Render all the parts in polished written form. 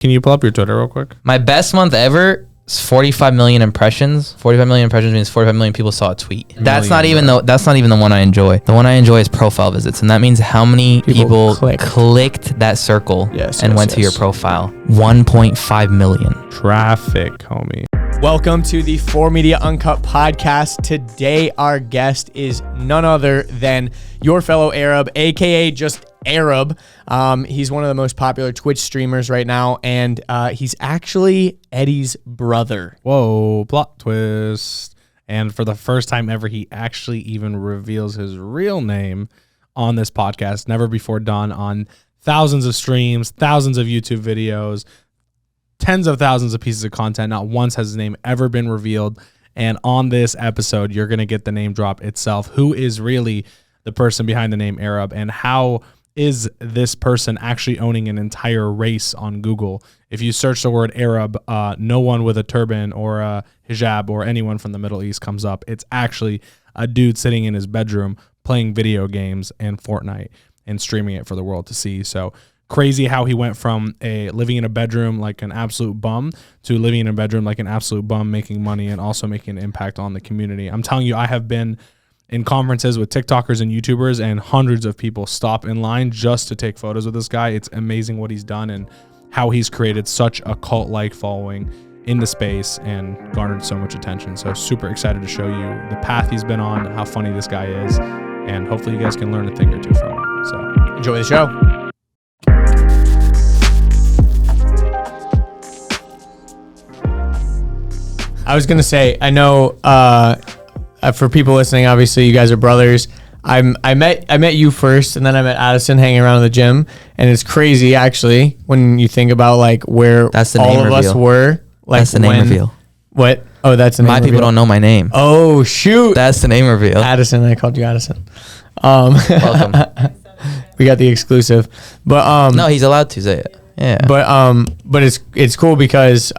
Can you pull up your Twitter real quick? My best month ever is 45 million impressions. 45 million impressions means 45 million people saw a tweet. That's not even the one I enjoy. The one I enjoy is profile visits, and that means how many people clicked that circle and went to your profile. 1.5 million. Traffic, homie. Welcome to the 4MEDIA UNCUT podcast. Today, our guest is none other than your fellow Arab, aka just Arab. He's one of the most popular Twitch streamers right now, and he's actually Eddie's brother. Whoa, plot twist. And for the first time ever, he actually even reveals his real name on this podcast. Never before done on thousands of streams, thousands of YouTube videos, tens of thousands of pieces of content. Not once has his name ever been revealed. And on this episode, you're going to get the name drop itself. Who is really the person behind the name Arab, and how is this person actually owning an entire race on Google? If you search the word Arab, no one with a turban or a hijab or anyone from the Middle East comes up. It's actually a dude sitting in his bedroom playing video games and Fortnite and streaming it for the world to see. So crazy how he went from living in a bedroom like an absolute bum to living in a bedroom like an absolute bum, making money and also making an impact on the community. I'm telling you, I have been in conferences with TikTokers and YouTubers, and hundreds of people stop in line just to take photos with this guy. It's amazing what he's done and how he's created such a cult-like following in the space and garnered so much attention. So super excited to show you the path he's been on, how funny this guy is, and hopefully you guys can learn a thing or two from him. So enjoy the show. I was gonna say, I know for people listening, obviously you guys are brothers. I met you first, and then I met Addison hanging around in the gym, and it's crazy actually when you think about like where all of us were. Like, that's the name reveal. What? Oh, that's the name reveal. My people don't know my name. Oh shoot! That's the name reveal. Addison, I called you Addison. Welcome. We got the exclusive, but no, he's allowed to say it. Yeah. But it's cool because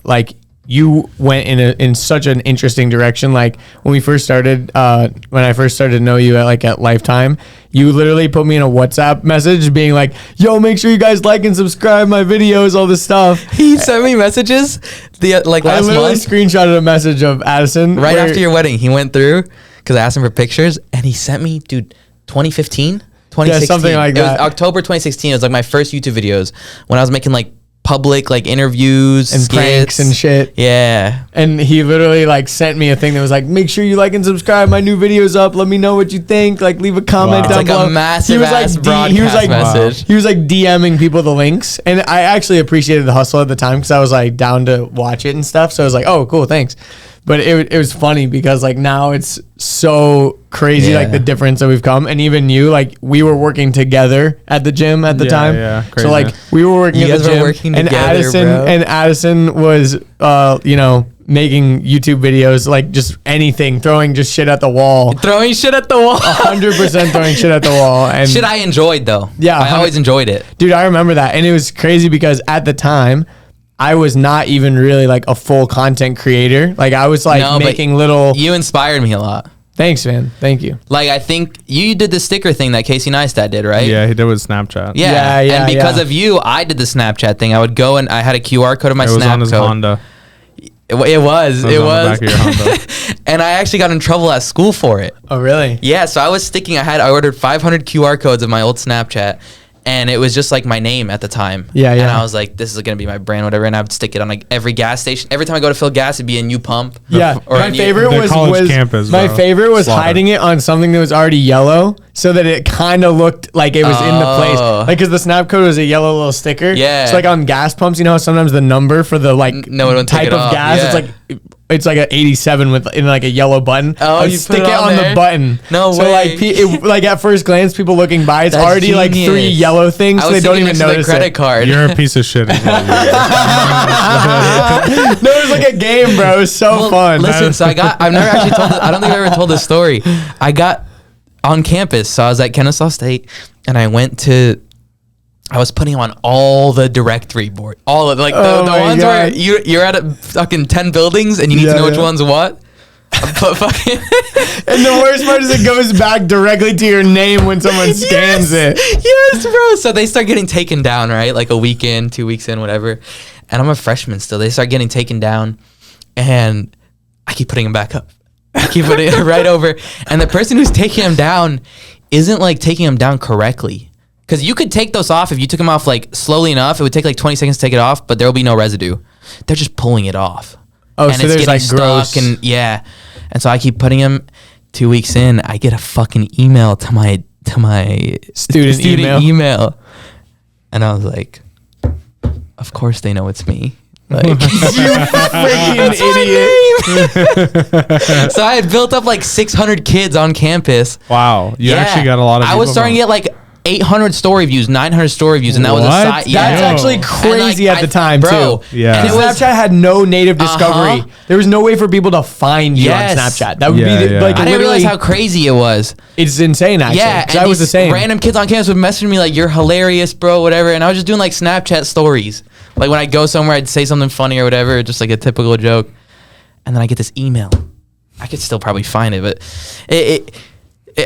like you went in such an interesting direction. Like when we first started, when I first started to know you at Lifetime, you literally put me in a WhatsApp message being like, yo, make sure you guys like and subscribe my videos, all this stuff. He sent me messages last month. I literally screenshotted a message of Addison. Right after your wedding, he went through because I asked him for pictures, and he sent me, dude, 2015? 2016. Yeah, something like that. It was October 2016. It was like my first YouTube videos when I was making like public like interviews and skits, pranks and shit. Yeah. And he literally like sent me a thing that was like, make sure you like and subscribe, my new videos up, let me know what you think, like leave a comment down below. It's like a massive message. He was like DMing people the links, and I actually appreciated the hustle at the time because I was like down to watch it and stuff, so I was like, oh cool, thanks. But it was funny because like now it's so crazy, like the difference that we've come. And even you, like we were working together at the gym at the time. Yeah, crazy. So like we were working at the gym, and Addison was, making YouTube videos, like just anything, throwing just shit at the wall. 100% throwing shit at the wall. And shit I enjoyed though. Yeah. I always enjoyed it. Dude, I remember that. And it was crazy because at the time, I was not even really like a full content creator. Like I was like making little. You inspired me a lot. Thanks, man. Thank you. Like I think you did the sticker thing that Casey Neistat did, right? Yeah, he did with Snapchat. Yeah. And because of you, I did the Snapchat thing. I would go and I had a QR code of my Snap code. It was on his Honda. It was. On the back of your Honda. And I actually got in trouble at school for it. Oh, really? Yeah. So I was I ordered 500 QR codes of my old Snapchat. And it was just like my name at the time. Yeah. And I was like, this is going to be my brand, whatever. And I would stick it on like every gas station. Every time I go to fill gas, it'd be a new pump. Yeah. My favorite was hiding it on something that was already yellow so that it kind of looked like it was in the place. Like, because the Snap code was a yellow little sticker. Yeah. So like on gas pumps, you know, sometimes the number for the like type of gas, it's like an 87 in like a yellow button. Oh, you stick it on the button. No way. So like at first glance, people looking by, it's already like 3 yellow things, so they don't even notice credit card. You're a piece of shit. No, it was like a game, bro. It was so fun. Listen, so I've never actually told this, I don't think I've ever told this story. I got on campus, so I was at Kennesaw State, and I was putting on all the directory board, all of like the ones where you're at fucking 10 buildings and you need to know which one's what. But fucking. And the worst part is it goes back directly to your name when someone scans it. Yes, bro. So they start getting taken down, right? Like a week in, 2 weeks in, whatever. And I'm a freshman still. They start getting taken down, and I keep putting them back up. I keep putting it right over. And the person who's taking them down isn't like taking them down correctly. Because you could take those off if you took them off like slowly enough. It would take like 20 seconds to take it off, but there will be no residue. They're just pulling it off. Oh, and so there's like gross. And yeah. And so I keep putting them. 2 weeks in, I get a fucking email to my student email. And I was like, of course they know it's me. Like, you freaking idiot. So I had built up like 600 kids on campus. Wow. You actually got a lot of people. I was starting to get like 800 story views, 900 story views, and that was a side. Yeah, that's actually crazy at the time, bro, too. Yeah. And Snapchat had no native discovery. There was no way for people to find you on Snapchat. That would be like I didn't realize how crazy it was. It's insane, actually. Yeah, and I was the same. Random kids on campus would message me like, "You're hilarious, bro," whatever, and I was just doing like Snapchat stories. Like when I go somewhere, I'd say something funny or whatever, just like a typical joke, and then I get this email. I could still probably find it, but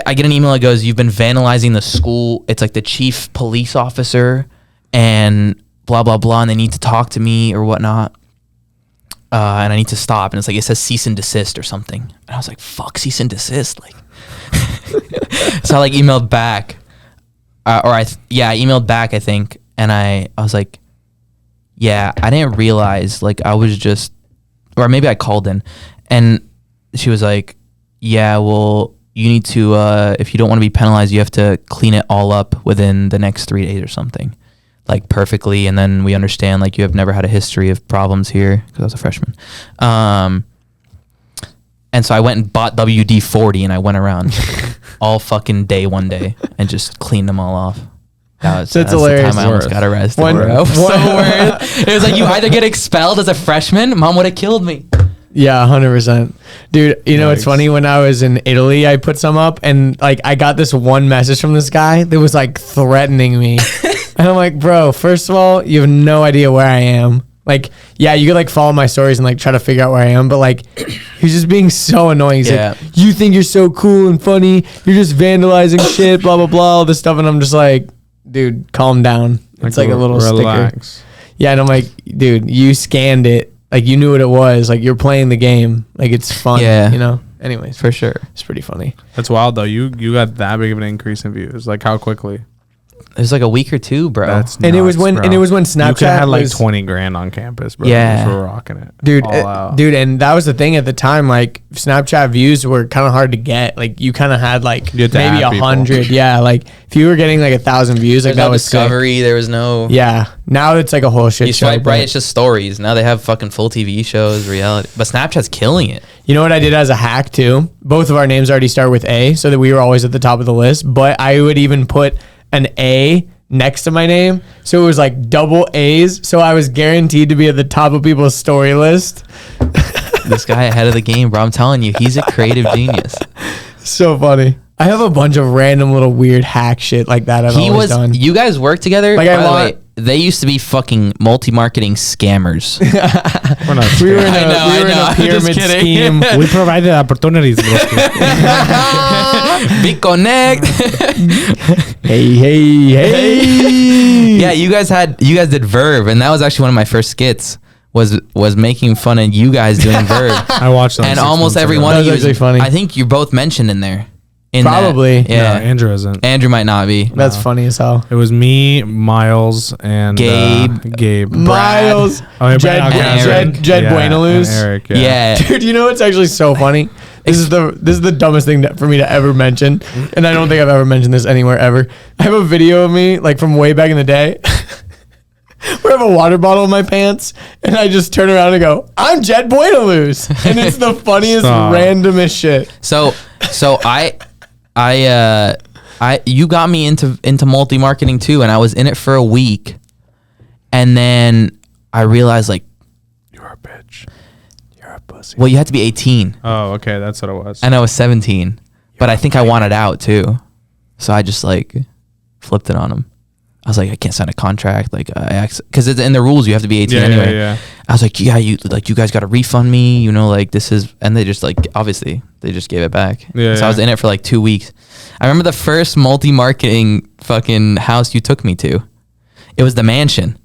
I get an email that goes, "You've been vandalizing the school. It's like the chief police officer and blah, blah, blah. And they need to talk to me or whatnot. And I need to stop." And it's like, it says cease and desist or something. And I was like, fuck, cease and desist. Like, so I like emailed back I emailed back, I think. And I was like, yeah, I didn't realize, like, I was just, or maybe I called in, and she was like, yeah, well, you need to, if you don't want to be penalized, you have to clean it all up within the next 3 days or something, like perfectly. And then we understand, like, you have never had a history of problems here, because I was a freshman. And so I went and bought WD-40, and I went around all fucking day one day and just cleaned them all off. That's hilarious. The time I almost got arrested. Bro. So worth. It was like, you either get expelled as a freshman, mom would have killed me. Yeah, 100%. Dude, you know, it's funny, when I was in Italy, I put some up, and like I got this one message from this guy that was like threatening me. And I'm like, bro, first of all, you have no idea where I am. Like, yeah, you could like follow my stories and like try to figure out where I am, but like he's just being so annoying. He's like, you think you're so cool and funny, you're just vandalizing shit, blah blah blah, all this stuff. And I'm just like, dude, calm down. It's like a little relax sticker. Yeah, and I'm like, dude, you scanned it. Like, you knew what it was. Like, you're playing the game. Like, it's fun. Yeah. You know? Anyways. For sure. It's pretty funny. That's wild, though. You got that big of an increase in views. Like, how quickly? It was like a week or two, bro. That's nuts, and it was when Snapchat you could have like 20 grand on campus, bro. Yeah. We were rocking it. Dude, and that was the thing at the time. Like, Snapchat views were kind of hard to get. Like, you kind of had like maybe 100. Yeah, like if you were getting like 1,000 views, like, that was discovery. Sick. There was no. Yeah. Now it's like a whole shit. You swipe right, it's just stories. Now they have fucking full TV shows, reality. But Snapchat's killing it. You know what I did as a hack too? Both of our names already start with A, so that we were always at the top of the list. But I would even put an A next to my name, so it was like double A's, so I was guaranteed to be at the top of people's story list. This guy ahead of the game, bro. I'm telling you, he's a creative genius. So funny. I have a bunch of random little weird hack shit like that I've always done. You guys work together? Like, by the way, they used to be fucking multi-marketing scammers. We're not. We were in a pyramid scheme. We provided opportunities, bro. Big connect. Hey. Yeah, you guys did Verve, and that was actually one of my first skits. Was making fun of you guys doing Verve. I watched that. And almost every one of you. Actually funny. I think you're both mentioned in there. Probably. Yeah. No, Andrew isn't. Andrew might not be. That's funny as hell. It was me, Miles, and Gabe. Miles. Jed Buenaluz. Eric. Yeah. Dude, you know what's actually so funny? This is the dumbest thing for me to ever mention, and I don't think I've ever mentioned this anywhere ever. I have a video of me like from way back in the day where I have a water bottle in my pants, and I just turn around and go, "I'm Jed Buenaluz," and it's the funniest, randomest shit. So you got me into multi-marketing too, and I was in it for a week, and then I realized, like, you're a bitch. You're a pussy. Well, you had to be 18. Oh, okay, that's what it was. And I was 17, but I think I wanted out too, so I just like flipped it on him. I was like, I can't sign a contract, like, because it's in the rules you have to be 18 anyway. Yeah. I was like, yeah, you guys got to refund me, you know, like this is, and they just like, obviously they just gave it back. Yeah, so I was in it for like 2 weeks. I remember the first multi-marketing fucking house you took me to. It was the mansion.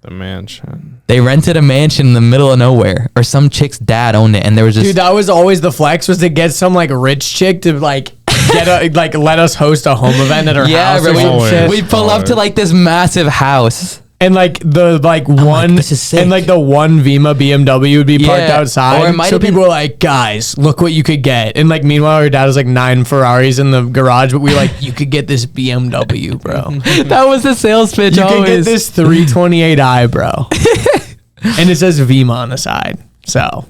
The mansion. They rented a mansion in the middle of nowhere, or some chick's dad owned it, and there was just dude, that was always the flex, was to get some like rich chick to like like let us host a home event at her house. Bro, Or some shit. we pull up to like this massive house. And like the one, this is sick. and like the one Vima BMW would be parked Yeah. outside. Or it might So have been- people were like, guys, look what you could get. And like meanwhile, our dad was like 9 Ferraris in the garage, but we were like, you could get this BMW, bro. That was the sales pitch. You could get always. this 328i, bro. And it says Vima on the side. So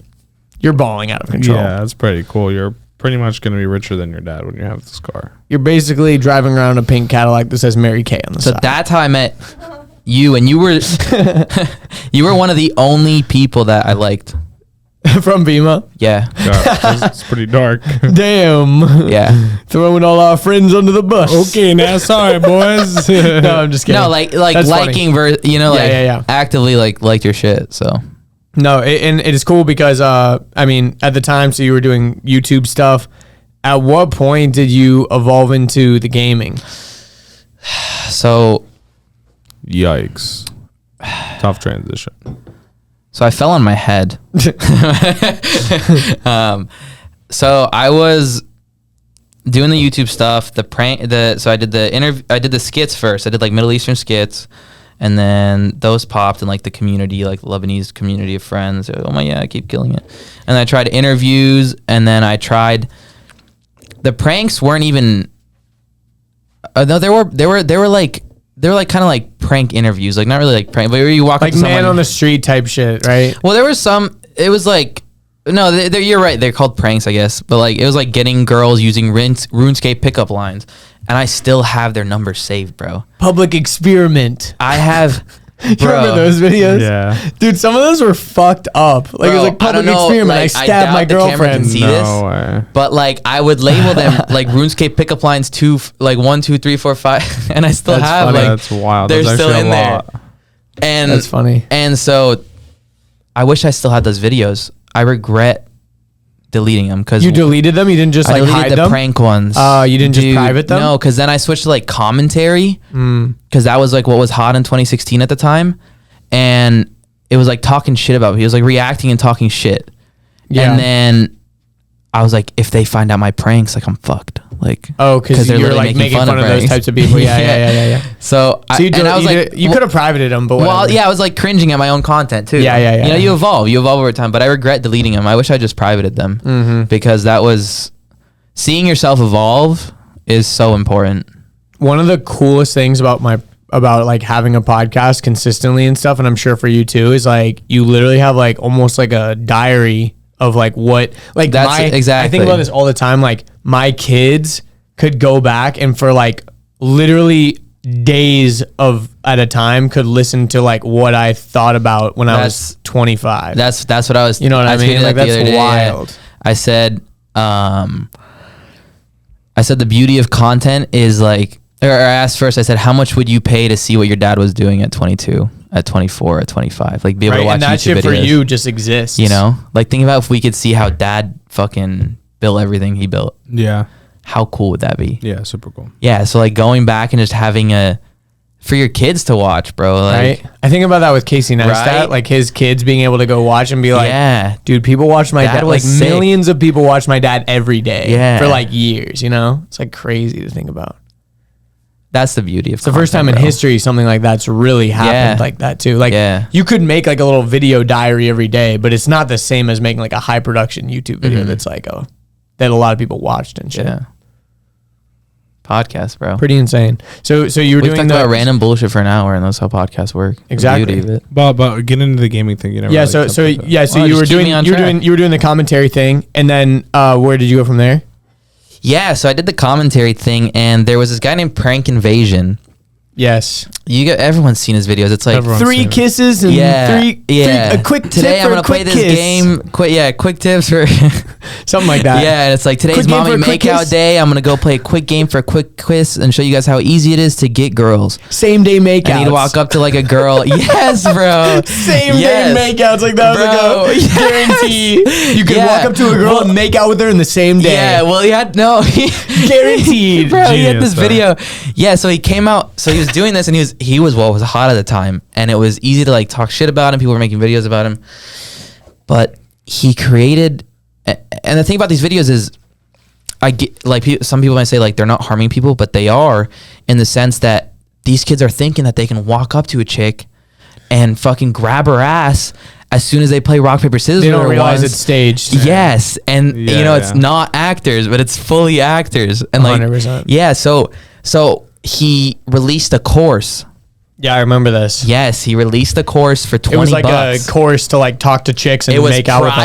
you're balling out of control. Yeah, that's pretty cool. You're pretty much going to be richer than your dad when you have this car. You're basically driving around a pink Cadillac that says Mary Kay on the So side. that's how I met you, and you were you were one of the only people that I liked. From Vima. Yeah, God, it's pretty dark. Damn. yeah. Throwing all our friends under the bus. Okay, now sorry, boys. No, I'm just kidding. No, like That's liking, you know, like Yeah. actively liked your shit. So No, and it is cool because I mean, at the time, so you were doing YouTube stuff. At what point did you evolve into the gaming? so Yikes. Tough transition. I fell on my head. So I was doing the YouTube stuff, so I did the skits first. I did like Middle Eastern skits, and then those popped in like the community, like the Lebanese community of friends. Oh my, yeah, I keep killing it. And I tried interviews, and then I tried, the pranks weren't even, no, they were like kind of like prank interviews, like not really like prank, but where you walk Like up to man someone, on the street type shit, right? well, there was some. It was like, no, you're right. They're called pranks, I guess. But like, it was like getting girls using RuneScape pickup lines, and I still have their numbers saved, bro. Public experiment. I have. You Bro, remember those videos? Yeah. Dude, some of those were fucked up. Like it was Bro, like I public don't know, experiment. like, I I stabbed doubt my the camera can girlfriend. see this. No way. But like, I would label them like RuneScape pickup lines 2, like 1, 2, 3, 4, 5, and I still That's have funny. like That's wild. they're That's still actually in a there. lot. And That's funny. And so, I wish I still had those videos. I regret deleting them because You deleted them? You didn't just I like deleted hide the them? prank ones. You didn't just private them? No, because then I switched to like commentary Mm. because that was like what was hot in 2016 at the time, and it was like talking shit about me. He was like reacting and talking shit. Yeah. And then I was like, if they find out my pranks, like I'm fucked. Like, Oh, because they're you're literally like making fun of those pranks. types of people. Yeah. So, So and I was like, you could have privated them, but well, whatever. yeah, I was like cringing at my own content too. Yeah. You know, you evolve over time. But I regret deleting them. I wish I just privated them Mm-hmm. because that was seeing yourself evolve is so important. One of the coolest things about like having a podcast consistently and stuff, and I'm sure for you too, is like you literally have like almost like a diary of like what like That's exactly. I think about this all the time. Like my kids could go back and for like literally days at a time could listen to like what I thought about when I was 25. That's what I was. You know what I mean? tweeted Like that the that's other day, wild. yeah. I said the beauty of content is like, or I asked first, I said, how much would you pay to see what your dad was doing at 22, at 24, at 25? Like be able to watch and that YouTube shit videos. for you just exists. You know, like think about if we could see how dad fucking built everything he built. Yeah. How cool would that be? Yeah. Super cool. Yeah. So like going back and just having for your kids to watch, bro. Like, Right? I think about that with Casey Neistat, Right? like his kids being able to go watch and be like, yeah. dude, people watch my That dad. Like was sick. millions of people watch my dad every day Yeah. for like years, you know? It's like crazy to think about. That's the beauty of It's the first time in history something like that's really happened like that too. Like Yeah. you could make like a little video diary every day, but it's not the same as making like a high production YouTube video that's like that a lot of people watched and shit. Yeah. Podcast, bro. Pretty insane. So you were We've doing talked about random bullshit for an hour, and that's how podcasts work. The Exactly. beauty of it. But get into the gaming thing. You never. Yeah, really so touched so on that. yeah, so Well, you were just keep doing me on you were track. doing the commentary thing, and then where did you go from there? Yeah, so I did the commentary thing, and there was this guy named Prank Invasion. Yes. Everyone's seen his videos. It's like Everyone's three seen it. kisses and a quick tip Today I'm for gonna a quick play this kiss. game. Quick tips for Something like that. Yeah, and it's like today's Quick game mommy for a quick makeout kiss. day. I'm gonna go play a quick game for a quick quiz and show you guys how easy it is to get girls. Same day makeouts. And he'd walk up to like a girl. Yes, bro. Same Yes. day makeouts. Like that was Bro, like a yes. guarantee. You could Yeah. walk up to a girl and make out with her in the same day. Yeah, well, he had Guaranteed. Bro, he had Genius, this video. Yeah, so he came out. So he was doing this, and he was hot at the time, and it was easy to like talk shit about him. People were making videos about him, but he created. And the thing about these videos is, I get like some people might say like they're not harming people, but they are, in the sense that these kids are thinking that they can walk up to a chick and fucking grab her ass as soon as they play rock paper scissors. They with don't her realize once. it's staged. Yes, and Yeah, it's not actors, but it's fully actors, and like 100%. yeah. So he released a course. Yeah, I remember this. Yes, he released a course for $20. It was like a course to like talk to chicks and It was make out with them.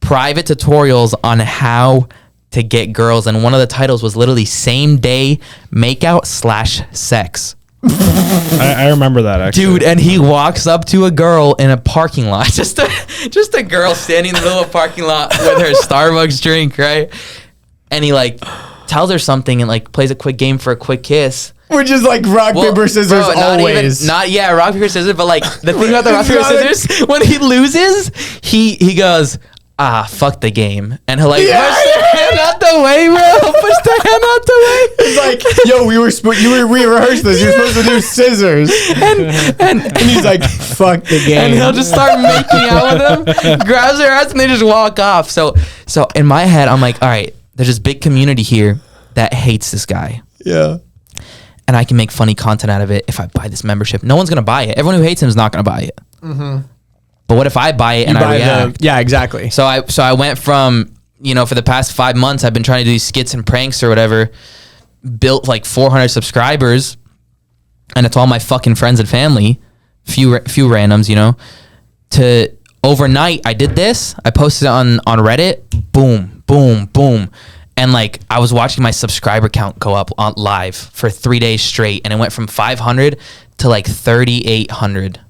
private tutorials on how to get girls, and one of the titles was literally same day makeout / sex. I remember that actually. Dude, and he walks up to a girl in a parking lot, just a girl standing in the middle of a parking lot with her Starbucks drink, right? And he like tells her something and like plays a quick game for a quick kiss. Which is like rock, paper, scissors bro, always. rock, paper, scissors, but like the thing about the rock, paper, scissors, when he loses, he goes, fuck the game. And he'll like push the hand out the way, bro. Push the hand out the way. It's like, yo, we rehearsed this. You're supposed to do scissors. And he's like, fuck the game. And he'll just start making out with him, grabs her ass, and they just walk off. So in my head, I'm like, all right, there's this big community here that hates this guy. Yeah. And I can make funny content out of it if I buy this membership. No one's going to buy it. Everyone who hates him is not going to buy it. Mm-hmm. But what if I buy it and I react? Yeah, exactly. So I went from, for the past 5 months, I've been trying to do these skits and pranks or whatever, built like 400 subscribers, and it's all my fucking friends and family, few randoms, to overnight, I did this, I posted it on Reddit, boom, boom, boom. And like I was watching my subscriber count go up on live for 3 days straight, and it went from 500 to like 3,800.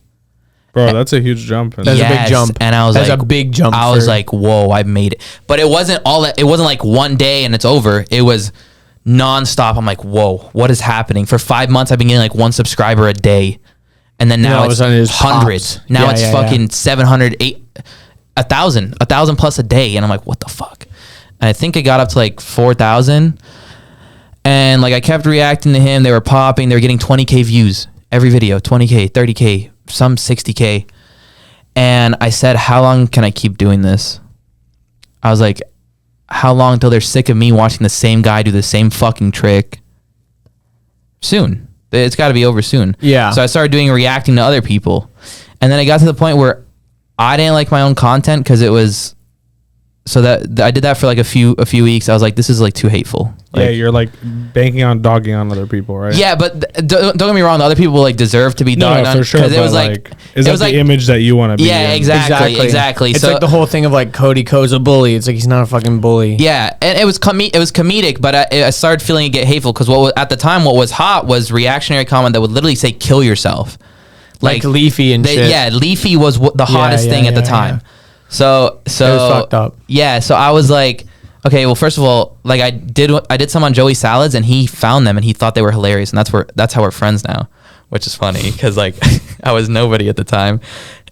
Bro, that's a huge jump. That's a big jump. And I was That's like, a big jump. I was like, whoa, I made it. But it wasn't it wasn't like one day and it's over. It was nonstop. I'm like, whoa, what is happening? For 5 months, I've been getting like 1 subscriber a day. And then now it's hundreds. Now it's fucking 700, 1,000 plus a day. And I'm like, what the fuck? And I think it got up to like 4,000. And like I kept reacting to him. They were popping. They were getting 20K views every video, 20K, 30K, some 60K. And I said, how long can I keep doing this? I was like, how long till they're sick of me watching the same guy do the same fucking trick? Soon. It's got to be over soon. Yeah. So I started reacting to other people. And then I got to the point where I didn't like my own content because it was... So that I did that for like a few weeks. I was like, this is like too hateful. Like, yeah, you're like banking on dogging on other people, right? Yeah, but don't get me wrong. The other people like deserve to be dogged on. For sure. Because it was like, is that the image that you want to be? Yeah, in? exactly. It's So like the whole thing of like Cody Ko's a bully. It's like he's not a fucking bully. yeah, and it was comedic, but I started feeling it get hateful because at the time what was hot was reactionary comment that would literally say "kill yourself," Like Leafy and shit. Yeah, Leafy was the hottest thing at the time. Yeah. So It was fucked up. Yeah, so I was like, okay, well, first of all, like I did some on Joey Salads, and he found them and he thought they were hilarious, and that's how we're friends now, which is funny because like I was nobody at the time,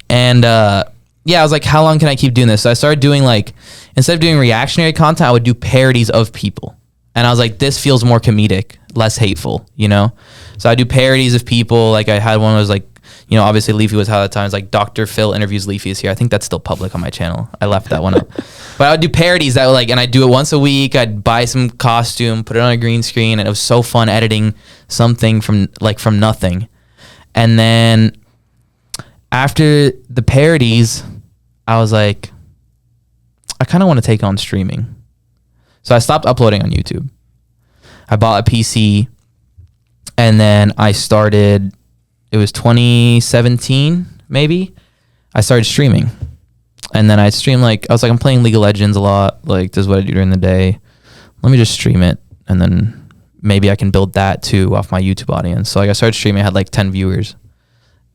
and yeah, I was like, how long can I keep doing this? So I started doing like, instead of doing reactionary content, I would do parodies of people, and I was like, this feels more comedic, less hateful, So I do parodies of people. Like I had one that was like, obviously Leafy was hot at the time. It's like Dr. Phil interviews Leafy is here. I think that's still public on my channel. I left that one up. But I would do parodies that were like, and I'd do it once a week. I'd buy some costume, put it on a green screen, and it was so fun editing something from nothing. And then after the parodies, I was like, I kind of want to take on streaming. So I stopped uploading on YouTube. I bought a PC, and then I started... It was 2017, maybe. I started streaming. And then I'd stream I was like, I'm playing League of Legends a lot. Like, this is what I do during the day. Let me just stream it. And then maybe I can build that too off my YouTube audience. So like I started streaming, I had like 10 viewers.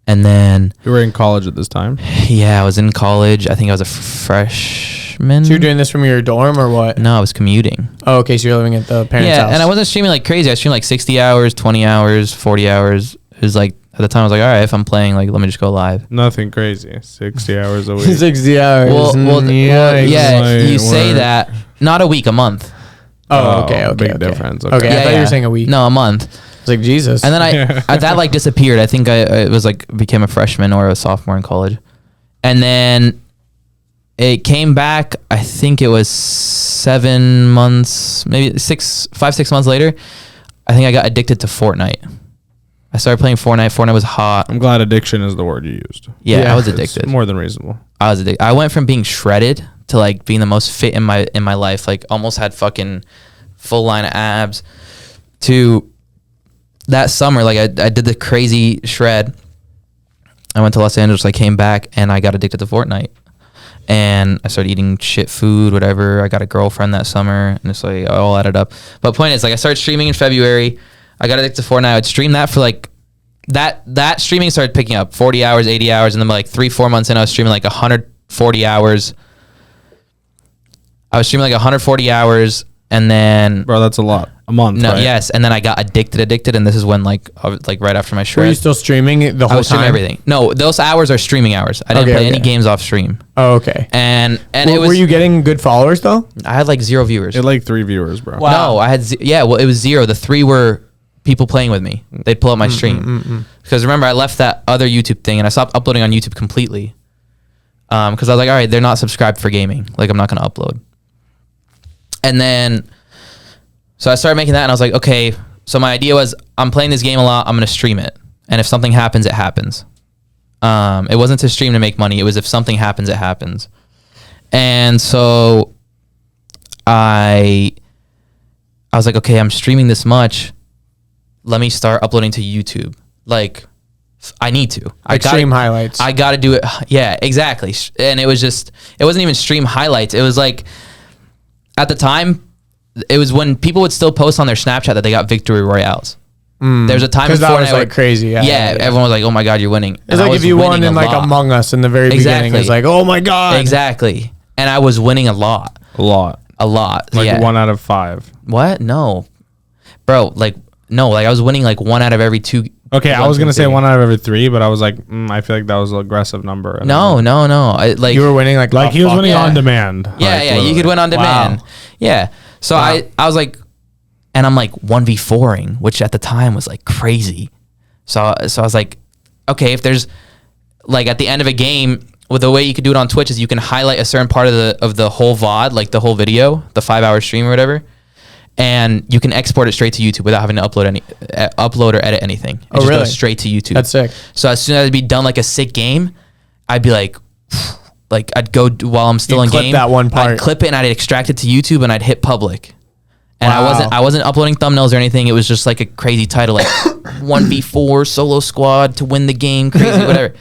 And then You were in college at this time? yeah, I was in college. I think I was a freshman. So you're doing this from your dorm or what? No, I was commuting. Oh, okay. So you're living at the parents' house. Yeah, and I wasn't streaming like crazy. I streamed like 60 hours, 20 hours, 40 hours. It was like, at the time I was like, all right, if I'm playing, like, let me just go live. Nothing crazy. 60 hours a week. 60 hours. Well, yeah, Right, you say word. that. Not a week, a month. Oh, okay. Big difference. Okay, Okay. I thought you were saying a week. No, a month. It's like, Jesus. And then that like disappeared. I think I was like became a freshman or a sophomore in college. And then it came back, I think it was 7 months, maybe 5-6 months later. I think I got addicted to Fortnite. I started playing Fortnite. Fortnite was hot. I'm glad addiction is the word you used. Yeah, I was It's addicted. more than reasonable. I was addicted. I went from being shredded to like being the most fit in my life. Like almost had fucking full line of abs. To that summer, like I did the crazy shred. I went to Los Angeles. I came back and I got addicted to Fortnite. And I started eating shit food, whatever. I got a girlfriend that summer, and it's like all added up. But point is, like, I started streaming in February. I got addicted to Fortnite. I would stream that for like that streaming started picking up 40 hours, 80 hours, and then like 3-4 months in, I was streaming like 140 hours. I was streaming like 140 hours, and then Bro, that's a lot. A month, no, right? yes, and then I got addicted, and this is when like right after my shred. Were you still streaming it the I whole was streaming time? everything. No, those hours are streaming hours. I didn't Okay, play any okay. games off stream. Oh, okay. And it was Were you getting good followers though? I had like 0 viewers. It had like 3 viewers, bro. Wow. No, I had well, it was 0. The 3 were people playing with me. They'd pull up my stream. Because remember, I left that other YouTube thing and I stopped uploading on YouTube completely. Because I was like, all right, they're not subscribed for gaming. Like, I'm not going to upload. And then, so I started making that and I was like, okay, so my idea was I'm playing this game a lot. I'm going to stream it. And if something happens, it happens. It wasn't to stream to make money. It was if something happens, it happens. And so I was like, okay, I'm streaming this much. Let me start uploading to YouTube. Like, I need to. Stream highlights. I got to do it. Yeah, exactly. And it wasn't even stream highlights. It was like, at the time, it was when people would still post on their Snapchat that they got victory royales. There's a time in Because that Fortnite was like crazy. Yeah, everyone was like, oh my God, you're winning. It's like if you won in like Among Us in the very beginning. It's like, oh my God. Exactly. And I was winning a lot. A lot. Like, Like 1 out of 5. What? No. Bro, like, no. Like, I was winning like 1 out of every 2. Okay, I was One, going to two, say three. 1 out of every 3, but I was like, I feel like that was an aggressive number. And No. Like, You were winning like he was winning Yeah. on demand. yeah, Like, you literally. could win on demand. Wow. Yeah. So I was like, and I'm like 1v4ing, which at the time was like crazy. So I was like, okay, if there's like at the end of a game, with the way you could do it on Twitch is you can highlight a certain part of the whole VOD, like the whole video, the 5-hour stream or whatever, and you can export it straight to YouTube without having to upload or edit anything. It just really? goes straight to YouTube. That's sick. So as soon as I'd be done like a sick game, I'd be like I'd go while I'm still You'd in clip game. that one part. I'd clip it and I'd extract it to YouTube and I'd hit public. And Wow. I wasn't uploading thumbnails or anything. It was just like a crazy title, like 1v4 solo squad to win the game, crazy whatever.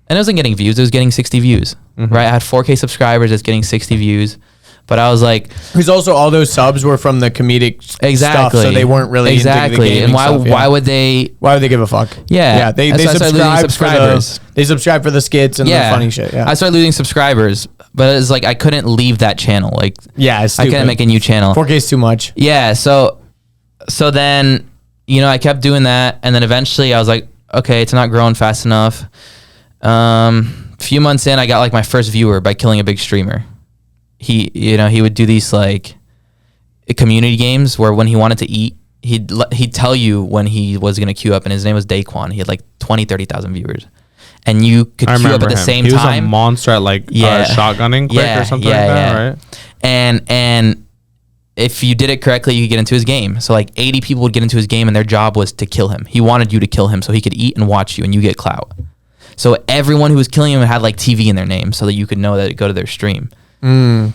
And it wasn't getting views. It was getting 60 views, right? I had 4K subscribers. It's getting 60 views. But I was like, Because also all those subs were from the comedic exactly. stuff, so they weren't really into the gaming And why stuff, yeah. why would they? Why would they give a fuck? Yeah. They That's why I started losing subscribe for the skits and the funny shit. Yeah, I started losing subscribers, but it's like I couldn't leave that channel. Like, yeah, it's I stupid. couldn't make a new channel. 4K is too much. Yeah, so then, I kept doing that, and then eventually I was like, okay, it's not growing fast enough. Few months in, I got like my first viewer by killing a big streamer. He would do these like community games where when he wanted to eat, he'd tell you when he was gonna queue up, and his name was Daquan. He had like 30,000 viewers, and you could queue up at the same he time. He was a monster at like shotgunning quick or something like that, right? And if you did it correctly, you could get into his game. So like 80 people would get into his game and their job was to kill him. He wanted you to kill him so he could eat and watch you and you get clout. So everyone who was killing him had like TV in their name so that you could know that it'd go to their stream. And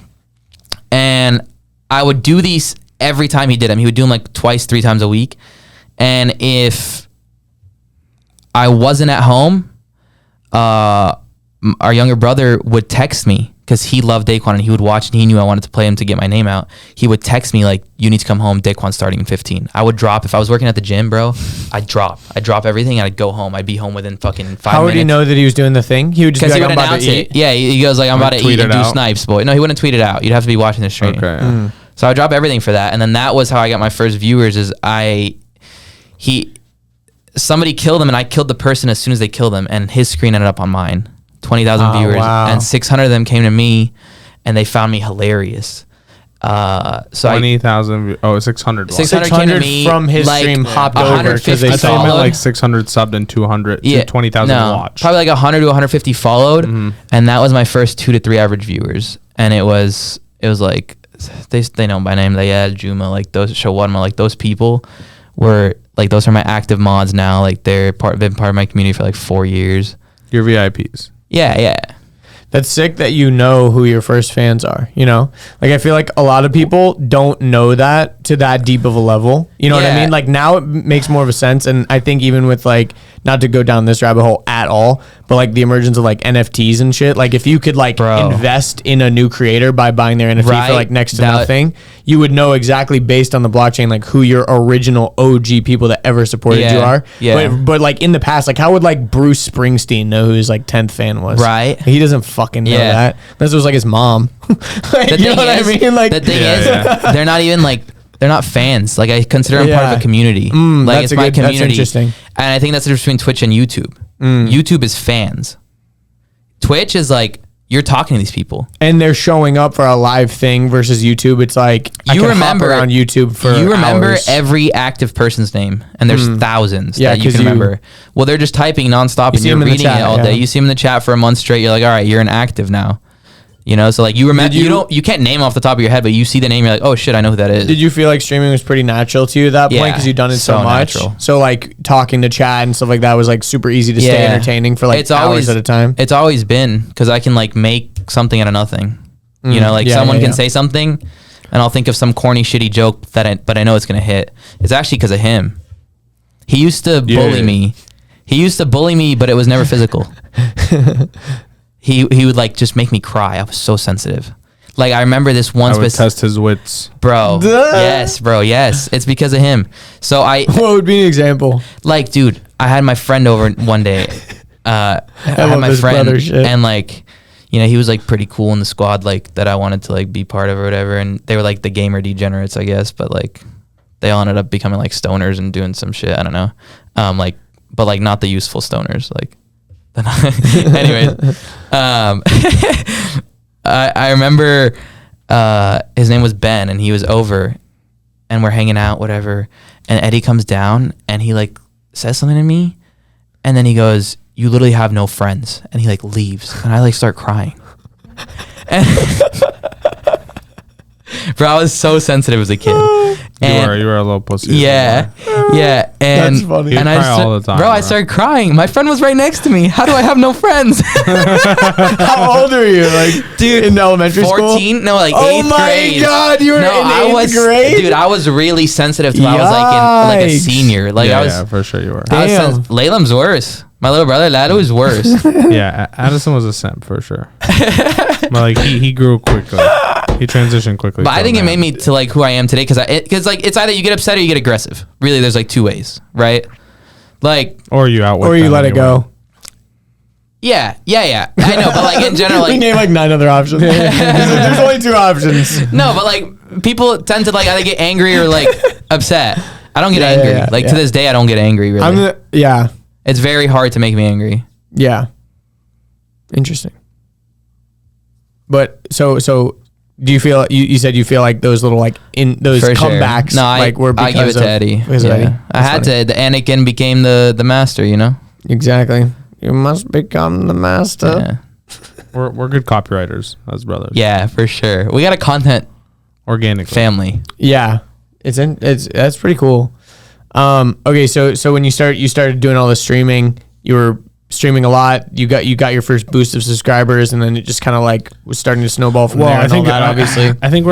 I would do these every time he did them. He would do them like 2-3 times a week. And if I wasn't at home, our younger brother would text me because he loved Daquan and he would watch and he knew I wanted to play him to get my name out. He would text me like, you need to come home. Daquan's starting in 15. I would drop. If I was working at the gym, bro, I'd drop everything and I'd go home. I'd be home within fucking 5 minutes. How would he know that he was doing the thing? He would just be like, he would I'm about announce to it. eat. Yeah, he goes like, I'm about to eat and do out? snipes, boy. No, he wouldn't tweet it out. You'd have to be watching the stream. Okay. So I drop everything for that. And then that was how I got my first viewers is somebody killed him and I killed the person as soon as they killed him and his screen ended up on mine. 20,000 viewers and 600 of them came to me and they found me hilarious. So 20,000. 600. 600 came to me from his like stream hopped over 150 I thought you meant followed. like 600 subbed and 200 to 20,000 watched. Probably like 100 to 150 followed, and that was my first 2 to 3 average viewers. And it was like they know my name. They had Juma, like those Shawarma, like those people were like those are my active mods now. Like they're been part of my community for like 4 years. Your VIPs. Yeah. That's sick that you know who your first fans are, you know? Like, I feel like a lot of people don't know that to that deep of a level. You know what I mean? Like, now it makes more of a sense. And I think even with, like, not to go down this rabbit hole at all, but, like, the emergence of, like, NFTs and shit. Like, if you could, like, invest in a new creator by buying their NFT for, like, next to nothing, you would know exactly based on the blockchain, like, who your original OG people that ever supported you are. Yeah. But, like, in the past, like, how would, like, Bruce Springsteen know who his, like, 10th fan was? Right. He doesn't fucking know that. Unless it was, like, his mom. Like, you know what I mean? Like, the thing is, they're not even, like, they're not fans. Like, I consider them part of a community. Like, it's my community. That's interesting. And I think that's the difference between Twitch and YouTube. YouTube is fans. Twitch is like, you're talking to these people. And they're showing up for a live thing versus YouTube. It's like, you remember hop around YouTube for You remember hours. Every active person's name. And there's thousands that you can remember. Well, they're just typing nonstop and you're reading it all day. You see them in the chat for a month straight. You're like, all right, you're an active now. You know, so like you remember, you can't name off the top of your head, but you see the name, you're like, oh shit, I know who that is. Did you feel like streaming was pretty natural to you at that point because you've done it so much? Natural. So like talking to chat and stuff like that was like super easy to stay entertaining for like hours at a time. It's always been because I can like make something out of nothing. You know, like someone can say something, and I'll think of some corny, shitty joke but I know it's gonna hit. It's actually because of him. He used to bully me. He used to bully me, but it was never physical. He would like just make me cry. I was so sensitive. Like I remember this one. I would test his wits, bro. Yes, bro. Yes, it's because of him. So what would be an example? Like, dude, I had my friend over one day. I had my friend, and like, you know, he was like pretty cool in the squad, like that I wanted to like be part of or whatever. And they were like the gamer degenerates, I guess. But like, they all ended up becoming like stoners and doing some shit. I don't know. But like not the useful stoners, like. Anyways, I remember his name was Ben and he was over and we're hanging out, whatever, and Eddie comes down and he like says something to me and then he goes, you literally have no friends, and he like leaves and I like start crying. Bro, I was so sensitive as a kid. You were a little pussy. Yeah. And that's funny. And all the time, I started crying. My friend was right next to me. How do I have no friends? How old are you? Like, dude, in elementary 14? school? 14? No, like 8th grade. Oh my God, you were in 8th grade? Dude, I was really sensitive to when I was like a senior. Like yeah, for sure you were. Laylam's worse. My little brother, Lado, is worse. Yeah, Addison was a simp for sure. But like he grew quickly. He transitioned quickly. But I think it made me to like who I am today because like it's either you get upset or you get aggressive. Really, there's like 2 ways, right? Like or you outwit or you let it go. Yeah. I know, but like in general, like we name like 9 other options. There's only 2 options. No, but like people tend to like either get angry or like upset. I don't get angry. To this day, I don't get angry. Really, it's very hard to make me angry. Yeah. Interesting. But so do you feel you said you feel like those little like in those For comebacks sure. No, like were because I give it to Eddie. Yeah. I had to. The Anakin became the master, you know? Exactly. You must become the master. Yeah. We're good copywriters as brothers. Yeah, for sure. We got a content organic family. Yeah. That's pretty cool. Okay, so when you started doing all the streaming, you were streaming a lot. You got your first boost of subscribers, and then it just kind of like was starting to snowball from there. I think all that, obviously. I think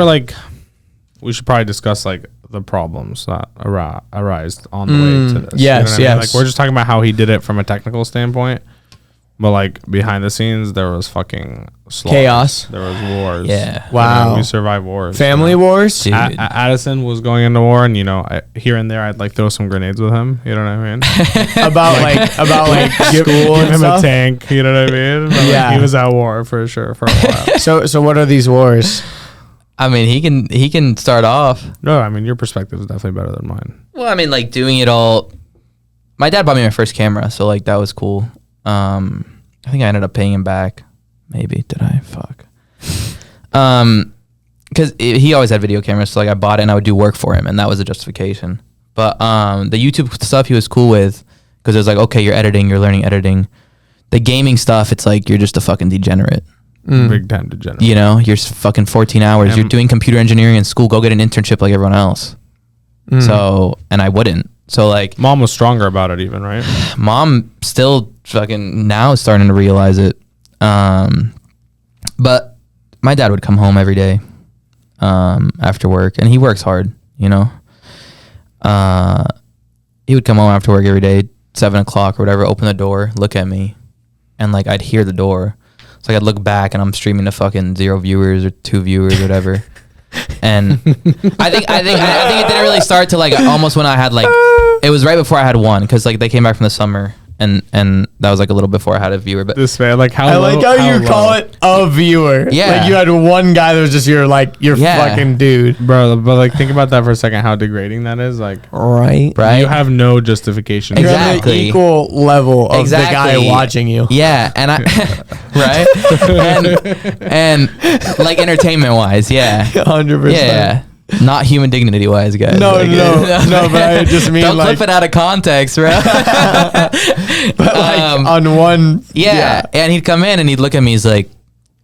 we should probably discuss like the problems that arise on the way to this. Yes, you know what I mean? Like we're just talking about how he did it from a technical standpoint, But like behind the scenes, there was fucking slaughter. Chaos. There was wars. Yeah. Wow. We survived wars. Family wars. Dude. Addison was going into war, and here and there, I'd like throw some grenades with him. You know what I mean? about like school Give and him stuff. a tank. You know what I mean? But, Yeah. he was at war for sure for a while. So what are these wars? I mean, he can start off. No, I mean your perspective is definitely better than mine. Well, I mean, like doing it all. My dad bought me my first camera, so like that was cool. I think I ended up paying him back. Maybe did I? Fuck. Because he always had video cameras, so like I bought it and I would do work for him, and that was the justification. But the YouTube stuff he was cool with, because it was like, okay, you're editing, you're learning editing. The gaming stuff, it's like you're just a fucking degenerate. Big time degenerate. You know, you're fucking 14 hours. You're doing computer engineering in school. Go get an internship like everyone else. So, and I wouldn't. So like, Mom was stronger about it, even, right? Mom still fucking now is starting to realize it. But my dad would come home every day after work, and he works hard, you know. He would come home after work every day, 7 o'clock or whatever, open the door, look at me, and like I'd hear the door. So I'd look back and I'm streaming to fucking 0 viewers or 2 viewers or whatever. And I think it didn't really start to like almost when I had like, it was right before I had one, because like they came back from the summer, and that was like a little before I had a viewer. But This man, like how I low, like how you low? call it a viewer. Yeah. Like you had one guy that was just your Yeah. fucking dude. Bro, but like think about that for a second, how degrading that is. Like Right. right, you have no justification. You're Exactly. on the equal level of the guy watching you. Yeah, and I right, and like entertainment wise, yeah, 100%. yeah. Not human dignity wise, guys. No, Like, no, but I just mean don't like, clip it out of context, bro. but like on one. Yeah, and he'd come in and he'd look at me. He's like,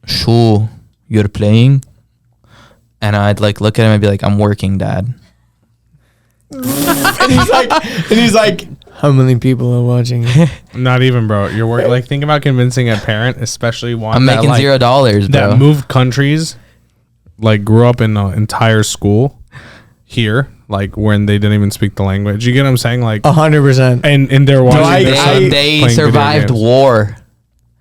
"So you're playing?" And I'd like look at him and be like, "I'm working, Dad." And he's like, how many people are watching you? Not even, bro. You're working. Like think about convincing a parent, especially one I'm that, making like, $0, bro. that moved countries, like grew up in an entire school here, like when they didn't even speak the language. You get what I'm saying? Like 100%. and they're watching their son They playing survived video games. war.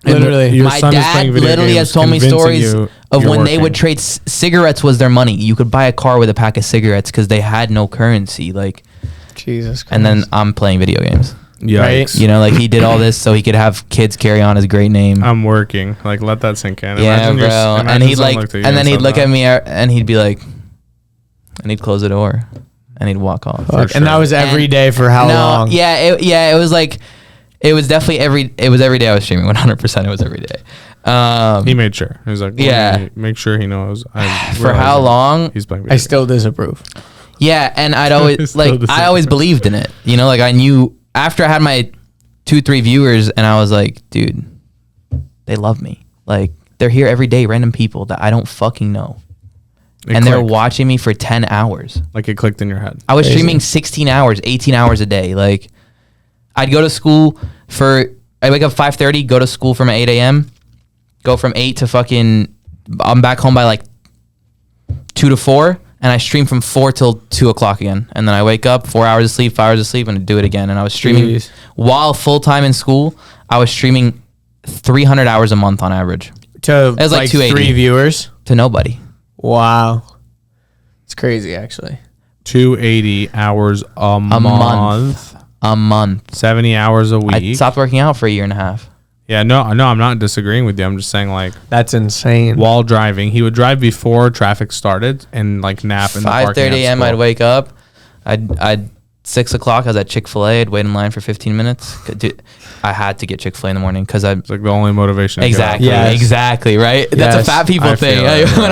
And Literally. your My son is dad playing video literally games, has told me convincing stories you of you're when they would working. trade cigarettes was their money. You could buy a car with a pack of cigarettes because they had no currency. Like, Jesus Christ. and then I'm playing video games. Yikes. You know, like he did all this so he could have kids carry on his great name. I'm working. Like let that sink in. Yeah, Imagine bro. imagine And he'd someone like, looked at you and then he'd said look that. at me and he'd be like, and he'd close the door and he'd walk off. Fuck. sure. And that was every And- day for how No, long? it was like, it was definitely every day I was streaming. 100% it was every day. He made sure. He was like, Yeah. make sure he knows. For how long? He's playing video I still disapprove. Yeah, and I'd always Still like the I same. always believed in it. You know, like I knew after I had my 2-3 viewers, and I was like, dude, they love me. Like they're here every day, random people that I don't fucking know, It and they're clicked. watching me for 10 hours. Like it clicked in your head. I was Crazy. streaming 16 hours, 18 hours a day. Like I'd go to school I wake up 5:30, go to school from 8 a.m., go from 8 to fucking, I'm back home by like 2 to 4, and I stream from 4 till 2 o'clock again. And then I wake up, 4 hours of sleep, 5 hours of sleep, and I do it again. And I was streaming Jeez. while full-time in school. I was streaming 300 hours a month on average To was like like 280. 3 viewers. to nobody. Wow. It's crazy, actually. 280 hours a month. month. A month. 70 hours a week. I stopped working out for a year and a half. Yeah, no, I'm not disagreeing with you. I'm just saying, like, That's insane. while driving, he would drive before traffic started and like nap in the parking 5:30 a.m. at I'd school. wake up. I'd 6 o'clock. I was at Chick-fil-A. I'd wait in line for 15 minutes. Dude, I had to get Chick-fil-A in the morning because I It's like the only motivation. to get out. exactly Yes. exactly right. That's a Yes. fat people I thing. feel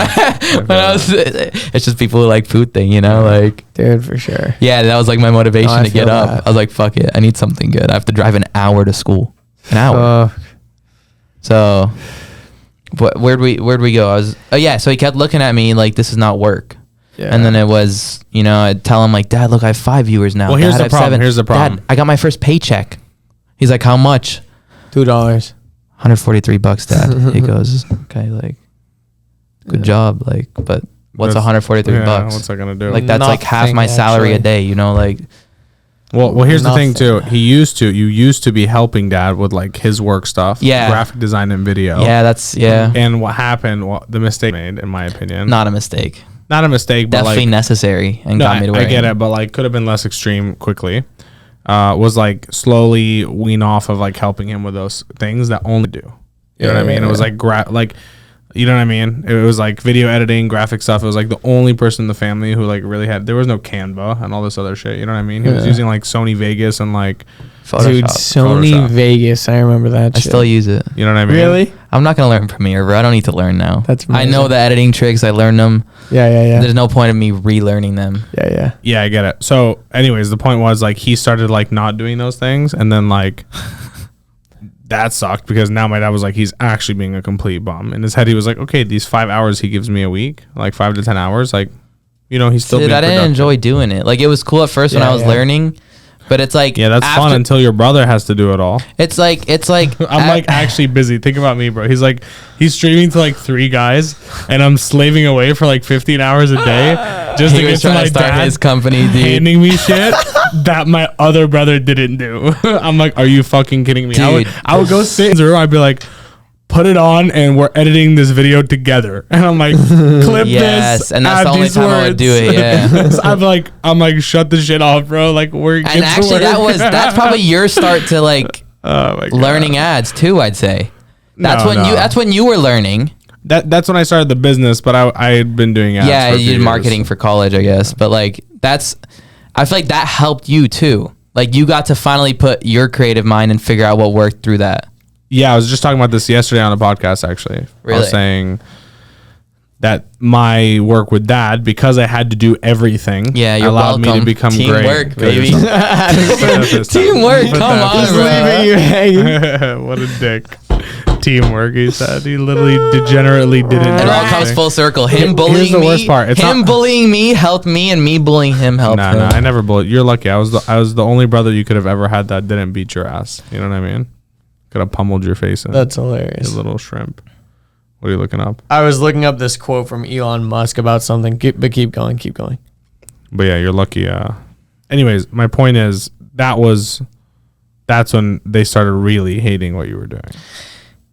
it, When I was, it's just people who like food thing, you know, like. Dude, for sure. Yeah, that was like my motivation No, I to get feel up. that. I was like, fuck it, I need something good. I have to drive an hour to school. An hour. So, where'd we go? So he kept looking at me like this is not work. Yeah. And then it was, you know, I'd tell him like, Dad, look, I have 5 viewers now. Well, here's Dad, the I have problem. 7. Here's the problem. Dad, I got my first paycheck. He's like, how much? $2. $143, Dad. He goes, okay, like, good job, like, but what's That's- $143 yeah, bucks? What's that gonna do? Like that's like half Nothing, my salary a actually. day, you know, like. Well, here's the thing Nothing. too. You used to be helping dad with like his work stuff, Yeah. graphic design and video. Yeah. And what happened? Well, the mistake made, in my opinion, Not a mistake. not a mistake, but Definitely like necessary and no, got me to where I get it, but like could have been less extreme quickly. Was like slowly wean off of like helping him with those things that only do. You know what I mean? It was like you know what I mean? It was like video editing, graphic stuff. It was like the only person in the family who like really had. There was no Canva and all this other shit. You know what I mean? He was using like Sony Vegas and like Photoshop. Dude, Sony Photoshop. Vegas. I remember that. I shit. still use it. you know what I mean? Really? I'm not gonna learn Premiere, bro. I don't need to learn now. That's I know amazing. the editing tricks. I learned them. Yeah. There's no point of me relearning them. Yeah. Yeah, I get it. So, anyways, the point was like he started like not doing those things, and then like that sucked because now my dad was like he's actually being a complete bum. In his head, he was like, okay, these 5 hours he gives me a week, like 5 to 10 hours, like you know he's still. Dude, being I didn't productive. enjoy doing it. Like it was cool at first when Yeah, I was yeah. learning, but it's like Yeah, that's fun until your brother has to do it all. it's like I'm like actually busy. Think about me, bro. He's streaming to like 3 guys, and I'm slaving away for like 15 hours a day just he to was get to trying my to start dad his company, dude. handing me shit that my other brother didn't do. I'm like, are you fucking kidding me? Dude. I would go sit in the room. I'd be like, put it on, and we're editing this video together. And I'm like, clip Yes, this. and that's add the only these time I would do it, yeah. So I'm like, shut the shit off, bro. Like we're And actually, that's probably your start to like oh my God. learning ads too. I'd say that's No, when no. that's when you were learning. That's when I started the business, but I had been doing ads. Yeah, for a you few did years. marketing for college, I guess. But like I feel like that helped you too. Like you got to finally put your creative mind and figure out what worked through that. Yeah, I was just talking about this yesterday on a podcast. Actually, I Really? was saying that my work with dad, because I had to do everything, Yeah, you're allowed me welcome. to become Teamwork, great. baby. Teamwork. Teamwork, come on, Just bro. leaving you hanging. What a dick. Teamwork, he said. He literally degenerately didn't do It all anything. comes full circle. Him Here's bullying the me, worst part. It's him not- bullying me helped me, and me bullying him helped him. Nah, I never bullied. You're lucky. I was the only brother you could have ever had that didn't beat your ass. You know what I mean? Could have pummeled your face in. That's You hilarious. little shrimp. What are you looking up? I was looking up this quote from Elon Musk about something, but keep going. But yeah, you're lucky. Anyways, my point is that's when they started really hating what you were doing.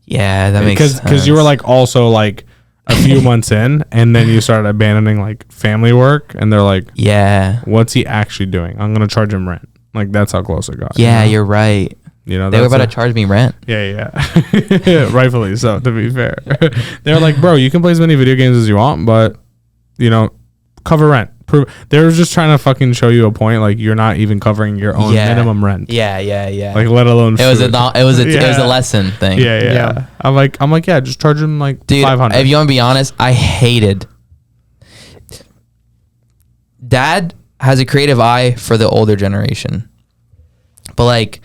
Yeah, that makes sense. Because you were like also like a few months in, and then you started abandoning like family work, and they're like, yeah, what's he actually doing? I'm gonna charge him rent. Like that's how close it got. yeah, you know? you're right. You know, They were that's about to charge me rent. Yeah. Rightfully so, to be fair. They're like, bro, you can play as many video games as you want, but, you know, cover rent. They were just trying to fucking show you a point, like, you're not even covering your own minimum rent. Yeah. Like, let alone It was food. it was a lesson thing. Yeah. Yeah. I'm like, yeah, just charge him, like, Dude, $500. if you want to be honest, I hated. Dad has a creative eye for the older generation. But, like,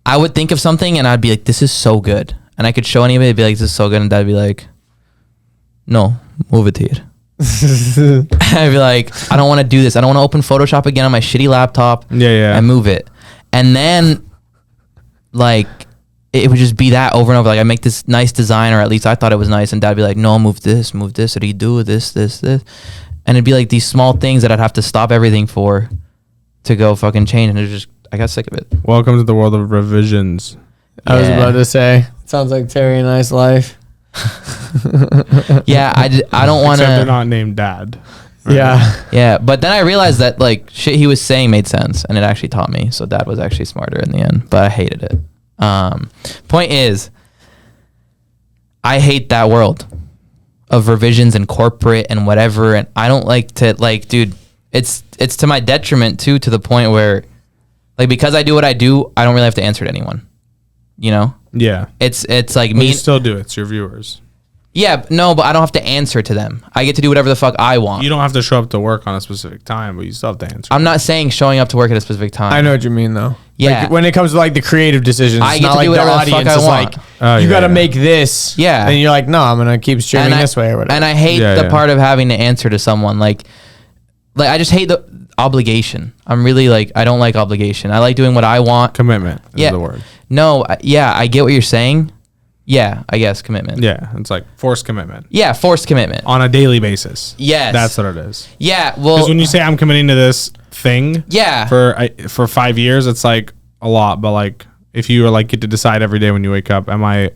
I would think of something and I'd be like, this is so good. And I could show anybody, be like, this is so good. And Dad'd be like, no, move it here. I'd be like, I don't want to do this. I don't want to open Photoshop again on my shitty laptop. Yeah. And move it. And then, like, it would just be that over and over. Like, I make this nice design, or at least I thought it was nice. And Dad'd be like, no, move this. What do you do? This. And it'd be like these small things that I'd have to stop everything for to go fucking change. And it just, I got sick of it. Welcome to the world of revisions. I was Yeah. about to say, sounds like Terry and I's life. Yeah, I don't want Except they're to. not named Dad. Yeah. Yeah, but then I realized that, like, shit he was saying made sense, and it actually taught me. So Dad was actually smarter in the end, but I hated it. Point is, I hate that world of revisions and corporate and whatever, and I don't like to, like, dude, it's to my detriment too, to the point where, like, because I do what I do, I don't really have to answer to anyone. You know, Yeah. it's like But me. you still do it. It's your viewers. Yeah, no, but I don't have to answer to them. I get to do whatever the fuck I want. You don't have to show up to work on a specific time, but you still have to answer. I'm not saying showing up to work at a specific time. I know what you mean, though. Yeah. Like, when it comes to, like, the creative decisions, I it's get not to like do the whatever the fuck audience I is want. like, Oh, you yeah, got to yeah. make this. Yeah. And you're like, no, I'm going to keep streaming this way or whatever. And I hate Yeah, the yeah. part of having to answer to someone. Like I just hate the obligation. I'm really like, I don't like obligation. I like doing what I want. Commitment is Yeah. the word. No, yeah, I get what you're saying. Yeah, I guess commitment. Yeah. It's like forced commitment Yeah, forced commitment. on a daily basis. Yes. That's what it is. Yeah, well, Because when you say I'm committing to this thing. Yeah. For 5 years, it's like a lot. But like, if you like get to decide every day when you wake up, am I?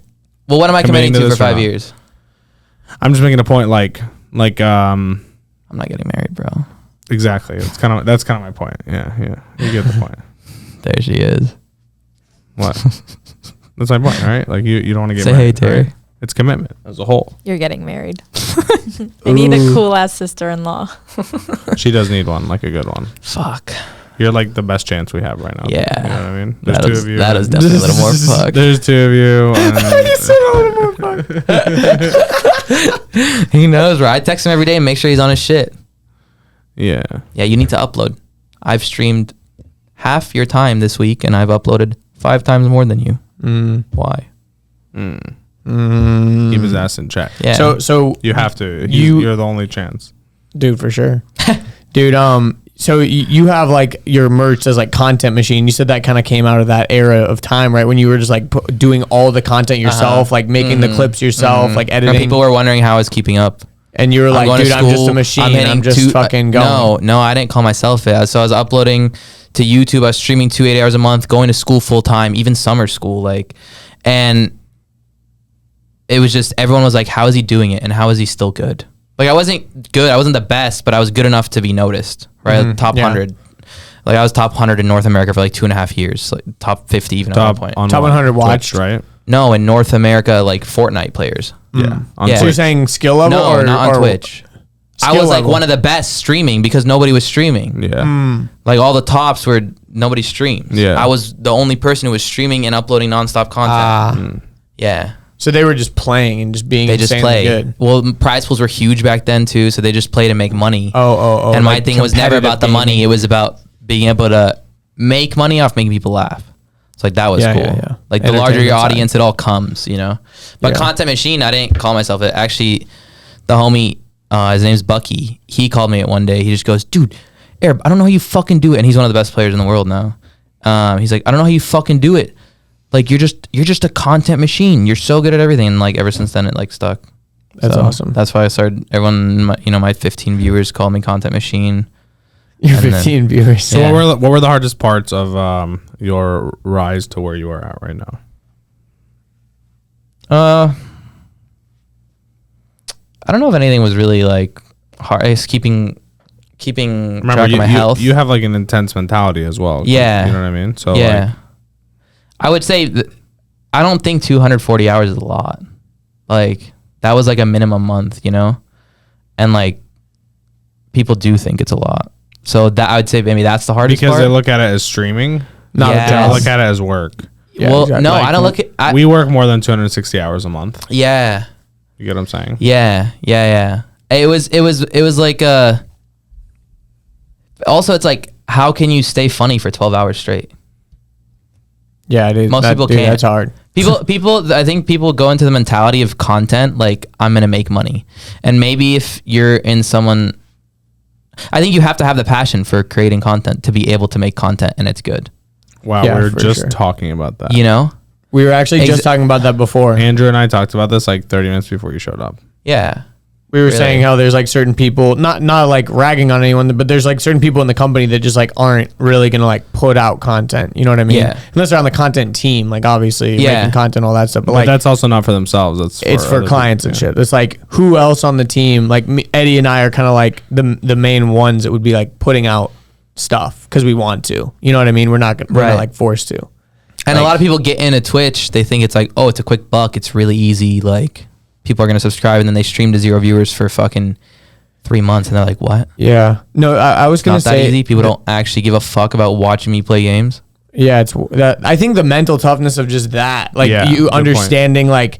Well, what am I committing to for this or 5 not? years? I'm just making a point. Like I'm not getting married, bro. exactly. That's kind of my point. Yeah. You get the point. There she is. What? That's my point, right? Like you don't want to get Say married. hey, Terry. Right? It's commitment as a whole. You're getting married. I need a cool ass sister-in-law. She does need one, like a good one. Fuck. You're like the best chance we have right now. Yeah. You know what I mean? There's That two is, of you. that is definitely a little more fuck. There's two of you. He knows, right? I text him every day and make sure he's on his shit. Yeah. Yeah, you need to upload. I've streamed half your time this week and I've uploaded 5 times more than you. Why? Keep his ass in check. Yeah. So You have to. You're the only chance. dude, for sure. Dude, so you have like your merch as like content machine. You said that kind of came out of that era of time, right? When you were just like doing all the content yourself, like making the clips yourself, like editing. And people were wondering how I was keeping up. And you were like, going to dude, I'm just a school, machine. hitting I'm just fucking going. No, I didn't call myself it. So I was uploading to YouTube. I was streaming 2 8 hours a month, going to school full time, even summer school. Like, and it was just, everyone was like, how is he doing it? And how is he still good? Like, I wasn't good. I wasn't the best, but I was good enough to be noticed, right? Top 100. Like, I was top 100 in North America for like 2.5 years, like top 50 even at one point. On Top 100 Twitch, watched, right? No, in North America, like Fortnite players. Yeah. On Yeah. So you're Twitch. saying skill level No, or not on or Twitch. I skill was like level? one of the best streaming because nobody was streaming. Yeah. Like all the tops were nobody streams. Yeah. I was the only person who was streaming and uploading nonstop content. Yeah. So they were just playing and just being They just insanely play. good. Well, prize pools were huge back then too, so they just play to make money. Oh. And my like thing was never competitive about the money. gaming. It was about being able to make money off making people laugh. So like that was Yeah, cool. yeah. Like the larger your Entertainment side. audience, it all comes, you know. But Yeah. content machine, I didn't call myself it. Actually, the homie, his name's Bucky. He called me it one day. He just goes, "Dude, Arab, I don't know how you fucking do it." And he's one of the best players in the world now. He's like, "I don't know how you fucking do it. Like you're just a content machine. You're so good at everything." And like ever since then, it like stuck. That's awesome. That's why I started. Everyone, my 15 viewers call me content machine. You're and then- 15 viewers. So Yeah. what were the hardest parts of your rise to where you are at right now? I don't know if anything was really like hard. I guess keeping Remember, track of my health. you have like an intense mentality as well. Yeah. You know what I mean? So yeah. like, I would say I don't think 240 hours is a lot. Like that was like a minimum month, you know? And like people do think it's a lot. So that I would say maybe that's the hardest because part. they look at it as streaming. Not Yes. a They job. look at it as work. Yeah, well, exactly. no, Like, I don't look at We work more than 260 hours a month. yeah. You get what I'm saying? Yeah. It was like also it's like how can you stay funny for 12 hours straight? Yeah, dude. Most people dude, can't. That's hard. I think people go into the mentality of content like I'm gonna make money, and maybe if you're in someone, I think you have to have the passion for creating content to be able to make content, and it's good. Wow, Yeah, we were for just sure. talking about that. You know? We were actually just talking about that before. Andrew and I talked about this like 30 minutes before you showed up. Yeah. We were Really? saying how there's like certain people, not like ragging on anyone, but there's like certain people in the company that just like aren't really gonna like put out content. You know what I mean? Yeah. Unless they're on the content team, like obviously Yeah. making content, all that stuff. But But like that's also not for themselves. it's for other clients people, and shit. It's like who else on the team? Like Eddie and I are kind of like the main ones that would be like putting out stuff because we want to. You know what I mean? We're not Right. like forced to. And a Like- lot of people get into Twitch, they think it's like, oh, it's a quick buck, it's really easy, like people are gonna subscribe, and then they stream to 0 viewers for fucking 3 months, and they're like, what? Yeah. No, I was It's gonna not that say easy. People don't actually give a fuck about watching me play games. Yeah, it's that. I think the mental toughness of just that, like Yeah, you good understanding, like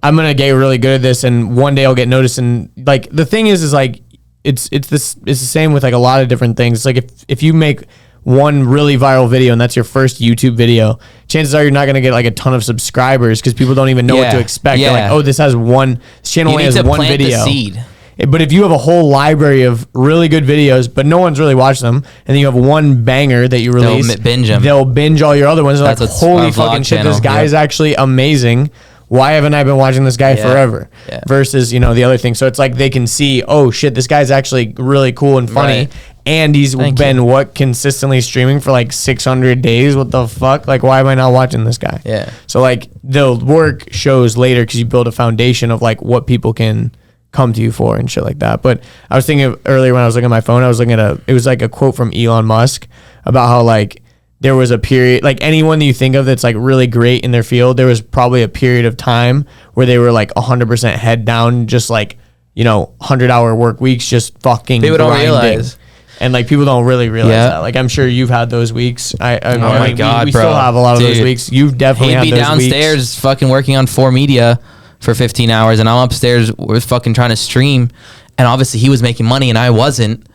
I'm gonna get really good at this, and one day I'll get noticed. And like the thing is like it's the same with like a lot of different things. It's like if you make one really viral video and that's your first YouTube video, chances are you're not gonna get like a ton of subscribers because people don't even know what Yeah, to expect. They're yeah. like, oh, this channel You only need has to one plant video. the seed. But if you have a whole library of really good videos, but no one's really watched them, and then you have one banger that you They'll release, binge 'em. They'll binge all your other ones. They're That's like, what's holy our vlog fucking shit, this channel, guy yeah. is actually amazing. Why haven't I been watching this guy Yeah, forever? yeah. Versus, the other thing. So it's like they can see, oh shit, this guy's actually really cool and funny. Right. and he's been consistently streaming for like 600 days. What the fuck? Like, why am I not watching this guy? Yeah. So like the work shows later because you build a foundation of like what people can come to you for and shit like that. But I was thinking earlier when I was looking at my phone, I was looking at it was like a quote from Elon Musk about how like there was a period, like anyone that you think of that's like really great in their field, there was probably a period of time where they were like 100% head down, just like, 100-hour work weeks, just fucking People don't grinding. realize. And like people don't really realize that. Like I'm sure you've had those weeks. I my God, we bro. still have a lot of Dude. those weeks. You've definitely had He'd those be downstairs weeks. fucking working on 4MEDIA for 15 hours, and I'm upstairs with fucking trying to stream. And obviously he was making money and I wasn't.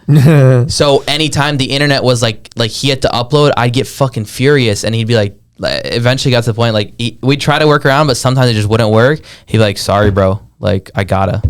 So anytime the internet was like he had to upload, I'd get fucking furious. And he'd be like, eventually got to the point like we'd try to work around, but sometimes it just wouldn't work. He'd be like, sorry, bro. Like I gotta.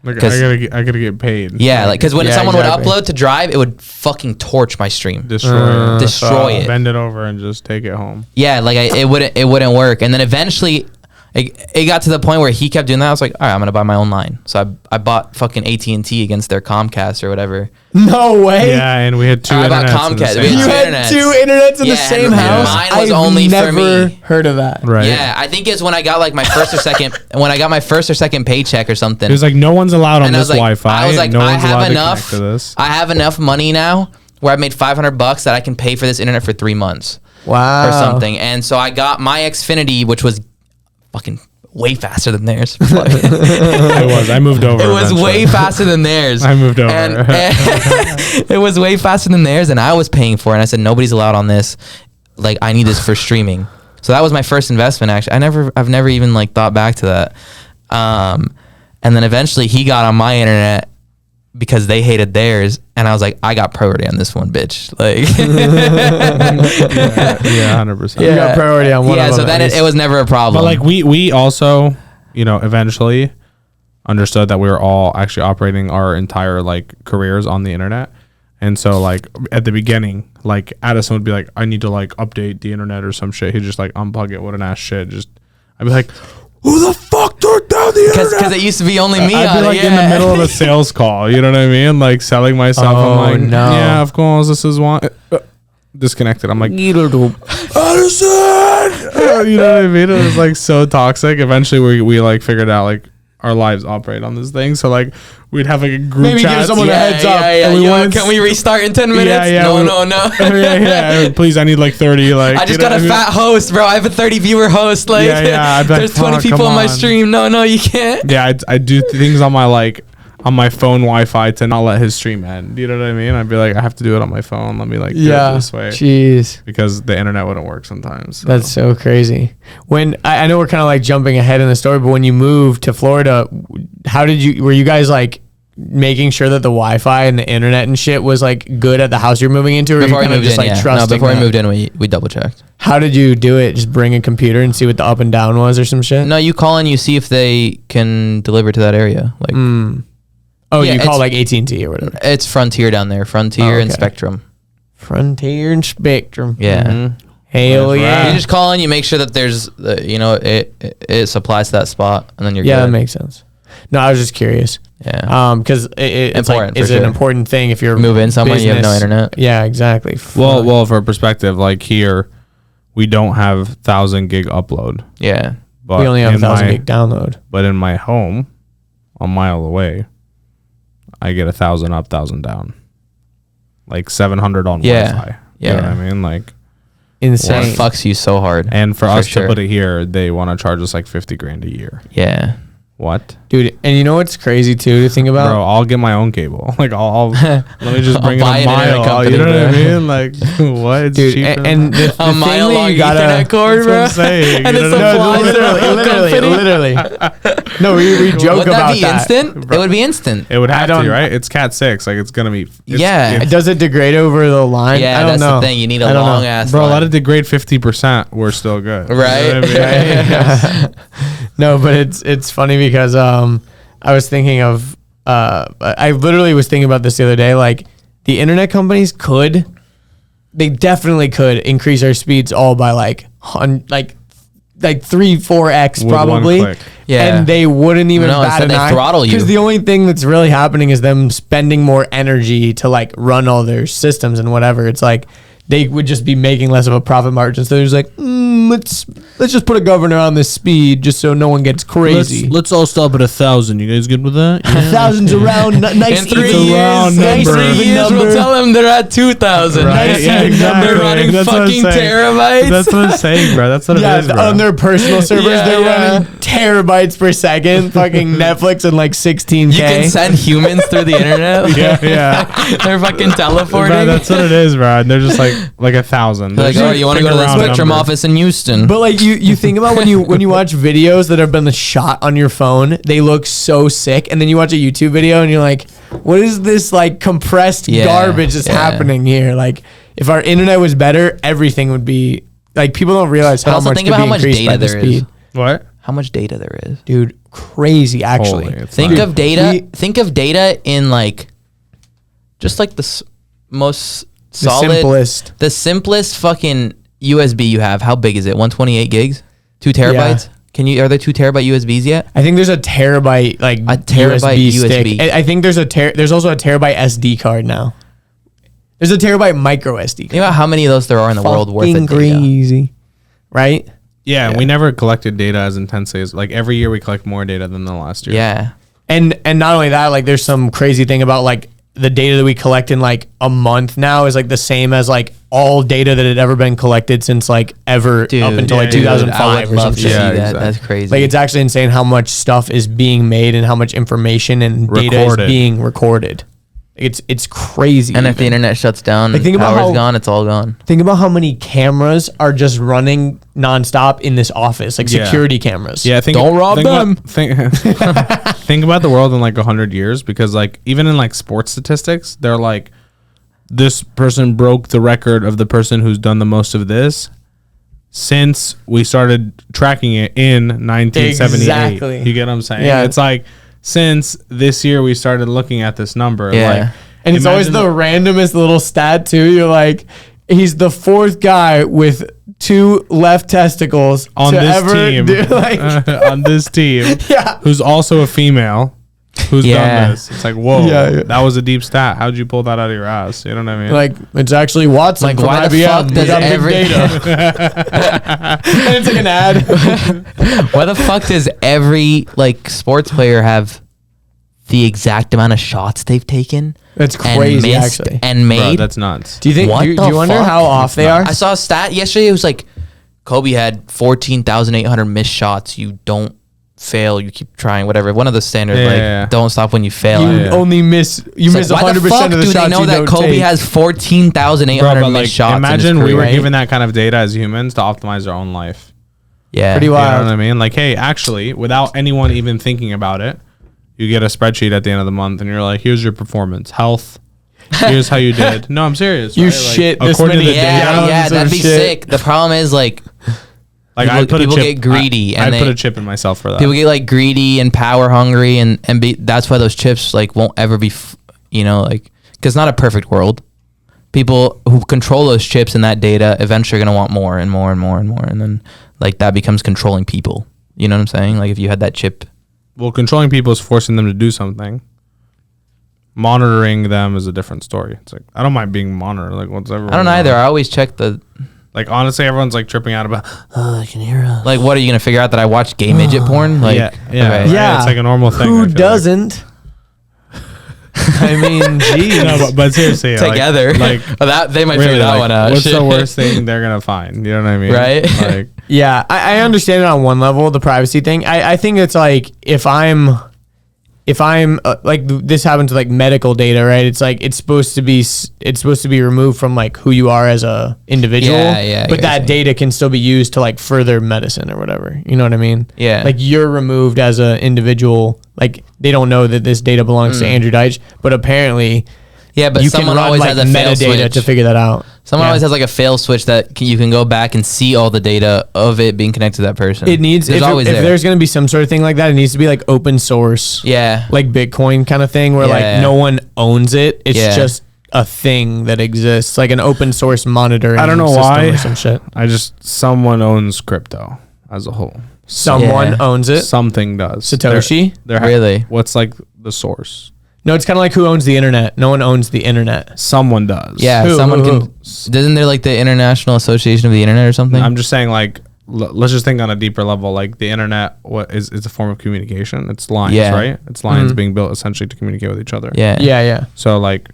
Like I gotta get paid. Yeah, like because when someone exactly. would upload to Drive, it would fucking torch my stream, Destroy it, bend it over, and just take it home. Yeah, like it wouldn't work. And then eventually, it got to the point where he kept doing that. I was like, all right, I'm gonna buy my own line. So I bought fucking AT&T against their Comcast or whatever. No way. Yeah, and we had two. I bought internets in the Comcast. same We had house. You had two internets in the Yeah, same and house. mine was I've only for never me. heard of that. Right. Yeah, I think it's when I got like my first or second paycheck or something. It was like no one's allowed on And I this was like- Wi-Fi. I was like, no I one's have allowed enough. to connect to this. I have enough money now where I made $500 that I can pay for this internet for 3 months. Wow. Or something. And so I got my Xfinity, which was fucking way faster than theirs. I moved over. It was eventually. way faster than theirs. I moved over. And it was way faster than theirs, and I was paying for it. And I said, nobody's allowed on this. Like, I need this for streaming. So that was my first investment. Actually, I've never even like thought back to that. And then eventually he got on my internet because they hated theirs, and I was like, I got priority on this one, bitch. Like, yeah, 100%. You got priority on one of them. so then at it was never a problem. But like we also, eventually understood that we were all actually operating our entire like careers on the internet. And so like at the beginning, like Addison would be like, I need to like update the internet or some shit. He'd just like unplug it. What an ass shit. I'd be like, who the fuck took down the internet? Because it used to be only me I'd on be like it. in the middle of a sales call. You know what I mean? Like selling myself. Oh, I'm like, no. yeah, of course, this is one. Disconnected. I'm like, Addison! You know what I mean? It was like so toxic. Eventually we like figured out like our lives operate on this thing. So like we'd have like a group Maybe chat. give someone a heads up. Yeah. And we Yo, wanted can we restart in 10 minutes? Yeah, no. yeah. Please, I need like 30. Like I just you know got a what I mean? fat host, bro. I have a 30 viewer host. Like, Yeah, I'd be like, there's 20 fuck, people come on my on. stream. No, you can't. Yeah, I do things on my phone Wi-Fi to not let his stream end. You know what I mean? I'd be like, I have to do it on my phone. Let me like do it this way. Jeez. Because the internet wouldn't work sometimes. So. That's so crazy. When I know we're kind of like jumping ahead in the story, but when you moved to Florida, were you guys like making sure that the Wi-Fi and the internet and shit was like good at the house you're moving into, or Before you we kind of moved just in, like yeah. trusting? No, before we that? moved in, we double checked. How did you do it? Just bring a computer and see what the up and down was, or some shit? No, you call and you see if they can deliver to that area. Like, Oh, Yeah, you call it's- like AT&T or whatever. it's Frontier down there. Frontier and okay. Spectrum. Frontier and Spectrum. Yeah. Hell That's yeah. right. You just call in, you make sure that there's, it supplies to that spot, and then you're Yeah, good. that makes sense. No, I was just curious. Yeah. Because it's Important, like it's for an sure. important thing if you're Move in somewhere, you have no business. internet. Yeah, exactly. Well, for perspective, like here, we don't have 1,000 gig upload. Yeah. But we only have in 1,000 my- gig download. But in my home, a mile away, I get 1,000 up, 1,000 down. Like 700 on Yeah. Wi-Fi. Yeah. You know what I mean? Like, It Insane. fucks you so hard. and for For us sure. to put it here, they want to charge us like 50 grand a year. Yeah. What? Dude, and you know what's crazy too to think about? Bro, I'll get my own cable. Like, I'll let me just bring it I'll buy a an internet mile. company, You know what I bro. mean? Like, what? It's Dude, cheaper. and the A thing mile that long you gotta, Ethernet cord, That's what bro. I'm saying. And You it's know a what I mean? fly- literally. No, we joke Would about that be that. instant? It would be instant. It would I have don't- to, right? It's Cat 6. Like, it's going to be. Yeah. Does it degrade over the line? Yeah, I don't that's know. the thing. You need I a don't know. long ass Bro, line. let it degrade 50%. We're still good. You know Right? what I mean? No, but it's funny because I was thinking of I literally was thinking about this the other day. Like the internet companies they definitely could increase our speeds all by like like 3-4x With probably. one click. Yeah. And they wouldn't even No, bat instead an they eye. throttle you. Because the only thing that's really happening is them spending more energy to like run all their systems and whatever. It's like they would just be making less of a profit margin. So they're just like, let's just put a governor on this speed just so no one gets crazy. Let's all stop at 1,000. You guys good with that? Yeah. 1,000's around, nice In 3 even years, nice number. even we'll number. tell them they're at 2,000. Right, Nice yeah, even exactly. They're running That's what I'm fucking saying. terabytes. That's what I'm saying, bro. That's what it is, bro. On their personal servers, Yeah, they're yeah. running terabytes per second. Fucking Netflix and like 16K. You can send humans through the internet. yeah. They're fucking teleporting. Bro, that's what it is, bro. And they're just like 1,000. They're like, oh, you want to go to the Spectrum office in Houston? But like you think about when you watch videos that have been shot on your phone, they look so sick, and then you watch a YouTube video and you're like, what is this like compressed garbage that's happening here? Like, if our internet was better, everything would be like. People don't realize But how also much think could about be how much increased by data the there is. speed. What? How much data there is. Dude, crazy actually. Holy, it's Think not- of data. we- Think of data in like, just like the most The solid, simplest. the simplest fucking USB you have. How big is it? 128 gigs, 2 terabytes. Can you? Are there 2 terabyte USBs yet? I think there's a terabyte like A terabyte USB stick. USB. I think there's also a terabyte SD card now. There's a terabyte micro SD card. Think about how many of those there are in the world worth of Fucking data. crazy, right? Yeah, we never collected data as intensely as like every year we collect more data than the last year. Yeah. And not only that, like there's some crazy thing about like the data that we collect in like a month now is like the same as like all data that had ever been collected since like ever Dude, up until like yeah, dude, 2005 I would or love some to shit. see Yeah, that. exactly. That's crazy. Like it's actually insane how much stuff is being made and how much information and data is Recorded. being recorded. It's crazy. and if the even. internet shuts down, Like, think about power's how- gone. It's all gone. Think about how many cameras are just running nonstop in this office, like Yeah. security cameras. Yeah, Don't rob them. Think about the world in like 100 years, because like even in like sports statistics, they're like, this person broke the record of the person who's done the most of this since we started tracking it in 1978. Exactly. You get what I'm saying? Yeah. It's like since this year we started looking at this number. Yeah. Like, And it's always imagine the randomest little stat too. You're like, he's the 4th guy with 2 left testicles on to this ever team, do, like, on this team, yeah. who's also a female, who's Yeah. done this. It's like, whoa, Yeah. that was a deep stat. How'd you pull that out of your ass? You know what I mean? Like it's actually Watson Like, from why the IBM. fuck We does got big every- data. And it's like an ad. Why the fuck does every like sports player have the exact amount of shots they've taken That's and crazy, missed actually. and Bro, made? that's nuts. Do you think? What Do the you wonder fuck? how off they are? I saw a stat yesterday. It was like Kobe had 14,800 missed shots. You don't fail. You keep trying. Whatever. One of the standards, Yeah, like yeah. don't stop when you fail. You Yeah. only miss. You It's miss like, why the 100% fuck of the do shots they know you that don't Kobe take? has 14,800 Bro, but, missed like, shots? imagine in his we career, were right? given that kind of data as humans to optimize our own life. Yeah. Pretty You know wild. what I mean? Like, hey, actually, without anyone even thinking about it, you get a spreadsheet at the end of the month, and you're like, here's your performance, health. Here's how you did. No, I'm serious. You right? shit Like, this according many to the Yeah, data, yeah, some that'd be shit. sick. The problem is like like I put people a chip. get greedy I and put they- a chip in myself for that. people get like greedy and power hungry and that's why those chips like won't ever be like because it's not a perfect world. People who control those chips and that data eventually are going to want more and more and more and more, and then like that becomes controlling people. You know what I'm saying? Like if you had that chip. Well, controlling people is forcing them to do something. Monitoring them is a different story. It's like, I don't mind being monitored. Like, what's everyone? I don't either. I always check the Like, honestly, everyone's like tripping out about, oh, I can hear us. like. What are you going to figure out that I watch gay midget porn? Like yeah. okay. Yeah. It's like a normal thing. I Who feel like. doesn't? I mean, geez. No, but seriously, Together, Like, that they might really, figure that like, one out. what's Shit. the worst thing they're gonna find? You know what I mean? Right? Like, Yeah, I understand it on one level, the privacy thing. I think it's like if I'm like this happens with like medical data, right? It's like it's supposed to be removed from like who you are as a individual. Yeah, yeah, I get But what that you're saying. data can still be used to like further medicine or whatever. You know what I mean? Yeah. Like you're removed as an individual. Like they don't know that this data belongs to Andrew Deitch, but apparently Yeah, but you someone can run always like has a fail metadata switch to figure that out. Someone Yeah. always has like a fail switch that you can go back and see all the data of it being connected to that person. It needs There's always if there. there's going to be some sort of thing like that, it needs to be like open source. Yeah. Like Bitcoin kind of thing where Yeah. like no one owns it. It's Yeah. just a thing that exists, like an open source monitoring I don't know system why. or some shit. someone owns crypto. as a whole. Someone owns it. Something does. Satoshi? Really? What's like the source? No, it's kind of like who owns the internet. No one owns the internet. Someone does. Yeah, Who? someone can. Isn't there like the International Association of the Internet or something? I'm just saying, like, let's just think on a deeper level. Like the internet, what is a form of communication? It's lines, right? It's lines being built essentially to communicate with each other. Yeah. So like,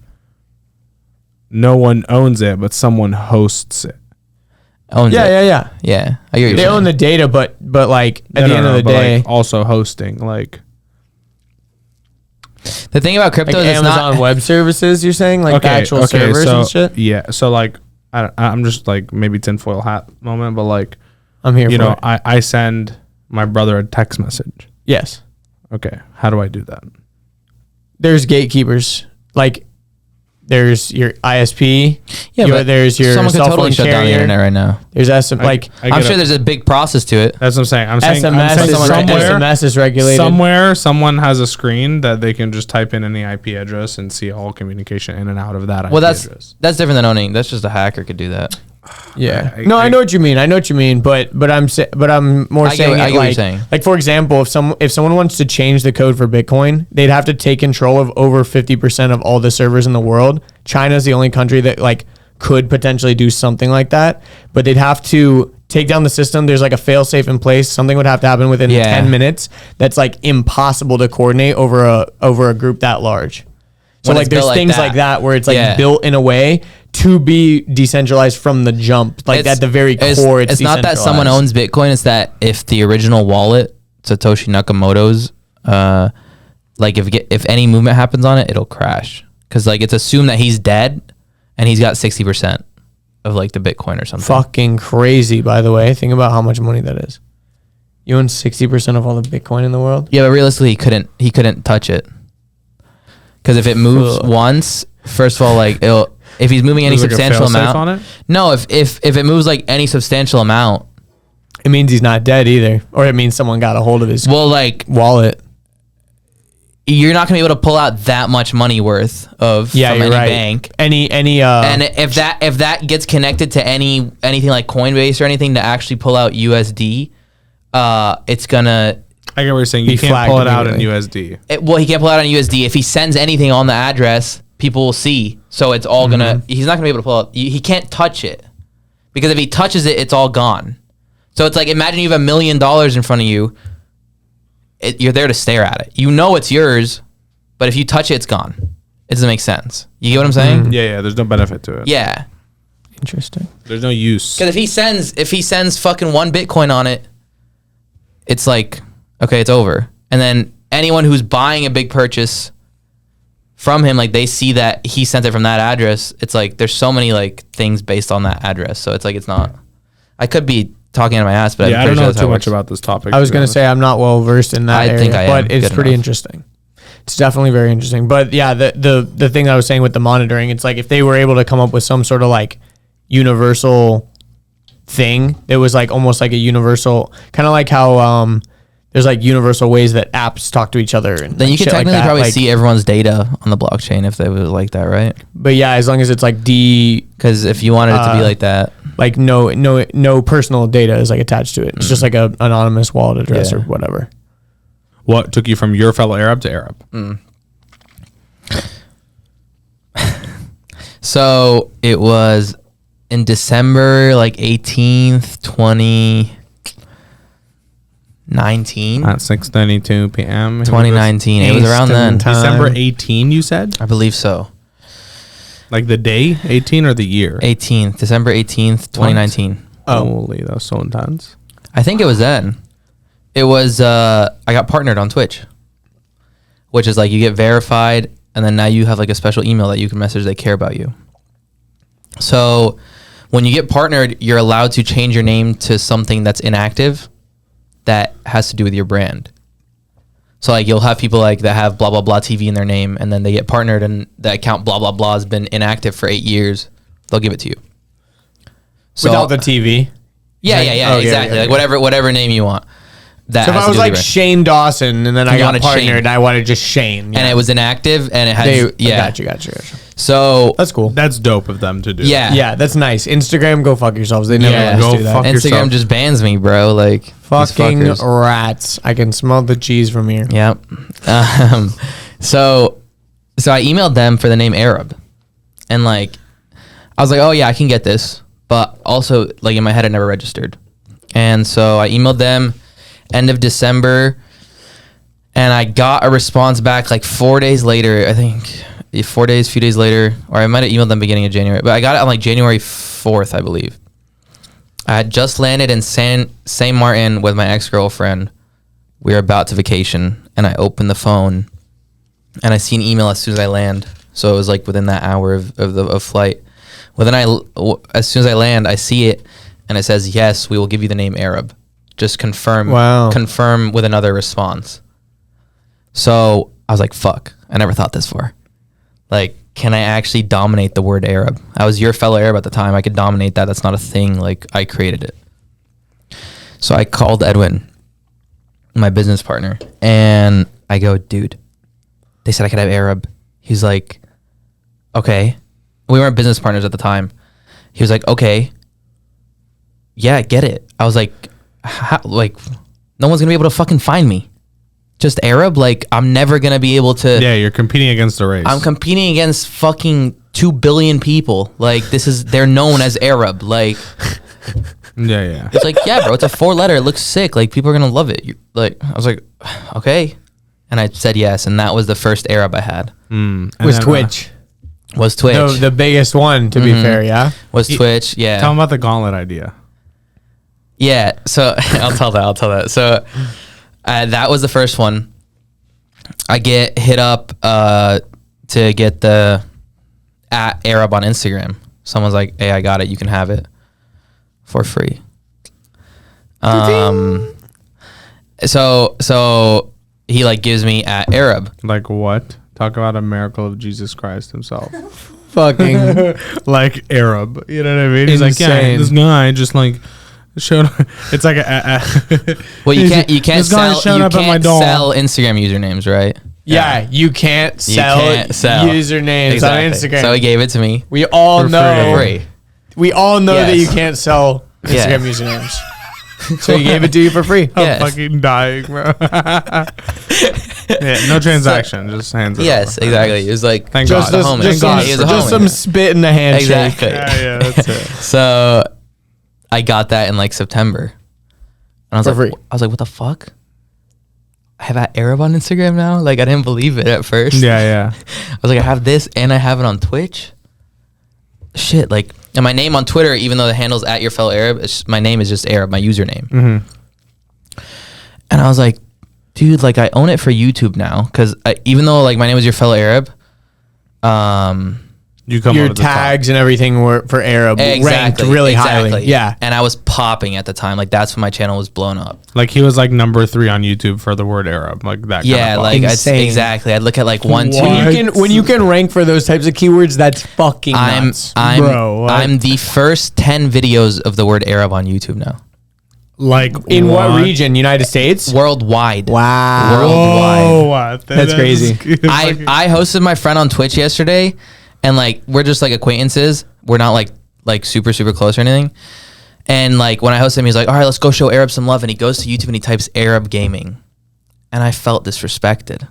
no one owns it, but someone hosts it. Owns it. Yeah. I get what you're They saying. own the data, but like at the end of the day, like also hosting, like The thing about crypto like is it's Amazon not. Web Services. You're saying like the actual servers so, and shit. Yeah, so like I'm just like maybe tinfoil hat moment, but like I'm here. you for know, it. I send my brother a text message. Yes. Okay, how do I do that? There's gatekeepers. Like there's your ISP. Yeah, but there's your someone could cell totally phone shut down the carrier. internet right now. There's SM like I'm sure there's a big process to it. That's what I'm saying. I'm saying SMS. SMS is regulated. somewhere someone has a screen that they can just type in any IP address and see all communication in and out of that IP address. That's different than owning. That's just a hacker could do that. Yeah. I know what you mean. But I'm more I get saying what it you're like saying. like for example, if someone wants to change the code for Bitcoin, they'd have to take control of over 50% of all the servers in the world. China's the only country that like could potentially do something like that, but they'd have to take down the system. There's like a fail safe in place. Something would have to happen within 10 minutes. That's like impossible to coordinate over a group that large. So When like it's there's built things like that where it's like built in a way to be decentralized from the jump. Like at the very core, it's not that someone owns Bitcoin. It's that if the original wallet, Satoshi Nakamoto's, like if any movement happens on it, it'll crash. Because like it's assumed that he's dead and he's got 60% of like the Bitcoin or something. Fucking crazy, by the way. Think about how much money that is. You own 60% of all the Bitcoin in the world? Yeah, but realistically, he couldn't touch it. Because if it moves once, first of all, like if he's moving any substantial amount, on it? no, if it moves like any substantial amount, It means he's not dead either. Or it means someone got a hold of his well, like wallet. you're not gonna be able to pull out that much money worth of from any bank. And if that gets connected to anything like Coinbase or anything to actually pull out USD, it's gonna. I get what you're saying. You can't pull it out in USD. Well, he can't pull it out in USD. If he sends anything on the address, people will see. So it's all gonna. He's not gonna be able to pull out. He can't touch it because if he touches it, it's all gone. So it's like imagine you have $1 million in front of you. You're there to stare at it. You know it's yours, but if you touch it, it's gone. It doesn't make sense. You get what I'm saying? Yeah. There's no benefit to it. Yeah. Interesting. There's no use. Because if he sends fucking 1 Bitcoin on it, it's like, okay, it's over. And then anyone who's buying a big purchase from him, like they see that he sent it from that address. It's like there's so many like things based on that address. So it's like it's not. I could be talking out of my ass, but I don't know too much about this topic. I was going to say I'm not well versed in that area, but it's pretty interesting. It's definitely very interesting. But yeah, the thing I was saying with the monitoring, it's like if they were able to come up with some sort of like universal thing, it was like almost like a universal, kind of like how there's like universal ways that apps talk to each other. And then you could technically like probably see everyone's data on the blockchain if they was like that, right? But yeah, as long as it's like because if you wanted it to be like that, like no personal data is like attached to it. It's just like a anonymous wallet address or whatever. What took you from your fellow Arab to Arab? So it was in December, like 18th, 2019. At 6:92 p.m. 2019. It was around then. December 18, you said? I believe so. Like the day 18 or the year? 18th. December 18th, 2019. Oh. Holy, that was so intense. I think it was then. It was, I got partnered on Twitch, which is like you get verified, and then now you have like a special email that you can message they care about you. So when you get partnered, you're allowed to change your name to something that's inactive that has to do with your brand. So like you'll have people like that have blah, blah, blah TV in their name, and then they get partnered and the account blah, blah, blah has been inactive for 8 years. They'll give it to you. So, without the TV? Yeah, exactly. Like whatever name you want. That so if I was like Shane Dawson and then I got partnered, Shane. I wanted just Shane. And it was inactive and it had, Gotcha. So That's cool. That's dope of them to do. yeah. Yeah, that's nice. Instagram, go fuck yourselves. They never Yeah. let us Go do that. fuck Instagram yourself. just bans me, bro. Like these Fucking fuckers. rats. I can smell the cheese from here. Yep. So I emailed them for the name Arab, and like I was like, oh yeah, I can get this, but also like in my head I never registered, and so I emailed them end of December, and I got a response back like 4 days later. I think few days later, or I might have emailed them beginning of January, but I got it on like January 4th, I believe. I had just landed in Saint Martin with my ex-girlfriend. We were about to vacation, and I opened the phone, and I see an email as soon as I land. So it was like within that hour of flight. Well, then as soon as I land, I see it, and it says, yes, we will give you the name Arab. Just confirm. Wow. Confirm with another response. So I was like, fuck. I never thought this far. Like, can I actually dominate the word Arab? I was your fellow Arab at the time. I could dominate that. That's not a thing. Like, I created it. So I called Edwin, my business partner, and I go, dude, they said I could have Arab. He's like, okay. We weren't business partners at the time. He was like, okay. Yeah, get it. I was like, how, like, no one's gonna be able to fucking find me. Just Arab? Like, I'm never gonna be able to. Yeah, you're competing against a race. I'm competing against fucking 2 billion people. Like, they're known as Arab. Like, yeah. it's like, yeah, bro, it's a 4-letter. It looks sick. Like, people are gonna love it. I was like, okay. And I said yes, and that was the first Arab I had. Was Twitch. Was Twitch. No, the biggest one, to be fair, yeah? Was Twitch, yeah. Tell them about the gauntlet idea. Yeah, so I'll tell that. So that was the first one. I get hit up to get the @Arab on Instagram. Someone's like, hey, I got it. You can have it for free. So he like gives me @Arab. Like what? Talk about a miracle of Jesus Christ himself. Fucking Like Arab. You know what I mean? He's like, yeah, Insane. this guy just like showed. It's like Well, you can't This guy sell showed up at my door. Instagram usernames, right? yeah, you can't sell usernames Exactly. on Instagram. So he gave it to me we all For know. free. We all know that Yes. you can't sell Yeah. Instagram usernames. So he gave it to you for free. I'm Yes. fucking dying, bro. Yeah, no transaction, just hands it Yes, over. exactly. It was like Thank Just, God. a homie. just, Thank some, God. He was a just homie. some spit in the handshake. Exactly. Yeah, that's it. So I got that in like September. And I was For like, free. what the fuck? I have @Arab on Instagram now? Like, I didn't believe it at first. Yeah. I was like, I have this and I have it on Twitch. Shit, like, and my name on Twitter, even though the handle's @YourFellowArab, my name is just Arab, my username. Mm-hmm. And I was like, dude, like, I own it for YouTube now. Because even though, like, my name is Your Fellow Arab, You come Your over the top. tags and everything were for Arab ranked exactly, really exactly. highly. Yeah. And I was popping at the time. Like, that's when my channel was blown up. Like he was like number 3 on YouTube for the word Arab, like that. Yeah, kind of like, Insane. exactly. I'd look at, like, 1, 2. When you can rank for those types of keywords, that's fucking nuts. Bro, what? I'm the first 10 videos of the word Arab on YouTube now. like In what region? United States? Worldwide. Wow. Worldwide. Oh, what? That's crazy. I hosted my friend on Twitch yesterday, and like we're just like acquaintances. We're not like super close or anything. And like when I hosted him, he's like, "All right, let's go show Arab some love." And he goes to YouTube and he types Arab gaming, and I felt disrespected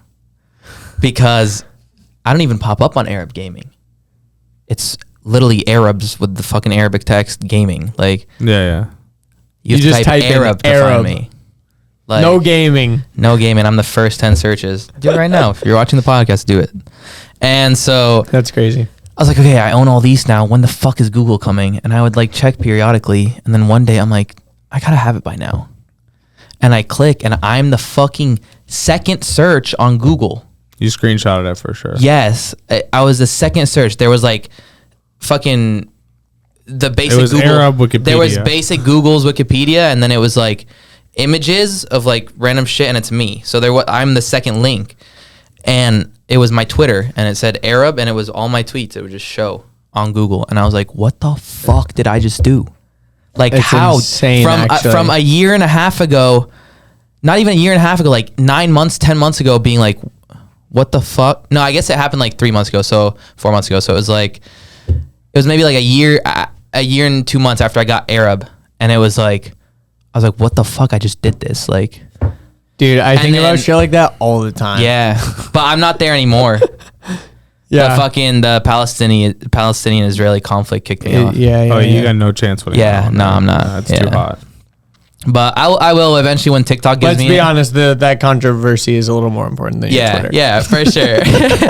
because I don't even pop up on Arab gaming. It's literally Arabs with the fucking Arabic text gaming. Like yeah. you have You to just type type in Arab to Arab. find me. Like, No gaming. no gaming. I'm the first 10 searches. Do it right now. If you're watching the podcast, do it. And so That's crazy. I was like, okay, I own all these now. When the fuck is Google coming? And I would like check periodically. And then one day I'm like, I gotta have it by now. And I click and I'm the fucking second search on Google. You screenshotted it for sure. Yes. I was the second search. There was like fucking the basic It was Google. Arab Wikipedia. There was basic Google's Wikipedia. And then it was like images of like random shit. And it's me. So I'm the second link. And it was my Twitter, and it said Arab, and it was all my tweets. It would just show on Google, and I was like, "What the fuck did I just do?" Like It's how insane, actually. from a year and a half ago, not even a year and a half ago, like 9 months, 10 months ago, being like, what the fuck? No, I guess it happened like 4 months ago. So it was maybe like a year and 2 months after I got Arab, and it was like, I was like, what the fuck? I just did this. Like, dude, I think about shit like that all the time. yeah, but I'm not there anymore. Yeah. The Palestinian-Israeli conflict kicked me off. Yeah. You got no chance with it. Yeah, no, I'm not. That's too hot. But I will eventually when TikTok gives me. Let's be honest, that controversy is a little more important than your Twitter. Yeah, for sure.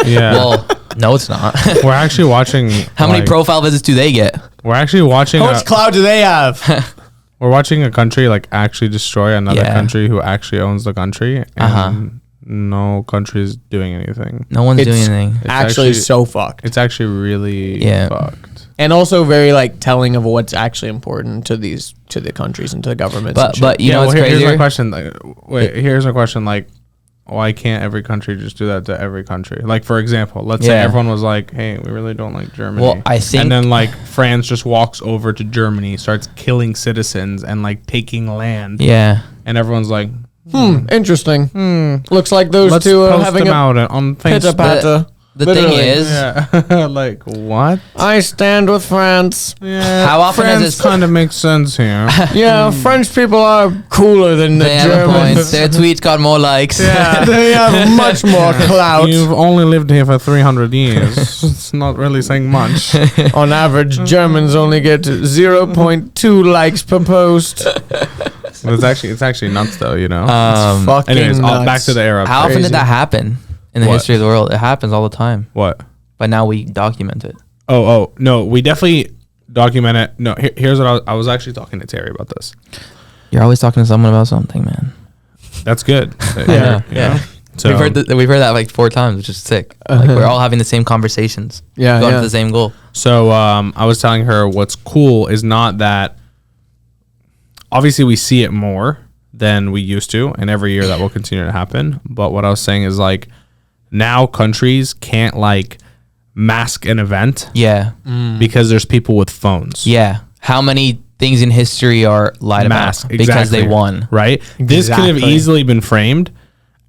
Yeah. Well, no, it's not. We're actually watching. How many profile visits do they get? We're actually watching. How much clout do they have? We're watching a country like actually destroy another country who actually owns the country, and no country is doing anything. No one's doing anything. It's actually so fucked. It's actually really fucked. And also very like telling of what's actually important to the countries and to the governments. But you know what's crazier? Here's my question. Here's my question. Like, why can't every country just do that to every country? Like, for example, let's say everyone was like, hey, we really don't like Germany. Well, I think. And then like France just walks over to Germany, starts killing citizens and like taking land. Yeah. And everyone's like, interesting. Looks like those let's two are post having them a out on Facebook. pitta-patta. The thing is, like what? I stand with France. Yeah, How often France has this kind of makes sense here? Yeah, French people are cooler than the they have a point. Germans. Their tweets got more likes. Yeah, they have much more clout. You've only lived here for 300 years. It's not really saying much. On average, Germans only get 0.2 likes per post. It's actually nuts though, you know. Fucking Anyways, nuts. back to the Arab. How often did that happen in the history of the world? It happens all the time. What? But now we document it. Oh no, we definitely document it. No, here's what I was actually talking to Terry about this. You're always talking to someone about something, man. That's good. Yeah. You know? So We've heard that like 4 times, which is sick. Like we're all having the same conversations. Going to the same goal. So I was telling her what's cool is not that. Obviously, we see it more than we used to, and every year that will continue to happen. But what I was saying is like now countries can't like mask an event. Yeah. Because there's people with phones. Yeah. How many things in history are lied about because they won? Right? This could have easily been framed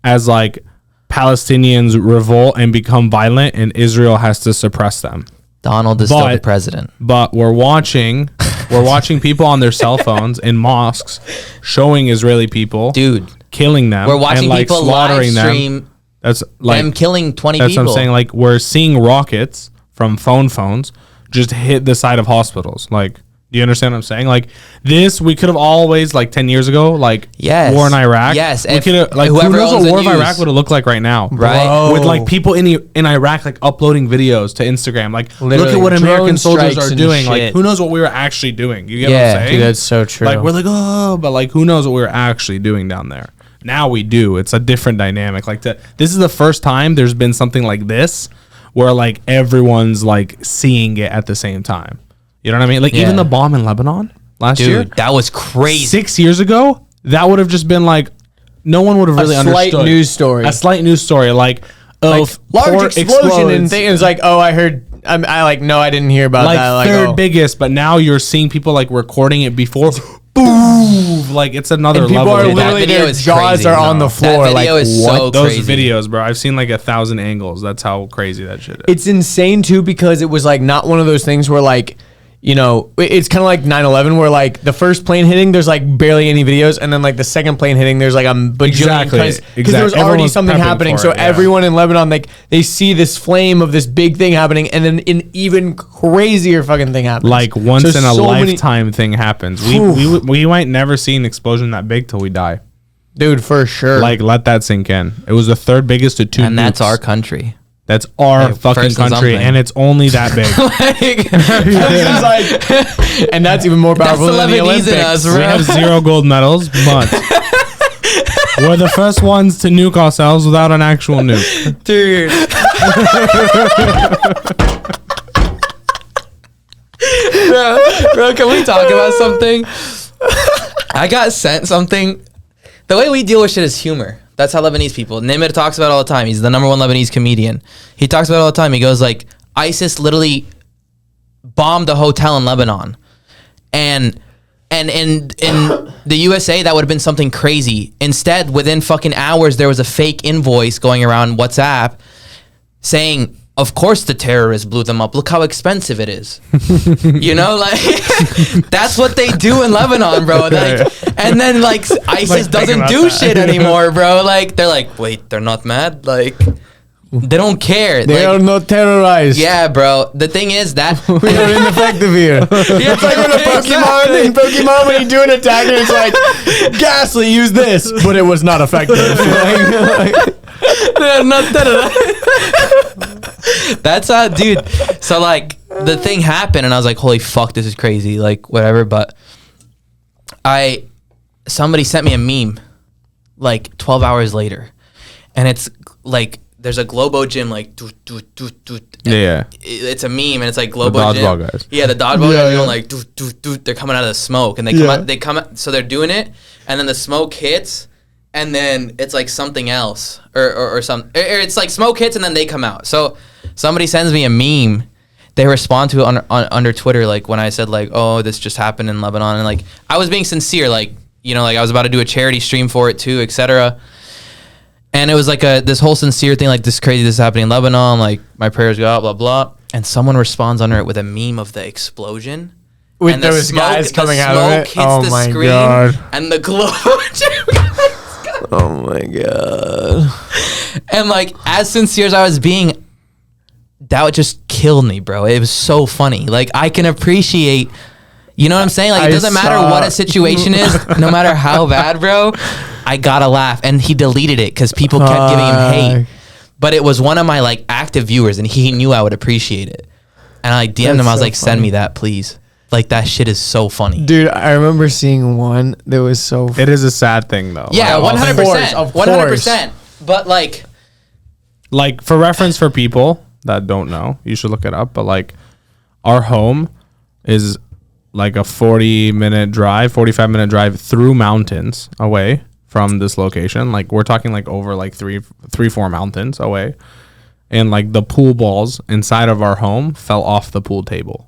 as like Palestinians revolt and become violent and Israel has to suppress them. Donald is still the president. But we're watching people on their cell phones in mosques showing Israeli people killing them. We're watching and, like, people slaughtering live stream That's like them killing 20 that's people. what I'm saying. Like we're seeing rockets from phones just hit the side of hospitals. Like, do you understand what I'm saying? Like this, we could have always like 10 years ago, like war in Iraq. Yes, we could have like who knows what war of Iraq would have looked like right now, right? Bro. With like people in Iraq like uploading videos to Instagram. Like Literally, look at what American soldiers strikes are and doing. shit. Like who knows what we were actually doing? You get what I'm saying? Dude, that's so true. Like we're like but like who knows what we were actually doing down there? Now we do. It's a different dynamic. Like this is the first time there's been something like this where like everyone's like seeing it at the same time. You know what I mean? Like even the bomb in Lebanon last year. That was crazy. 6 years ago, that would have just been like no one would have really understood. A slight news story. A slight news story like large explosion and thing. It's like, oh, I heard. I like no, I didn't hear about like that. Like third biggest, but now you're seeing people like recording it before. Boom! Like it's another people level. are That literally video their is jaws crazy. are on the That floor. video Like is what? so Those crazy. videos, bro. I've seen like 1,000 angles. That's how crazy that shit is. It's insane too because it was like not one of those things where like, you know, it's kind of like 9/11 where like the first plane hitting there's like barely any videos and then like the second plane hitting there's like a bajillion because there was already something happening. So everyone in Lebanon like they see this flame of this big thing happening and then an even crazier fucking thing happens. like once in a lifetime thing happens. We might never see an explosion that big till we die. Dude, for sure. Like let that sink in. It was the third biggest to 2 And that's nukes. our country. That's our Hey, fucking first and country, something. and it's only that big. and that's even more powerful That's than the Lebanese in Olympics. us, We have 0 gold medals, but we're the first ones to nuke ourselves without an actual nuke. Dude. bro, can we talk about something? I got sent something. The way we deal with shit is humor. That's how Lebanese people. Nimir talks about it all the time. He's the #1 Lebanese comedian. He talks about it all the time. He goes like, ISIS literally bombed a hotel in Lebanon. And And in the USA, that would have been something crazy. Instead, within fucking hours, there was a fake invoice going around WhatsApp saying, of course the terrorists blew them up. Look how expensive it is. You know, like, that's what they do in Lebanon, bro. Like, and then, like, ISIS doesn't do shit anymore, bro. Like, they're like, wait, they're not mad? Like, they don't care. They are not terrorized. Yeah, bro. The thing is that We are ineffective here. Yeah, It's like in Pokemon when you do an attack and it's like, Ghastly, use this. But it was not effective. they're not That's dude. So like the thing happened and I was like, holy fuck, this is crazy. Like whatever. But somebody sent me a meme like 12 hours later, and it's like there's a Globo gym like Yeah. It's a meme and it's like Globo The gym. dodgeball guys. Yeah, the dodgeball guys doing like they're coming out of the smoke and they come out, so they're doing it and then the smoke hits and then it's like something else or something. Or it's like smoke hits and then they come out. So somebody sends me a meme. They respond to it under Twitter, like when I said like, oh, this just happened in Lebanon, and like I was being sincere, like, you know, like I was about to do a charity stream for it too, etc. And it was like this whole sincere thing, like this is crazy, this is happening in Lebanon, like my prayers go out, blah blah. And someone responds under it with a meme of the explosion. With and those guys coming out of it. Hits Oh the my screen, God. and the Globo gym. Oh my God. And like as sincere as I was being, that would just kill me, bro. It was so funny. Like I can appreciate, you know what I'm saying? Like it doesn't matter what a situation is, no matter how bad, bro. I gotta laugh. And he deleted it because people kept giving him hate. But it was one of my like active viewers, and he knew I would appreciate it. And I DM'd him. I was so like, send me that, please. Like that shit is so funny. Dude, I remember seeing one that was so It is a sad thing though. Yeah, Like, 100%. Of course. 100%. But like for reference for people that don't know, you should look it up. But like our home is like a 45-minute drive through mountains away from this location. Like we're talking like over like three, 4 mountains away. And like the pool balls inside of our home fell off the pool table.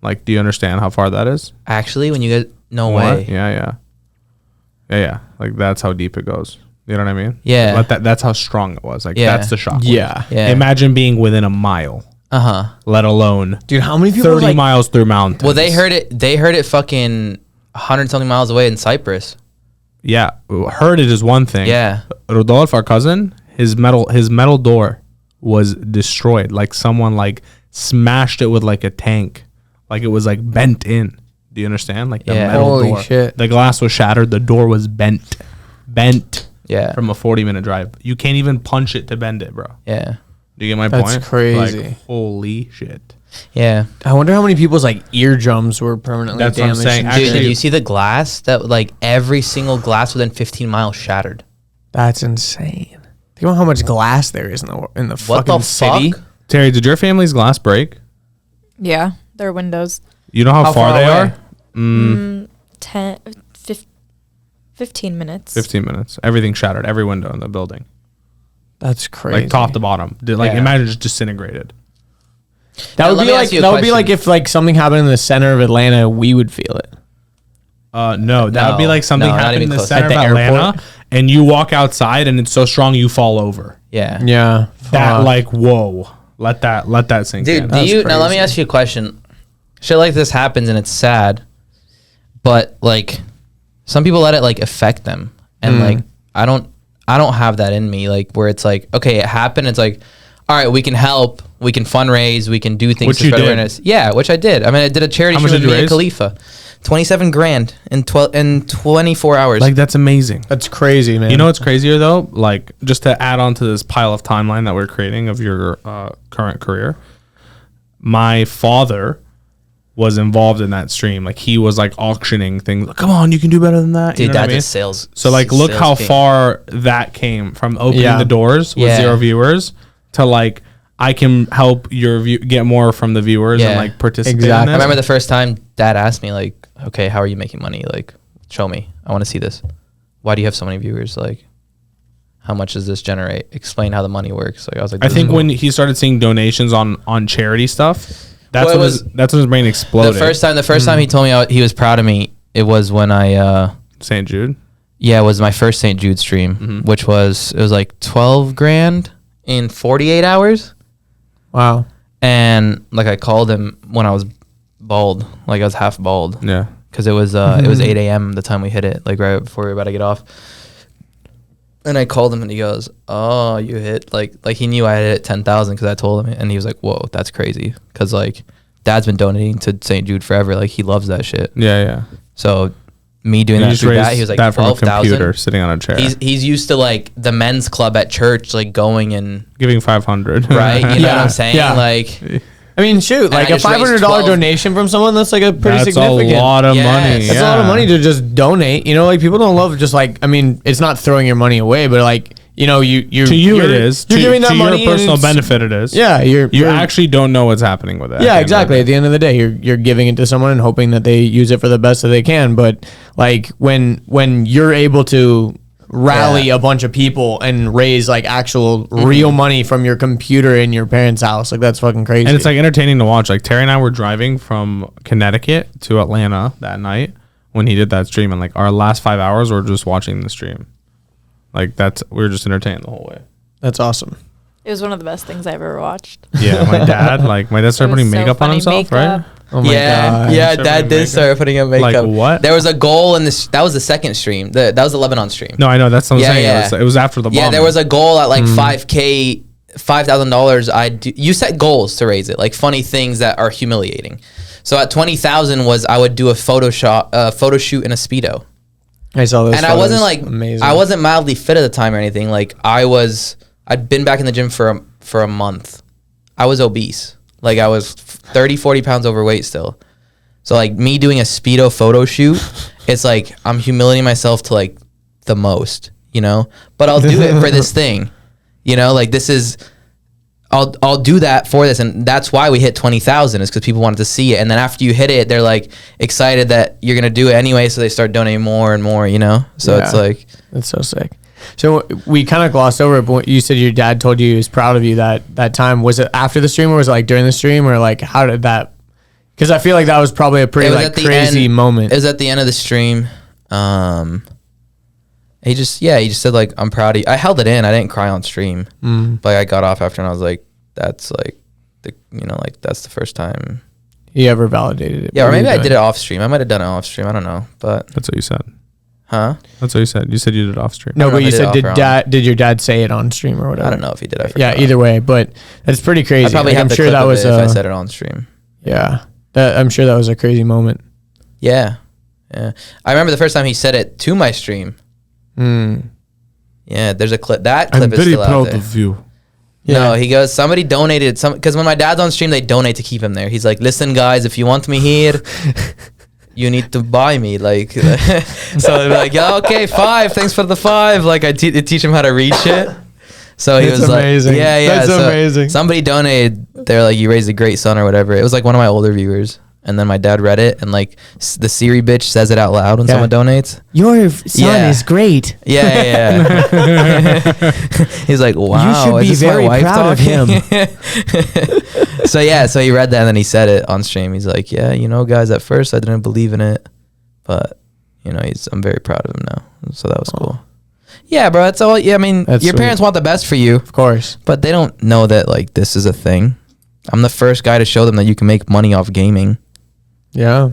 Like, do you understand how far that is? actually, when you get no What? way. Yeah. Like that's how deep it goes. You know what I mean? Yeah. But that's how strong it was. Like Yeah. that's the shock. Yeah. Yeah. Imagine being within a mile, let alone Dude, how many people 30 like miles through mountains. Well, they heard it fucking 100-something miles away in Cyprus. Yeah, heard it is one thing. Yeah. Rodolphe, our cousin, his metal door was destroyed. Like someone like smashed it with like a tank. Like it was like bent in. Do you understand? Like the Yeah. metal Holy door. shit. The glass was shattered. The door was bent. Yeah. From a 40-minute drive. You can't even punch it to bend it, bro. Yeah. Do you get my That's point? crazy. Like, holy shit. Yeah. I wonder how many people's like eardrums were permanently That's what I'm damaged. saying. and Dude, shit. did you see the glass that like every single glass within 15 miles shattered? That's insane. Think about how much glass there is in the What fucking the city. fuck? Terry, did your family's glass break? Yeah, their windows. You know how, How far far they away? are? 15 minutes. 15 minutes. Everything shattered. Every window in the building. That's crazy. Like top to bottom. Like Yeah. imagine just disintegrated. That Now, would let be me like ask you a that would be question. like if like something happened in the center of Atlanta, we would feel it. No, that would be No. like something No, not happened in even the close. center At of the Atlanta, airport? and you walk outside, and it's so strong you fall over. Yeah. Yeah. That Fuck. like whoa, let that sink Dude, in. do That's you now? Let me crazy. ask you a question. Shit like this happens and it's sad, but like some people let it like affect them, and like I don't have that in me. Like where it's like, okay, it happened. It's like, all right, we can help, we can fundraise, we can do things Which to you spread did. awareness. Yeah, which I did. I mean, I did a charity How much stream with did you me and raise? Khalifa. 27 grand in 24 hours. Like that's amazing. That's crazy, man. You know what's crazier though? Like just to add on to this pile of timeline that we're creating of your current career, my father was involved in that stream. Like he was like auctioning things. Like, come on, you can do better than that. dude, You know what I that mean? is sales. So like, look sales how king. far that came from opening Yeah. the doors with Yeah. 0 viewers to like, I can help your get more from the viewers and Yeah. like participate. Exactly. In I this. remember the first time Dad asked me like, okay, how are you making money? Like, show me. I want to see this. Why do you have so many viewers? Like, how much does this generate? Explain how the money works. Like, I was like, I this think is when he started seeing donations on charity stuff, that's Well, it when was- that's when his brain exploded. the first time he told me he was proud of me, it was when I St. Jude. Yeah, it was my first St. Jude stream, which was like 12 grand in 48 hours. Wow. And like I called him when I was bald, like I was half bald. Yeah. Because it was 8 a.m. the time we hit it, like right before we were about to get off. And I called him and he goes, "Oh, you hit like he knew I hit 10,000 because I told him." And he was like, "Whoa, that's crazy." Because like Dad's been donating to St. Jude forever. Like he loves that shit. Yeah, yeah. So me doing And that through that, he was like that from a 12,000. computer sitting on a chair. He's used to like the men's club at church, like going and giving 500. right. You know Yeah, what I'm saying? yeah. Like I mean, shoot, like I a just raised $500 12 donation from someone, that's like a pretty That's significant. a lot of Yes. money. That's a lot of money to just donate. You know, like people don't love just like, I mean, it's not throwing your money away, but like, you know, you To you, you're, it is. You're to, giving that to money your and personal it's- benefit, it is. Yeah, You you're actually don't know what's happening with that. yeah, exactly. At the end of the day, you're giving it to someone and hoping that they use it for the best that they can. But like when you're able to rally a bunch of people and raise like actual real money from your computer in your parents' house, like that's fucking crazy. And it's like entertaining to watch. Like Terry and I were driving from Connecticut to Atlanta that night when he did that stream, and like our last 5 hours were just watching the stream. Like we were just entertained the whole way. that's awesome. It was one of the best things I've ever watched. Yeah, my dad started putting makeup on himself, right? Oh my god. yeah, Started Dad putting did makeup. start putting up makeup. Like what? There was a goal in this. That was the second stream. That was the Lebanon stream. No, I know that's what I'm Yeah, saying. yeah. It was after the bomb. Yeah, there was a goal at like 5K, $5,000. You set goals to raise it, like funny things that are humiliating. So at 20,000 was I would do a photo shoot in a Speedo. I saw this. And I wasn't like amazing. I wasn't mildly fit at the time or anything. Like I'd been back in the gym for a month. I was obese. Like I was 30, 40 pounds overweight still. So like me doing a Speedo photo shoot, it's like I'm humiliating myself to like the most, you know? But I'll do it for this thing. You know, like this is I'll do that for this, and that's why we hit 20,000 is because people wanted to see it. And then after you hit it, they're like excited that you're gonna do it anyway, so they start donating more and more, you know? So it's like that's so sick. So we kind of glossed over it, but you said your dad told you he was proud of you that time. Was it after the stream or was it like during the stream, or like how did that? Because I feel like that was probably a pretty like crazy moment. It was at the end of the stream. He just said like, "I'm proud of you." I held it in. I didn't cry on stream, but I got off after and I was like, "That's like that's the first time." He ever validated it? Yeah, or maybe I did it off stream. I might have done it off stream. I don't know, but That's what you said. huh? That's what you said. You said you did it off stream. No, I don't but know you if I said did it off or did your dad say it on stream or whatever? I don't know if he did. I forgot. Yeah, either way, but that's pretty crazy. I probably Like, have I'm the sure clip that of was it if I said it on stream. yeah. I'm sure that was a crazy moment. Yeah. I remember the first time he said it to my stream. Yeah, there's a clip. That clip is still out there. you. No, he goes, somebody donated some, because when my dad's on stream, they donate to keep him there. He's like, "Listen, guys, if you want me here, you need to buy me." Like, so they're like, "Yeah, okay, 5. Thanks for the 5." Like, I teach him how to read shit. So he That's was amazing. like, yeah. That's so amazing. Somebody donated. They're like, "You raised a great son," or whatever. It was like one of my older viewers. And then my dad read it, and like the Siri bitch says it out loud when someone donates. Your son Yeah. is great. Yeah. He's like, "Wow, You should be is this my very wife proud of talking?" So he read that and then he said it on stream. He's like, "Yeah, guys, at first I didn't believe in it, but I'm very proud of him now." So that was cool. Yeah, bro, that's all. Yeah, I mean, That's your sweet. parents want the best for you, Of course. but they don't know that like this is a thing. I'm the first guy to show them that you can make money off gaming. Yeah.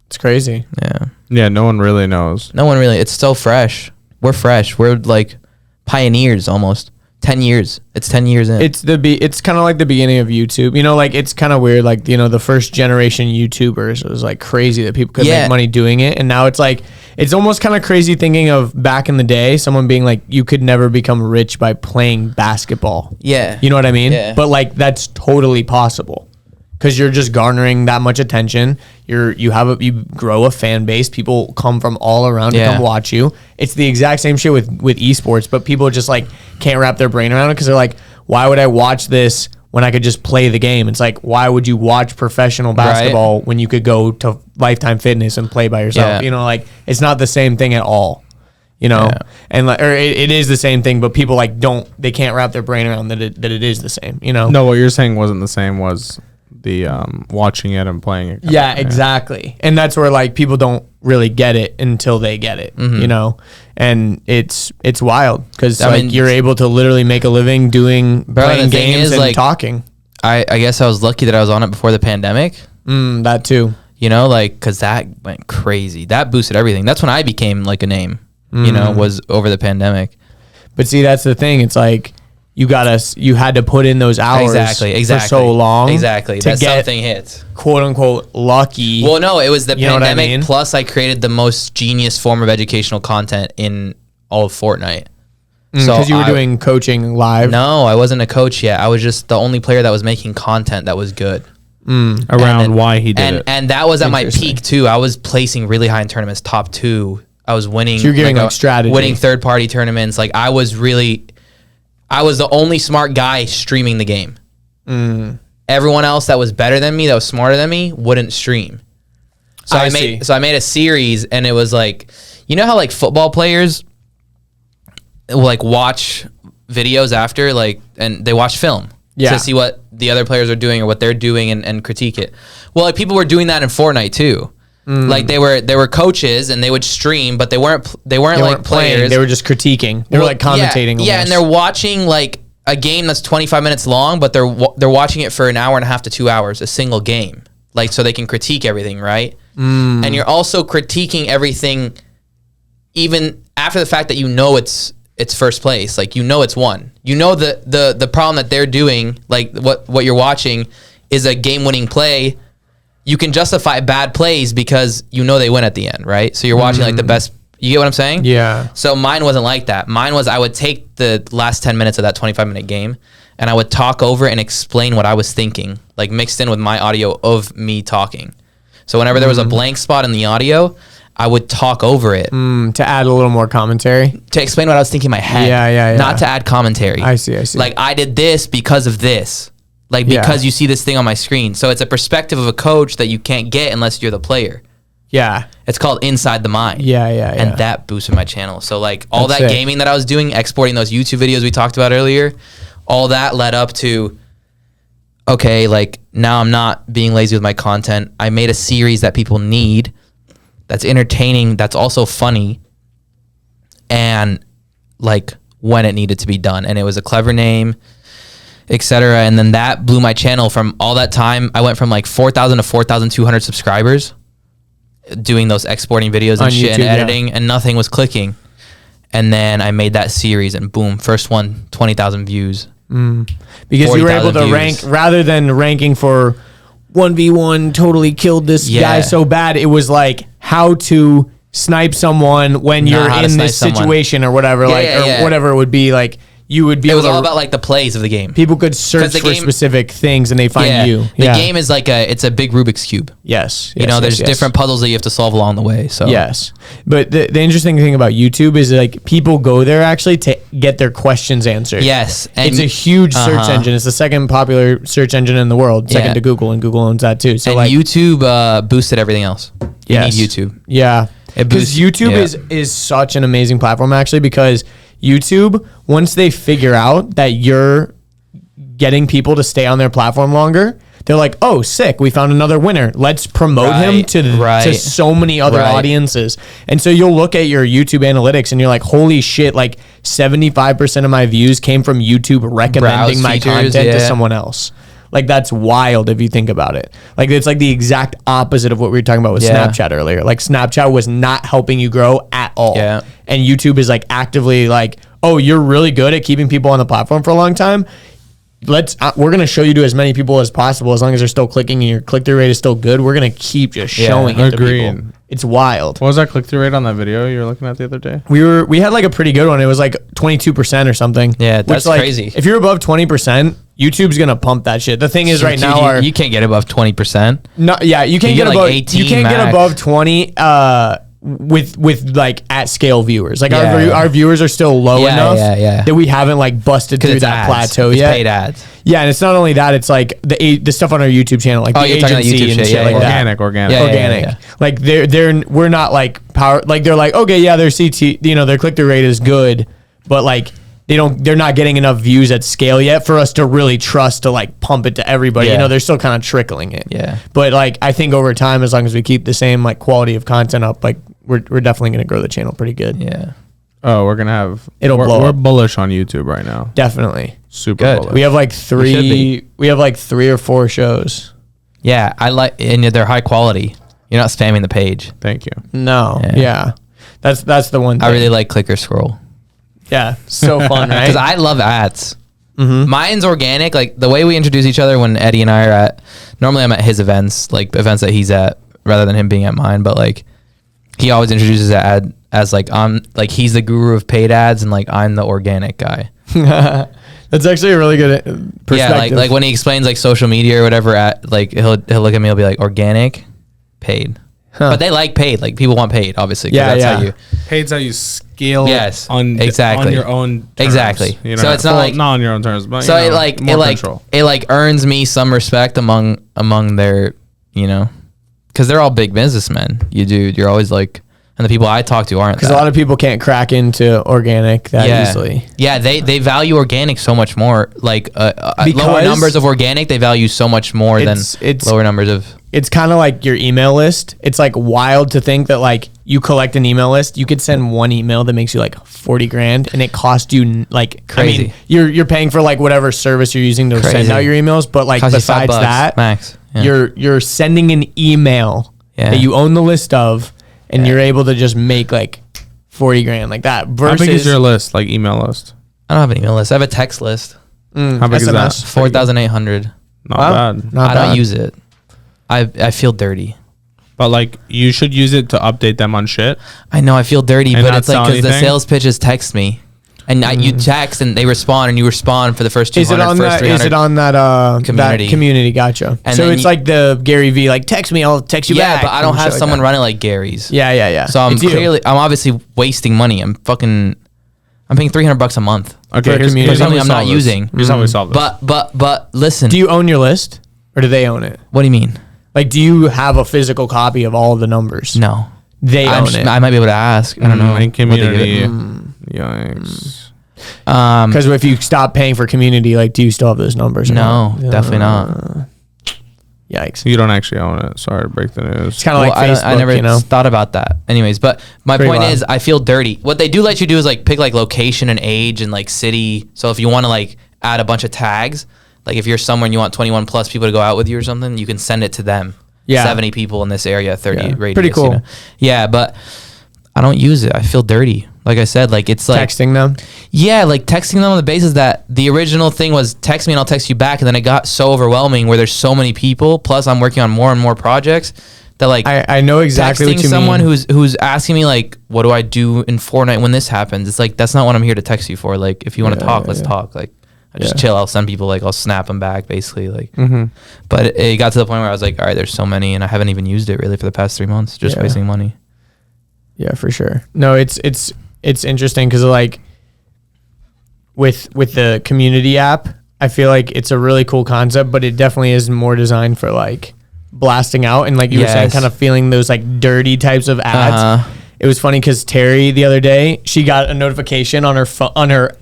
It's crazy. Yeah. Yeah, no one really knows. No one really. It's so fresh. We're fresh. We're like pioneers almost. 10 years. It's 10 years in. It's kind of like the beginning of YouTube. You know, like it's kind of weird. Like, the first generation YouTubers, it was like crazy that people could make money doing it. And now it's like, it's almost kind of crazy thinking of back in the day, someone being like, you could never become rich by playing basketball. Yeah. You know what I mean? Yeah. But like, that's totally possible. Because you're just garnering that much attention. You grow a fan base. People come from all around to come watch you. It's the exact same shit with esports, but people just like can't wrap their brain around it because they're like, why would I watch this when I could just play the game? It's like, why would you watch professional basketball when you could go to Lifetime Fitness and play by yourself? Yeah. Like it's not the same thing at all. And like, or it is the same thing, but people like they can't wrap their brain around that it is the same. No, what you're saying wasn't the same. Was the watching it and playing it. Yeah, exactly. And that's where like people don't really get it until they get it, you know? And it's wild because like you're able to literally make a living doing playing games and like, talking. I guess I was lucky that I was on it before the pandemic. That too. You know, like, because that went crazy. That boosted everything. That's when I became like a name, you know, was over the pandemic. But see, that's the thing. It's like you had to put in those hours exactly for so long. Exactly. To that get something hits. Quote unquote lucky. Well, no, it was the pandemic. I mean? Plus, I created the most genius form of educational content in all of Fortnite. Because you were doing coaching live. No, I wasn't a coach yet. I was just the only player that was making content that was good. Around why he did it. And that was at my peak too. I was placing really high in tournaments, top 2. I was winning. So you're giving like strategy. Winning third party tournaments. Like I was the only smart guy streaming the game. Everyone else that was better than me, that was smarter than me, wouldn't stream. So I made a series, and it was like, you know how like football players will like watch videos after, like, and they watch film to see what the other players are doing or what they're doing and critique it. Well, like people were doing that in Fortnite too. Like they were coaches and they would stream, but they weren't like players. They were just critiquing. They were like commentating. Yeah, and they're watching like a game that's 25 minutes long, but they're watching it for an hour and a half to 2 hours, a single game, like so they can critique everything, right? And you're also critiquing everything, even after the fact that you know it's first place, like you know it's won. You know the problem that they're doing, like what you're watching, is a game-winning play. You can justify bad plays because you know they win at the end, right? So you're watching like the best. You get what I'm saying? Yeah. So mine wasn't like that. Mine was I would take the last 10 minutes of that 25-minute game and I would talk over and explain what I was thinking, like mixed in with my audio of me talking. So whenever there was a blank spot in the audio, I would talk over it. To add a little more commentary? To explain what I was thinking in my head. Yeah. Not to add commentary. I see. Like I did this because of this. Like because you see this thing on my screen. So it's a perspective of a coach that you can't get unless you're the player. Yeah. It's called Inside the Mind. Yeah. And that boosted my channel. So like all that gaming that I was doing, exporting those YouTube videos we talked about earlier, all that led up to, okay, like now I'm not being lazy with my content. I made a series that people need, that's entertaining, that's also funny, and like when it needed to be done. And it was a clever name, etc. And then that blew my channel. From all that time, I went from like 4,000 to 4,200 subscribers doing those exporting videos and shit and editing, and nothing was clicking. And then I made that series and boom, first one, 20,000 views. Because you were able to rank, rather than ranking for 1v1 totally killed this guy so bad, it was like how to snipe someone when you're in this situation or whatever, or whatever it would be. Like you would be it able was to, all about like the plays of the game. People could search for specific things and they find you. The game is like it's a big Rubik's Cube. Yes. You know, there's different puzzles that you have to solve along the way. So yes. But the interesting thing about YouTube is like people go there actually to get their questions answered. Yes. And it's a huge search engine. It's the second popular search engine in the world, second to Google, and Google owns that too. So and like YouTube boosted everything else. You need YouTube. Yeah. Because YouTube is such an amazing platform actually, because YouTube, once they figure out that you're getting people to stay on their platform longer, they're like, oh, sick, we found another winner. Let's promote him to so many other audiences. And so you'll look at your YouTube analytics and you're like, holy shit, like 75% of my views came from YouTube recommending my content to someone else. Like that's wild if you think about it. Like it's like the exact opposite of what we were talking about with Snapchat earlier. Like Snapchat was not helping you grow at all. Yeah. And YouTube is like actively like, oh, you're really good at keeping people on the platform for a long time. We're gonna show you to as many people as possible, as long as they're still clicking and your click-through rate is still good. We're gonna keep just showing it to people. It's wild. What was that click-through rate on that video you were looking at the other day? We had like a pretty good one. It was like 22% or something. Yeah, that's like, crazy. If you're above 20%, YouTube's gonna pump that shit. The thing is, right now, you can't get above 20%. No, yeah, you can't get above like 18 you can't max. get above 20. With like at scale viewers, like our viewers are still low enough that we haven't like busted through that plateau yet. Paid ads. Yeah, and it's not only that; it's like the stuff on our YouTube channel, like the agency and shit like that. Organic. Like we're not like power. Like they're like, okay, yeah, their CT, their click through rate is good, but like they're not getting enough views at scale yet for us to really trust to like pump it to everybody. Yeah. You know, they're still kind of trickling it. Yeah. But like, I think over time, as long as we keep the same like quality of content up, like we're definitely going to grow the channel pretty good. Yeah. Oh, we're gonna have. It'll blow We're up. bullish on YouTube right now. Definitely. Super Good. bullish. We have like should we have like 3 or 4 shows. Yeah. And they're high quality. You're not spamming the page. Thank you. No. Yeah. Yeah. That's the one thing. I really like click or scroll. Yeah. So fun, right? Because I love ads. Mhm. Mine's organic. Like the way we introduce each other when Eddie and I are at, normally I'm at his events, like events that he's at rather than him being at mine. But like he always introduces that ad as like, I'm like, he's the guru of paid ads and like, I'm the organic guy. That's actually a really good perspective. Yeah. Like when he explains like social media or whatever at like, he'll look at me, he'll be like organic, paid. Huh. But they like paid. Like people want paid, obviously. 'Cause Yeah, that's yeah. how you. Paid's how you scale. Yes, On exactly. on your own. Terms, Exactly. You know? So it's not like- not on your own terms, but So you know, more it control. earns me some respect among their, you know, because they're all big businessmen. You're always like, and the people I talk to aren't. because That. a lot of people can't crack into organic that easily. Yeah, they value organic so much more. Like lower Because numbers of organic, they value so much more than it's lower numbers of. It's kind of like your email list. It's like wild to think that like you collect an email list, you could send one email that makes you like 40 grand, and it costs you like Crazy. I mean, you're paying for like whatever service you're using to Crazy. send out your emails, but like Costs you $5 besides that, max. Yeah. you're sending an email Yeah. that you own the list of, and Yeah. you're able to just make like 40 grand like that. How Versus big is your list? Like email list? I don't have an email list. I have a text list. How big is that? SMS. 4,800. Not Wow. bad. Not I bad. don't use it. I feel dirty. But like you should use it to update them on shit. I know I feel dirty, And but not it's like sell because the anything? sales pitches text me, and you text and they respond, and you respond for the first 200, Is it on first that? 300. Is it on that Community. That community? Gotcha. And So then it's you- like the Gary V, like text me, I'll text you Yeah, back. but I don't and have shit someone like running like Gary's. that. Yeah. So I'm It's you. I'm obviously wasting money. I'm paying $300 a month. Okay, For a community. here's how Something we I'm solve not this. using. Here's how we solve this. But listen. Do you own your list, or do they own it? What do you mean? Like, do you have a physical copy of all of the numbers? No. They own it. I might be able to ask. I don't know. In what they give it. community. Yikes. Because if you stop paying for community, like, do you still have those numbers? or No, not? definitely not. Yikes. You don't actually own it. Sorry to break the news. It's kind of like I Facebook, never you know? thought about that. Anyways, but my Pretty point wild. is, I feel dirty. What they do let you do is like pick like location and age and like city. So if you want to like add a bunch of tags, like if you're somewhere and you want 21 plus people to go out with you or something, you can send it to them. Yeah. 70 people in this area, 30 Yeah. radius. Pretty cool. You know? Yeah, but I don't use it. I feel dirty. Like I said, like it's like Texting them. yeah, like texting them on the basis that the original thing was text me and I'll text you back, and then it got so overwhelming where there's so many people. Plus, I'm working on more and more projects that like I know exactly texting what you someone mean. who's asking me like, what do I do in Fortnite when this happens? It's like that's not what I'm here to text you for. Like if you want to talk, let's talk. Like I just chill. I'll send people like I'll snap them back basically. Like, but it got to the point where I was like, all right, there's so many, and I haven't even used it really for the past 3 months, just Yeah. wasting money. Yeah, for sure. No, it's interesting because like with the community app, I feel like it's a really cool concept, but it definitely is more designed for like blasting out and like you were saying, Yes. kind of feeling those like dirty types of ads. Uh-huh. It was funny because Terry the other day, she got a notification on her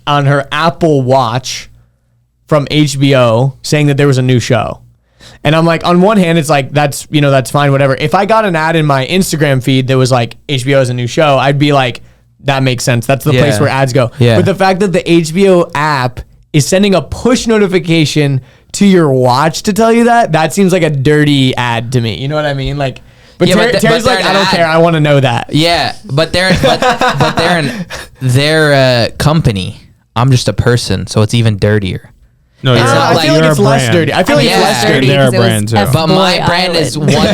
on her Apple Watch from HBO saying that there was a new show. And I'm like, on one hand, it's like, that's fine, whatever. If I got an ad in my Instagram feed that was like, HBO has a new show, I'd be like, that makes sense. That's the place Yeah. where ads go. Yeah. But the fact that the HBO app is sending a push notification to your watch to tell you that seems like a dirty ad to me. You know what I mean? Like, but, Yeah, but Terry's they're like, an I don't ad. care. I want to know that. Yeah, but they're they're a company. I'm just a person, so it's even dirtier. No, It's you're, not I like feel like you're it's a less brand. dirty. I feel like Yeah. it's less dirty. They're a because it was brand, too. F But my Boy brand is Island. one.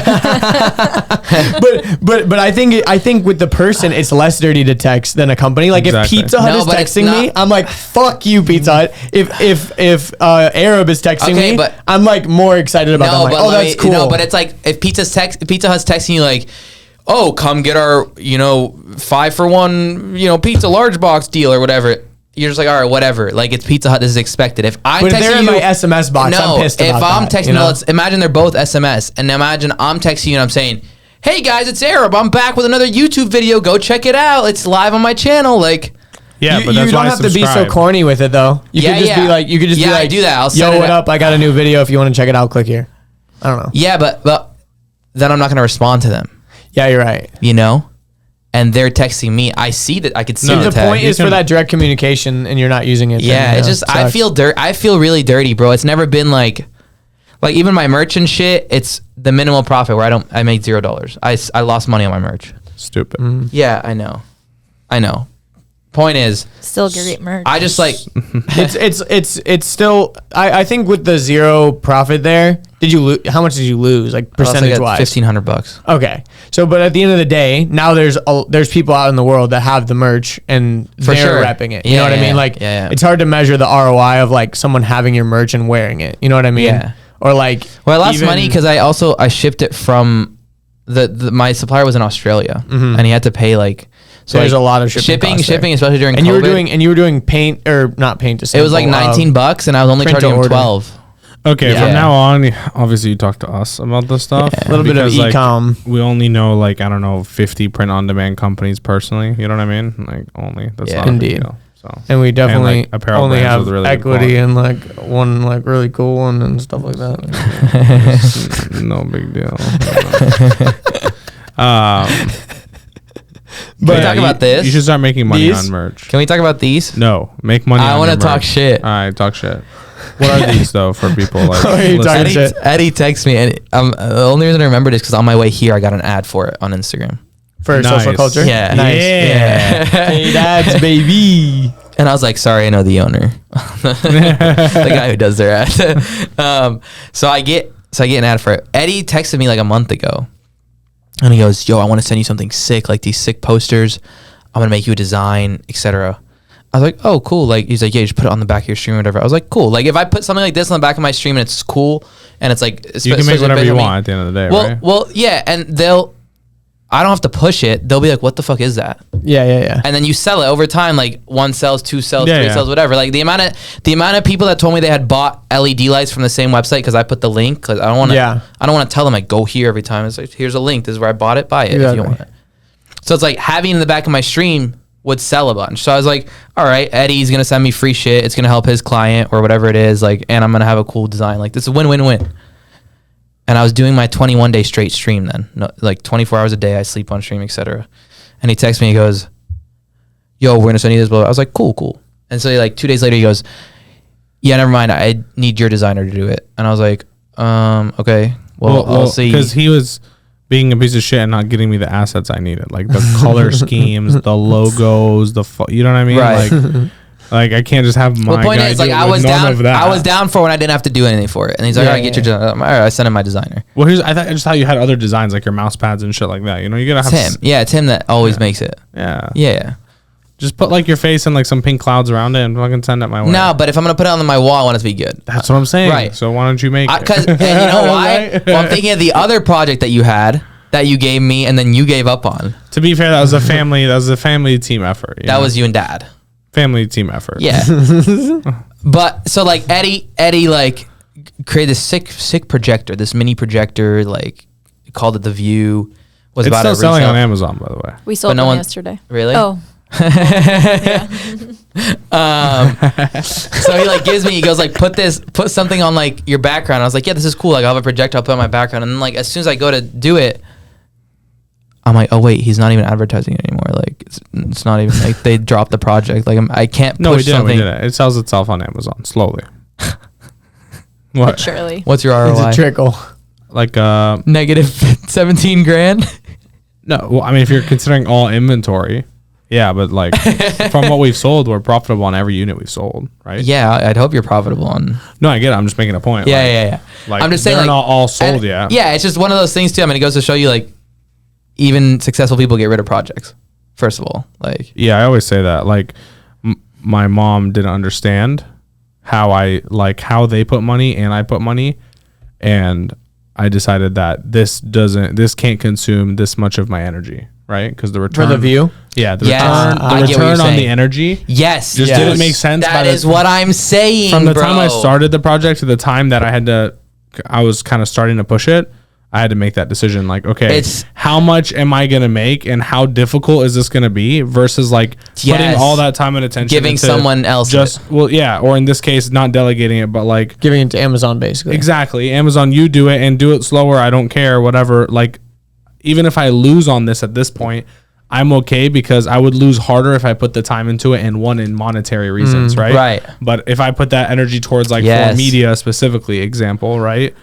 But I think with the person, it's less dirty to text than a company. Like Exactly. if Pizza Hut No, is but it's texting me, not- I'm like, fuck you, Pizza Hut. If Arab is texting Okay, me, but- I'm like more excited about that. I'm like, oh, let that's cool. No, but it's like if Pizza Hut's texting you like, oh, come get our 5-for-1 pizza large box deal or whatever. You're just like, all right, whatever. Like it's Pizza Hut. This is expected. If I'm But if texting they're in you, my SMS box, no, I'm pissed about if I'm that, texting, you know? no, let's imagine they're both SMS, and imagine I'm texting you and I'm saying, hey guys, it's Arab. I'm back with another YouTube video. Go check it out. It's live on my channel. Like, Yeah, but you that's don't why have to be so subscribe. corny with it though. You could just be like, I do that. I'll yo, set what it up? I got a new video. If you want to check it out, click here. I don't know. Yeah, but then I'm not going to respond to them, Yeah, you're right. you know? And they're texting me. I see that. I could see No, the The tag. point is for that direct communication, and you're not using it. Yeah, then, it's just I sucks. feel I feel really dirty, bro. It's never been like even my merch and shit. It's the minimal profit where I make $0. I lost money on my merch. Stupid. Yeah, I know. Point is, Still great merch. I just like it's still. I think with the zero profit there, how much did you lose? Like percentage wise, $1,500. Okay, so but at the end of the day, now there's people out in the world that have the merch and For they're sure. repping it. You Yeah, know what I yeah, mean? Like yeah. it's hard to measure the ROI of like someone having your merch and wearing it. You know what I mean? Yeah. Or like Well, I lost money because I shipped it from my supplier was in Australia and he had to pay like. So there's like, a lot of shipping costs there. especially during and COVID. you were doing paint or not paint to It was like sample, $19 and I was only print to charging him order. 12. Okay, Yeah. from now on, obviously you talk to us about this stuff. A little bit of because, like, e-com. we only know like I don't know 50 print on demand companies personally. You know what I mean? Like only that's Yeah. not a big Indeed. deal. So And we definitely like, apparel only brands have with really good equity in like one like really cool one and stuff like that. no big deal. Can we talk about this? You should start making money These? on merch. Can we talk about these? No, make money. I want to talk shit. All right, talk shit. What are these though for people like? What are you talking listening? shit? Eddie texted me, and the only reason I remembered is because on my way here, I got an ad for it on Instagram. For Nice. social culture? Yeah. Nice. Yeah. Hey, dads, baby. And I was like, sorry, I know the owner, the guy who does their ad. So I get an ad for it. Eddie texted me like a month ago, and he goes, "Yo, I want to send you something sick, like these sick posters. I'm gonna make you a design, etc." I was like, "Oh, cool." Like he's like, "Yeah, you just put it on the back of your stream or whatever." I was like, "Cool." Like if I put something like this on the back of my stream and it's cool and it's like You can make whatever you want at the end of the day, right? Well, yeah, and I don't have to push it. They'll be like, "What the fuck is that?" Yeah. And then you sell it over time. Like one sells, two sells, Yeah, three yeah. sells, whatever. Like the amount of people that told me they had bought LED lights from the same website because I put the link. Because I don't want to. Yeah. I don't want to tell them like go here every time. It's like here's a link. This is where I bought it. Buy it if Exactly. you want it. So it's like having in the back of my stream would sell a bunch. So I was like, all right, Eddie's gonna send me free shit. It's gonna help his client or whatever it is. Like, and I'm gonna have a cool design. Like this is a win-win-win. And I was doing my 21-day straight stream then. No, like 24 hours a day, I sleep on stream, etc. And he texts me, he goes, "Yo, we're going to send you this." Blah, blah. I was like, cool. And so like 2 days later, he goes, "Yeah, never mind. I need your designer to do it." And I was like, okay. Well, I'll see. Because he was being a piece of shit and not getting me the assets I needed, like the color schemes, the logos, you know what I mean? Right. Like I can't just have my the point guy is, do like, it I with was none down. of that. I was down for when I didn't have to do anything for it. And he's like, Yeah, all right, get your designer. All right, I sent him my designer. Well, I thought just how you had other designs like your mouse pads and shit like that. You know, you gotta It's have him. Yeah, it's him that always makes it. Yeah. Yeah. Just put like your face and like some pink clouds around it and fucking send it my way. No, but if I'm going to put it on my wall, I want it to be good. That's what I'm saying. Right. So why don't you make it? Because, and you know why? Right? Well, I'm thinking of the other project that you had that you gave me and then you gave up on. To be fair, that was a family team effort. That was you and Dad. family team effort. Yeah. But so like Eddie like created this sick projector, this mini projector, like called it the View. Was It's about still a selling resale. on Amazon, by the way. We sold no them one- yesterday. Really? Oh. So he like he goes like put something on like your background. I was like, yeah, this is cool. Like I'll have a projector, I'll put it on my background. And then like as soon as I go to do it, I'm like, oh wait, he's not even advertising it anymore. Like it's not even like they dropped the project. Like I can't push No, we didn't. something. We did it. It sells itself on Amazon slowly. But What? surely. What's your ROI? It's a trickle. Like Negative 17 grand. no. Well, I mean, if you're considering all inventory, yeah, but like from what we've sold, we're profitable on every unit we've sold, right? Yeah, I'd hope you're profitable on. No, I get it. I'm just making a point. Yeah, like, yeah. Like I'm just saying, they're like, not all sold and- yet. Yeah, it's just one of those things too. I mean, it goes to show you like even successful people get rid of projects. First of all, like Yeah, I always say that. Like, my mom didn't understand how they put money and I put money, and I decided that this can't consume this much of my energy, right? Because the return For the view? yeah, the Yes, return, I the get what you're return on the saying. energy yes, just didn't make sense. That is what I'm saying. From the bro. time I started the project to the time that I was kind of starting to push it, I had to make that decision. Like, okay, It's- how much am I gonna make, and how difficult is this gonna be? Versus like putting Yes. all that time and attention, Giving into someone else just well, yeah, or in this case, not delegating it, but like Giving it to Amazon, basically. exactly, Amazon, you do it and do it slower. I don't care, whatever. Like, even if I lose on this at this point, I'm okay, because I would lose harder if I put the time into it and won in monetary reasons, right? Right. But if I put that energy towards like Yes. 4MEDIA specifically, example, right?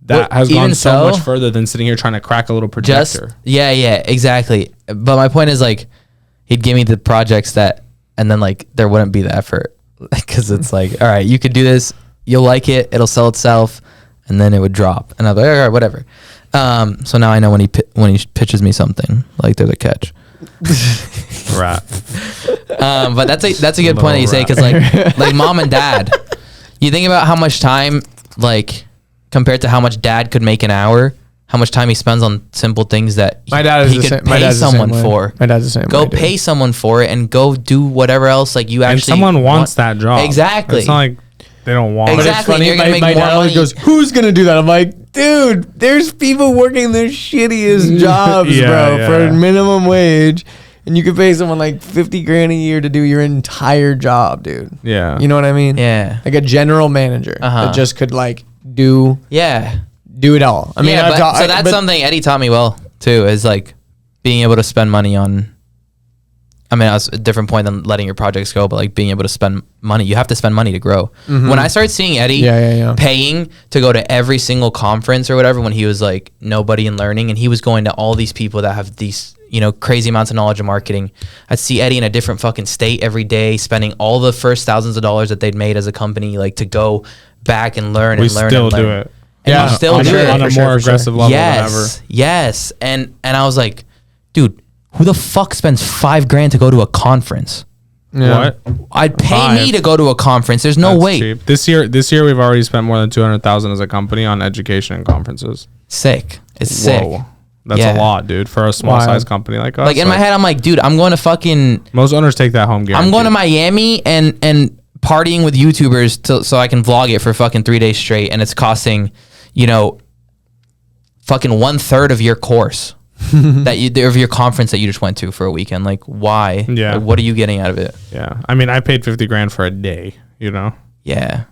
That Well, has even gone so much so, further than sitting here trying to crack a little Just projector. yeah, exactly. But my point is like, he'd give me the projects that, and then like there wouldn't be the effort, because it's like, all right, you could do this, you'll like it, it'll sell itself, and then it would drop, and I'm like, all right, whatever. So now I know when he pitches me something, like there's a catch. Right. But that's a good point that you say, because like mom and dad, you think about how much time, like compared to how much dad could make an hour, how much time he spends on simple things that My dad is he the could same. My pay dad's the same someone way. for. My dad's the same. Go way, dude. pay someone for it and go do whatever else like you And actually someone wants want. that job. Exactly. It's not like they don't want But it. it's Exactly, funny. you're gonna My make dad more always money. goes, "Who's gonna do that?" I'm like, "Dude, there's people working their shittiest jobs, Yeah, bro, yeah. for minimum wage, and you could pay someone like $50,000 a year to do your entire job, dude. Yeah. You know what I mean? Yeah. Like a general manager Uh-huh. that just could like do Yeah. it all. I mean, yeah, I've but, got, so that's but something Eddie taught me well too, is like being able to spend money on. I mean, that's a different point than letting your projects go, but like being able to spend money. You have to spend money to grow. When I started seeing Eddie Yeah. paying to go to every single conference or whatever, when he was like nobody in learning, and he was going to all these people that have these, you know, crazy amounts of knowledge of marketing. I'd see Eddie in a different fucking state every day, spending all the first thousands of dollars that they'd made as a company, like to go back and learn We and learn. still and learn. do it. And Yeah, you still on, do a, it. on a For sure, more for sure. aggressive level than ever. Yes. And I was like, dude, who the fuck spends $5,000 to go to a conference? Yeah. What? I'd pay Five. me to go to a conference. There's no That's way. cheap. This year we've already spent more than 200,000 as a company on education and conferences. Sick. It's sick. Whoa. That's Yeah. a lot, dude, for a small Wild. size company like us. Like in my head, I'm like, dude, I'm going to fucking, most owners take that home guaranteed. I'm going to Miami and partying with YouTubers so I can vlog it for fucking 3 days straight, and it's costing, you know, fucking 1/3 of your course of your conference that you just went to for a weekend. Like, why? Yeah. Like, what are you getting out of it? Yeah. I mean, I paid 50 grand for a day, you know? Yeah.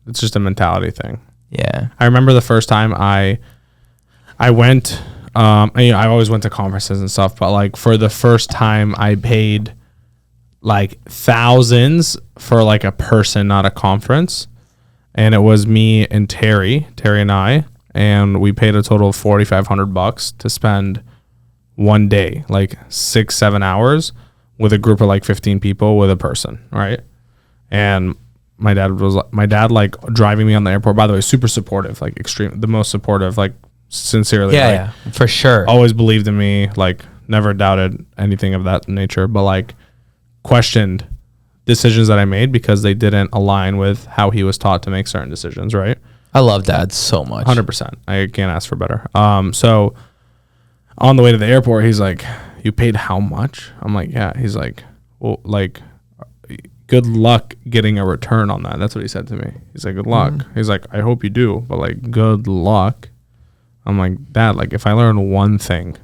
It's just a mentality thing. Yeah. I remember the first time I went, I always went to conferences and stuff, but like for the first time I paid like thousands for like a person, not a conference. And it was me and Terry and I, and we paid a total of $4,500 to spend one day, like 6-7 hours with a group of like 15 people with a person. Right. And my dad like driving me on the airport, by the way, super supportive, like the most supportive, like sincerely. Yeah, like, yeah, for sure. always believed in me, like never doubted anything of that nature, but like questioned decisions that I made because they didn't align with how he was taught to make certain decisions, right? I love Dad so much. 100%. I can't ask for better. So on the way to the airport, he's like, "You paid how much?" I'm like, "Yeah." He's like, "Well, like, good luck getting a return on that." That's what he said to me. He's like, "Good luck." He's like, "I hope you do, but like, good luck." I'm like, "Dad, like, if I learn one thing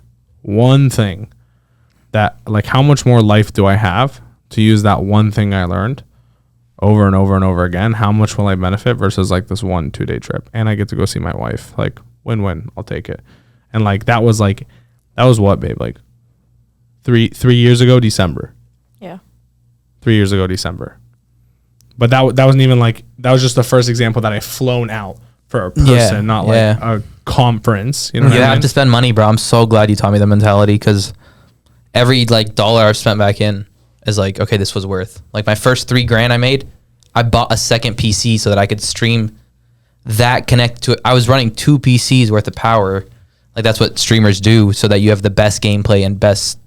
that, like, how much more life do I have to use that one thing I learned over and over and over again? How much will I benefit versus like this 1-2 day trip? And I get to go see my wife. Like, win-win. I'll take it. And like, that was what, babe? Like 3 years ago, December. Yeah. 3 years ago, December. But that wasn't even like, that was just the first example that I flown out for a person, not like a conference. You know what You I have mean? to spend money, bro. I'm so glad you taught me the mentality, because every like dollar I've spent back in is like, okay, this was worth. Like my first $3,000 I made, I bought a second PC so that I could stream that connected to it. I was running 2 PCs worth of power. Like that's what streamers do, so that you have the best gameplay and best.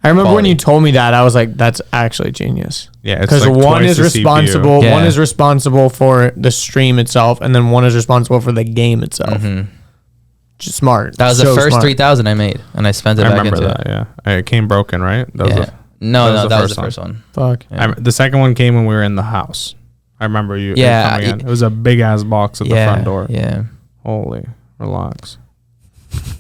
I remember when quality. you told me that, I was like, "That's actually genius." Yeah, it's because like one twice is the responsible. CPU. Yeah. One is responsible for the stream itself, and then one is responsible for the game itself. Just smart. That was So the first smart. 3,000 I made, and I spent it I back remember into that. it. Yeah, it came broken, right? That was Yeah. the, No, that was the first first one. Fuck. Yeah. the second one came when we were in the house. I remember you. Yeah, coming in. It was a big ass box at the front door. Yeah. Holy, relax.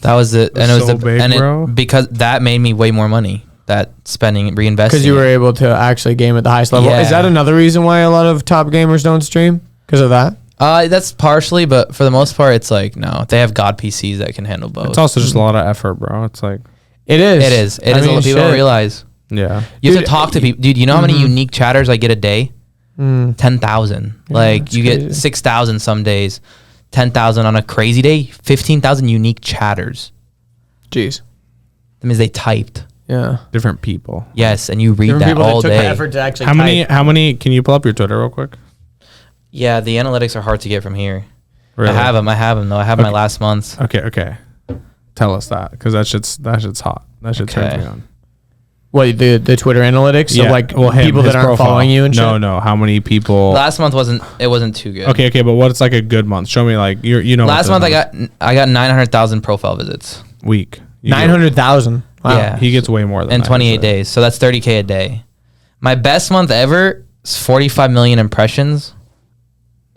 That was it, and it was so big, bro. because that made me way more money. That spending, reinvesting, because you were able to actually game at the highest level. Yeah. Is that another reason why a lot of top gamers don't stream? Because of that? That's partially, but for the most part, it's like no, they have God PCs that can handle both. It's also just a lot of effort, bro. It's like It is. It is. It is. A lot of people don't realize. yeah. You have to talk to people, dude. You know how many unique chatters I get a day? 10,000. Like that's you crazy. get 6,000 some days, 10,000 on a crazy day, 15,000 unique chatters. Jeez. That means they typed. Yeah. Different people. Yes, and you read Different that people all that took the day. effort to actually How many? type. How many? Can you pull up your Twitter real quick? Yeah, the analytics are hard to get from here. Really? I have them though. I have my last month's. Okay. Tell us that because that shit's hot. That shit turns Okay. me on. What, the Twitter analytics? Yeah. Of like Well, people his that aren't profile. following you and shit? No. How many people? Last month wasn't too good. Okay. But what's like a good month? Show me like you know. Last month I got 900,000 profile visits. week. You get- 900,000. Wow. Yeah. He gets way more than In that, 28 usually. days. So that's 30K a day. My best month ever is 45 million impressions.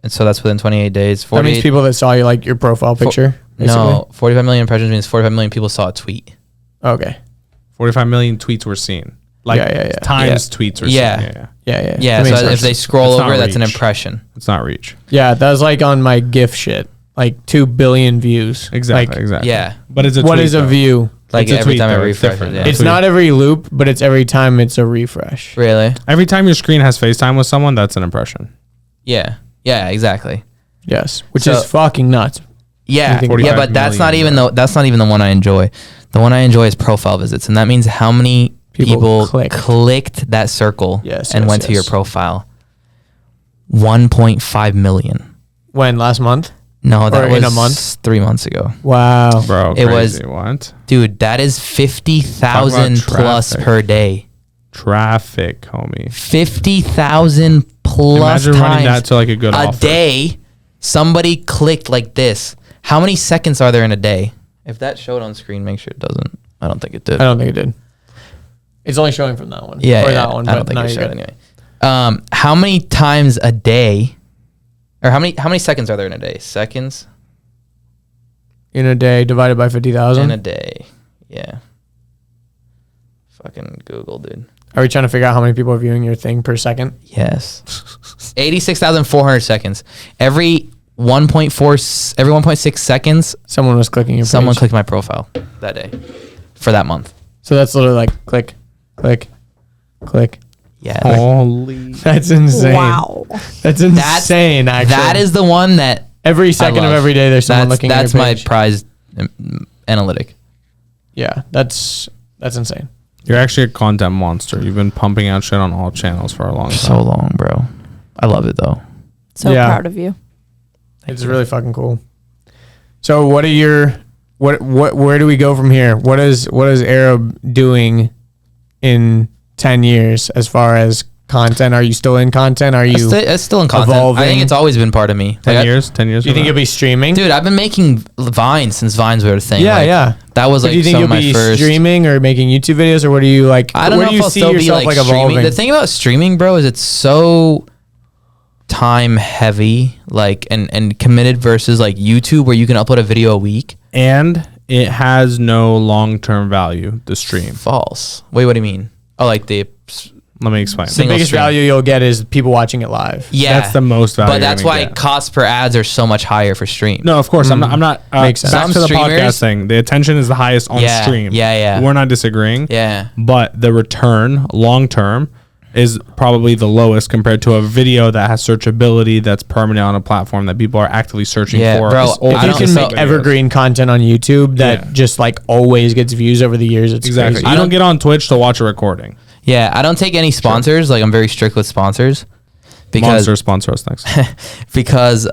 And so that's within 28 days. That means people that saw you, like your profile picture? No, 45 million impressions means 45 million people saw a tweet. Okay. 45 million tweets were seen. Like Yeah. times tweets were Yeah. seen. Yeah. Yeah. Yeah, That makes so if sense. they scroll It's not over, that's an reach. impression. It's not reach. Yeah, that was like on my GIF shit. Like 2 billion views. Exactly. Like, Exactly. Yeah. But it's a what tweet, is a though. view? Like It's a every tweet, time though. I It's refresh different. it. Yeah. It's not every loop, but it's every time it's a refresh. Really? Every time your screen has FaceTime with someone, that's an impression. Yeah. Yeah, exactly. Yes, which So- is fucking nuts. Yeah. You think Yeah, 45 but that's not million, even that's not even the one I enjoy. The one I enjoy is profile visits, and that means how many people clicked that circle Yes, and yes, went to your yes. profile. 1.5 million. When, last month? No, that Or was in a month? 3 months ago. Wow. Bro, It crazy. was- What? Dude, that is 50,000 Talk about plus traffic. per day. Traffic, homie. 50,000 plus Imagine running that times to like a good a offer. day. Somebody clicked like this. How many seconds are there in a day? If that showed on screen, make sure it doesn't. I don't think it did. I don't think it did. It's only showing from that one. Yeah, Or yeah, that one. I don't but think no, it you're showed good. anyway. How many times a day, or how many seconds are there in a day? Seconds In a day divided by in 50,000. a day. Yeah. Fucking Google, dude. Are we trying to figure out how many people are viewing your thing per second? Yes. 86,400 seconds. Every 1.6 seconds, Someone was clicking your someone page. clicked my profile that day for that month. So that's literally like click, click, click. Yeah. Holy. That's insane. Wow. That's insane, actually. That is the one that every second of love. every day there's someone looking at your That's my page. prized analytic. Yeah, that's insane. You're actually a content monster. You've been pumping out shit on all channels for a long time. So long, bro. I love it though. So Yeah. proud of you. It's really fucking cool. So what are your where do we go from here? What is Arab doing in 10 years as far as content? Are you still in content? Are you It's still in content. I evolving? think it's always been part of me. 10 Like, years? 10 years? do you think from you'll be streaming? dude, I've been making Vines since Vines were a thing. Yeah, Like, yeah. That was But like do you think some you'll of my be first. streaming or making YouTube videos, or what do you like? I don't where know do if you I'll see still be yourself like evolving? streaming. The thing about streaming, bro, is it's so time heavy, like and committed versus like YouTube, where you can upload a video a week. And it has no long-term value, the stream. False. Wait, what do you mean? Oh, like the Let me explain. the single biggest stream. value you'll get is people watching it live. Yeah, That's the most value But that's you're why gonna get. costs per ads are so much higher for stream. No, of course. I'm not. Makes sense. Back Some to the streamers- podcast thing. The attention is the highest on Yeah, stream. yeah. We're not disagreeing. Yeah. But the return, long term, is probably the lowest compared to a video that has searchability that's permanent on a platform that people are actively searching Yeah, for. bro, It's old If I you don't- can so- make evergreen content on YouTube that Yeah. just like always gets views over the years, it's Exactly. crazy. You don't get on Twitch to watch a recording. Yeah, I don't take any sponsors. Like I'm very strict with sponsors because Monster sponsor us next. because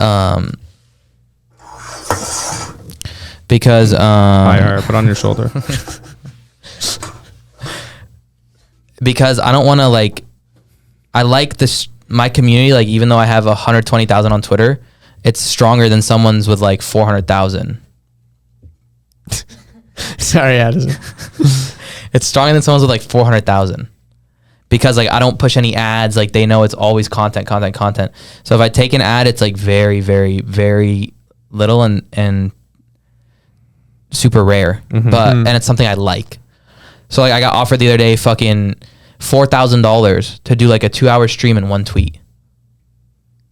Fire, put on your shoulder. because I don't want to like I like this my community, like even though I have 120,000 on Twitter, it's stronger than someone's with like 400,000. Sorry, Addison. It's stronger than someone's with like 400,000 because like I don't push any ads. Like they know it's always content. So if I take an ad, it's like very, very, very little and super rare, but and it's something I like. So like I got offered the other day fucking $4,000 to do like a 2-hour stream in one tweet.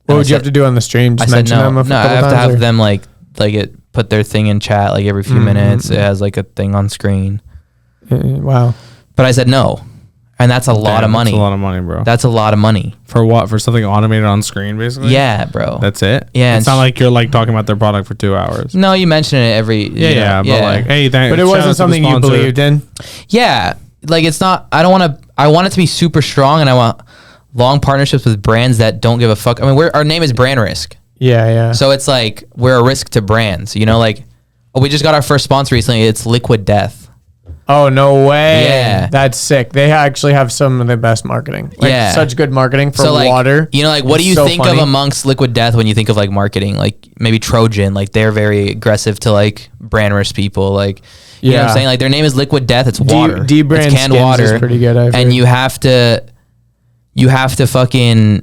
What would you have to do on the stream? Just I said mention no. them a No, I couple have to times, have or? them like it put their thing in chat like every few minutes. It has like a thing on screen. Wow. But I said no. And that's a lot of money. That's a lot of money, bro. That's a lot of money. For what? For something automated on screen, basically? Yeah, bro. That's it? Yeah, It's not like you're like talking about their product for 2 hours. No, you mention it every. Yeah, but like, hey, thanks. But it wasn't something you believed in. Yeah, like it's not. I don't want to. I want it to be super strong, and I want long partnerships with brands that don't give a fuck. I mean, our name is Brand Risk, Yeah. so it's like we're a risk to brands. You know, like we just got our first sponsor recently. It's Liquid Death. Oh, no way. Yeah. That's sick. They actually have some of the best marketing. Like, Yeah. such good marketing for So like, water. you know, like what do you So think funny. of amongst Liquid Death when you think of like marketing? Like maybe Trojan, like they're very aggressive to like brand risk people. Like, you know what I'm Yeah. saying? Like their name is Liquid Death. It's water. D-brand it's canned skins water. is pretty good, I've and heard. you have to fucking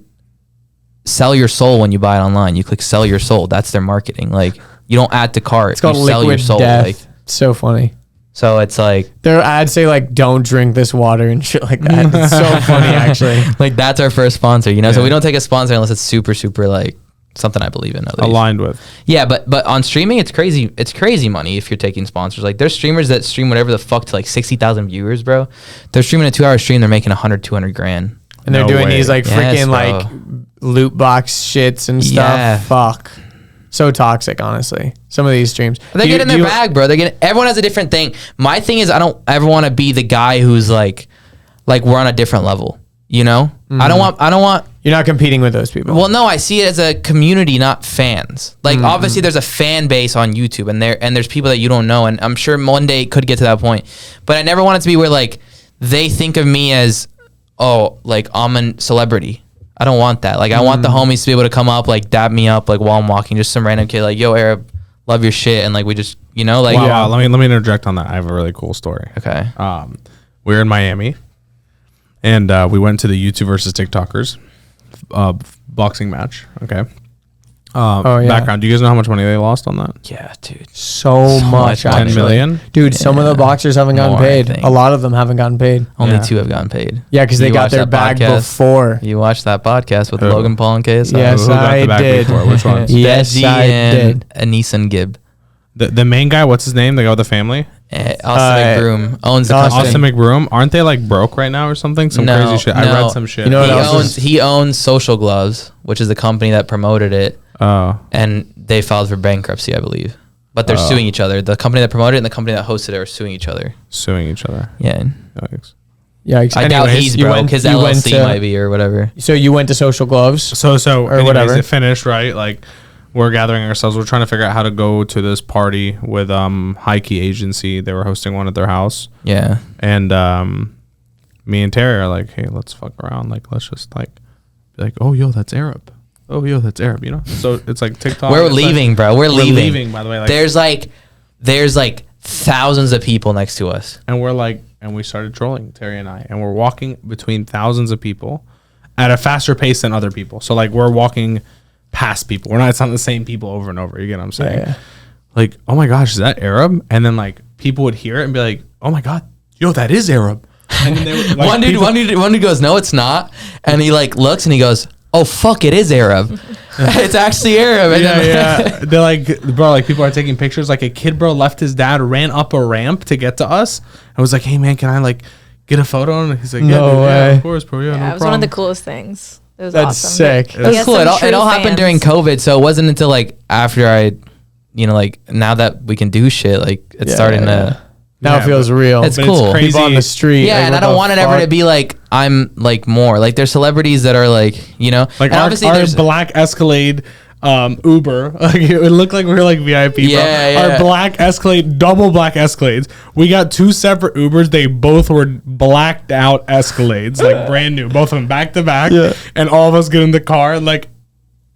sell your soul when you buy it online. You click sell your soul. That's their marketing. Like you don't add to cart. It's called you sell your Liquid soul. Death. Like So funny. so it's like Their ads say like, don't drink this water and shit like that. It's so funny, actually. like that's our first sponsor, you know? So Yeah. we don't take a sponsor unless it's super, super like something I believe in. At least. Aligned with. Yeah, but on streaming, it's crazy. It's crazy money if you're taking sponsors. Like there's streamers that stream whatever the fuck to like 60,000 viewers, bro. They're streaming a 2-hour stream. They're making 100, 200 grand. And they're No doing way. these like Yes, freaking bro. like loot box shits and stuff. Yeah. Fuck. So toxic, honestly. Some of these streams. They're Do you- getting do their you- bag, bro. They're getting. Everyone has a different thing. My thing is, I don't ever want to be the guy who's like we're on a different level. You know, I don't want. You're not competing with those people. Well, no, I see it as a community, not fans. Like obviously, there's a fan base on YouTube, and there's people that you don't know, and I'm sure one day it could get to that point. But I never want it to be where like they think of me as, oh, like I'm a celebrity. I don't want that. Like I want the homies to be able to come up, like dab me up, like while I'm walking, just some random kid, like yo, Arab, love your shit, and like we just, you know, like Wow, wow, let me interject on that. I have a really cool story. okay, We were in Miami, and we went to the YouTube versus TikTokers boxing match. Okay. yeah. Background. Do you guys know how much money they lost on that? yeah, dude. so much. much money. 10 actually. million? Dude, some of the boxers haven't gotten More, I paid. think. A lot of them haven't gotten paid. Only Yeah. 2 have gotten paid. Yeah, because they You got watched their that bag podcast? before. You watched that podcast with Who? Logan Paul and KSI? Yes, Who got I the bag did. before? Which ones? Yes, Deji I and did. Aneeson Gibb. The main guy, what's his name? The guy with the family? Austin McBroom owns the Austin. company. Austin McBroom. Aren't they like broke right now or something? Some No, crazy shit. I no. read some shit. You know what He else ownes, is- he owns Social Gloves, which is the company that promoted it, Oh. and they filed for bankruptcy, I believe. But they're suing each other. The company that promoted it and the company that hosted it are suing each other. Suing each other. Yeah. Yikes. Yeah, I doubt anyways, he's you broke. went- His you went LLC to- might be or whatever. So you went to Social Gloves. So Or anyways, whatever. it finished, right? Like we're gathering ourselves. We're trying to figure out how to go to this party with High Key Agency. They were hosting one at their house. Yeah. And me and Terry are like, hey, let's fuck around. Like, let's just like be like, oh, yo, that's Arab. Oh, yo, that's Arab, you know? So it's like TikTok. We're It's leaving, like, bro. We're leaving. by the way. Like, There's like thousands of people next to us. and we're like, and we started trolling, Terry and I. And we're walking between thousands of people at a faster pace than other people. So, like, we're walking past people. It's not the same people over and over. You get what I'm saying? Yeah. Like, oh my gosh, is that Arab? And then, like, people would hear it and be like, oh my God, yo, that is Arab. And then they would, like, one dude goes, no, it's not. And he like looks and he goes, oh fuck, it is Arab. It's actually Arab. And Yeah, then- yeah. They're like, bro, like people are taking pictures. Like a kid, bro, left his dad, ran up a ramp to get to us. I was like, hey man, can I like get a photo? And he's like, yeah, No dude, yeah, way. of course, bro. Yeah, Yeah, no it was one of the problem. coolest things. It was That's awesome. sick. He That's has cool. some It all true happened during fans. COVID, so it wasn't until like after I, you know, like now that we can do shit, like it's Yeah, starting yeah. to. Now Yeah, it feels real. It's But cool. crazy. People on the street. Yeah, like, and what I don't the want it ever fuck? to be like I'm like more like there's celebrities that are like, you know, Like and our obviously our there's black Escalade Uber. Like it would look like we were like VIP, bro. Yeah, yeah. Our black Escalade, double black Escalades. We got 2 separate Ubers. They both were blacked out Escalades, like brand new, both of them back to back. Yeah. And all of us get in the car and like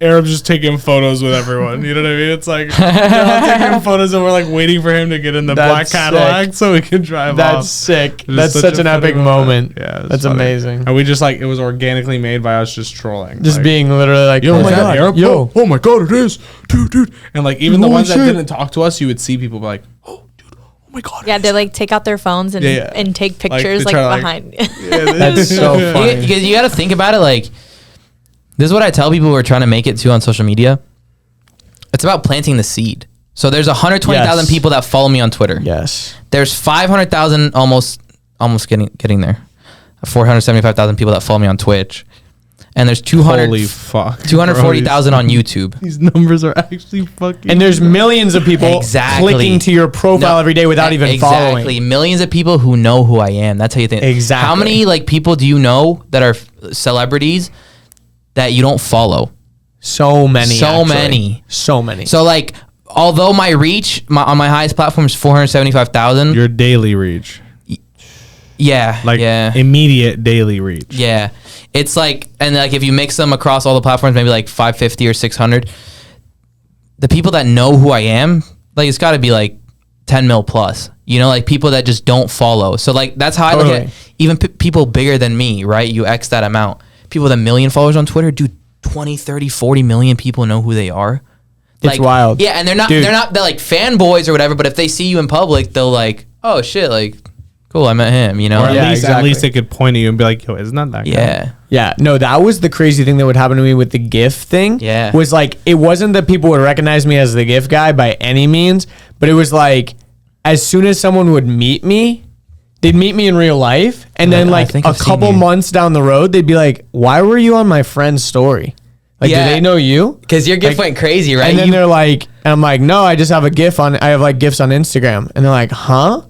Arab's just taking photos with everyone. You know what I mean? It's like they're all taking photos and we're like waiting for him to get in the black That's Cadillac sick. so we can drive That's off. sick. It was That's such a an funny epic moment. Yeah, it's That's funny. amazing. And we just like it was organically made by us just trolling. Just like, being literally like, yo, oh is my that god, Arab? yo. Oh my god, it is, dude. And like even the Holy ones that shit. didn't talk to us, you would see people be like, oh, dude, my God. Yeah, they like take out their phones and, and take pictures like behind. That's so funny. Because you got to think about it. Like, this is what I tell people who are trying to make it too on social media. It's about planting the seed. So there's 120,000 people that follow me on Twitter. Yes. There's 500,000, almost getting there. 475,000 people that follow me on Twitch. And there's 240,000 on YouTube. These numbers are actually fucking. And there's millions of people clicking to your profile every day without even following. Exactly. Millions of people who know who I am. That's how you think. Exactly. How many like people do you know that are celebrities that you don't follow? So many. So many. So like, although my reach on my highest platform is 475,000. Your daily reach. Yeah. Like immediate daily reach. Yeah. It's like, and like if you mix them across all the platforms, maybe like 550 or 600. The people that know who I am, like it's got to be like 10 mil plus. You know, like people that just don't follow. So like that's how I look at even people bigger than me, right? You X that amount. People with 1 million followers on Twitter, dude, 20, 30, 40 million people know who they are. It's wild. Yeah, and they're not like fanboys or whatever, but if they see you in public, they'll like, oh shit, like cool, I met him, you know? Or at least they could point at you and be like, yo, isn't that guy? Yeah. Yeah. No, that was the crazy thing that would happen to me with the GIF thing. Yeah. Was like, it wasn't that people would recognize me as the GIF guy by any means, but it was like, as soon as someone would meet me, they'd meet me in real life. And then like a couple months down the road, they'd be like, why were you on my friend's story? Like, do they know you? Because your GIF went crazy, right? And then they're like, and I'm like, no, I just have a GIF I have like GIFs on Instagram. And they're like, huh?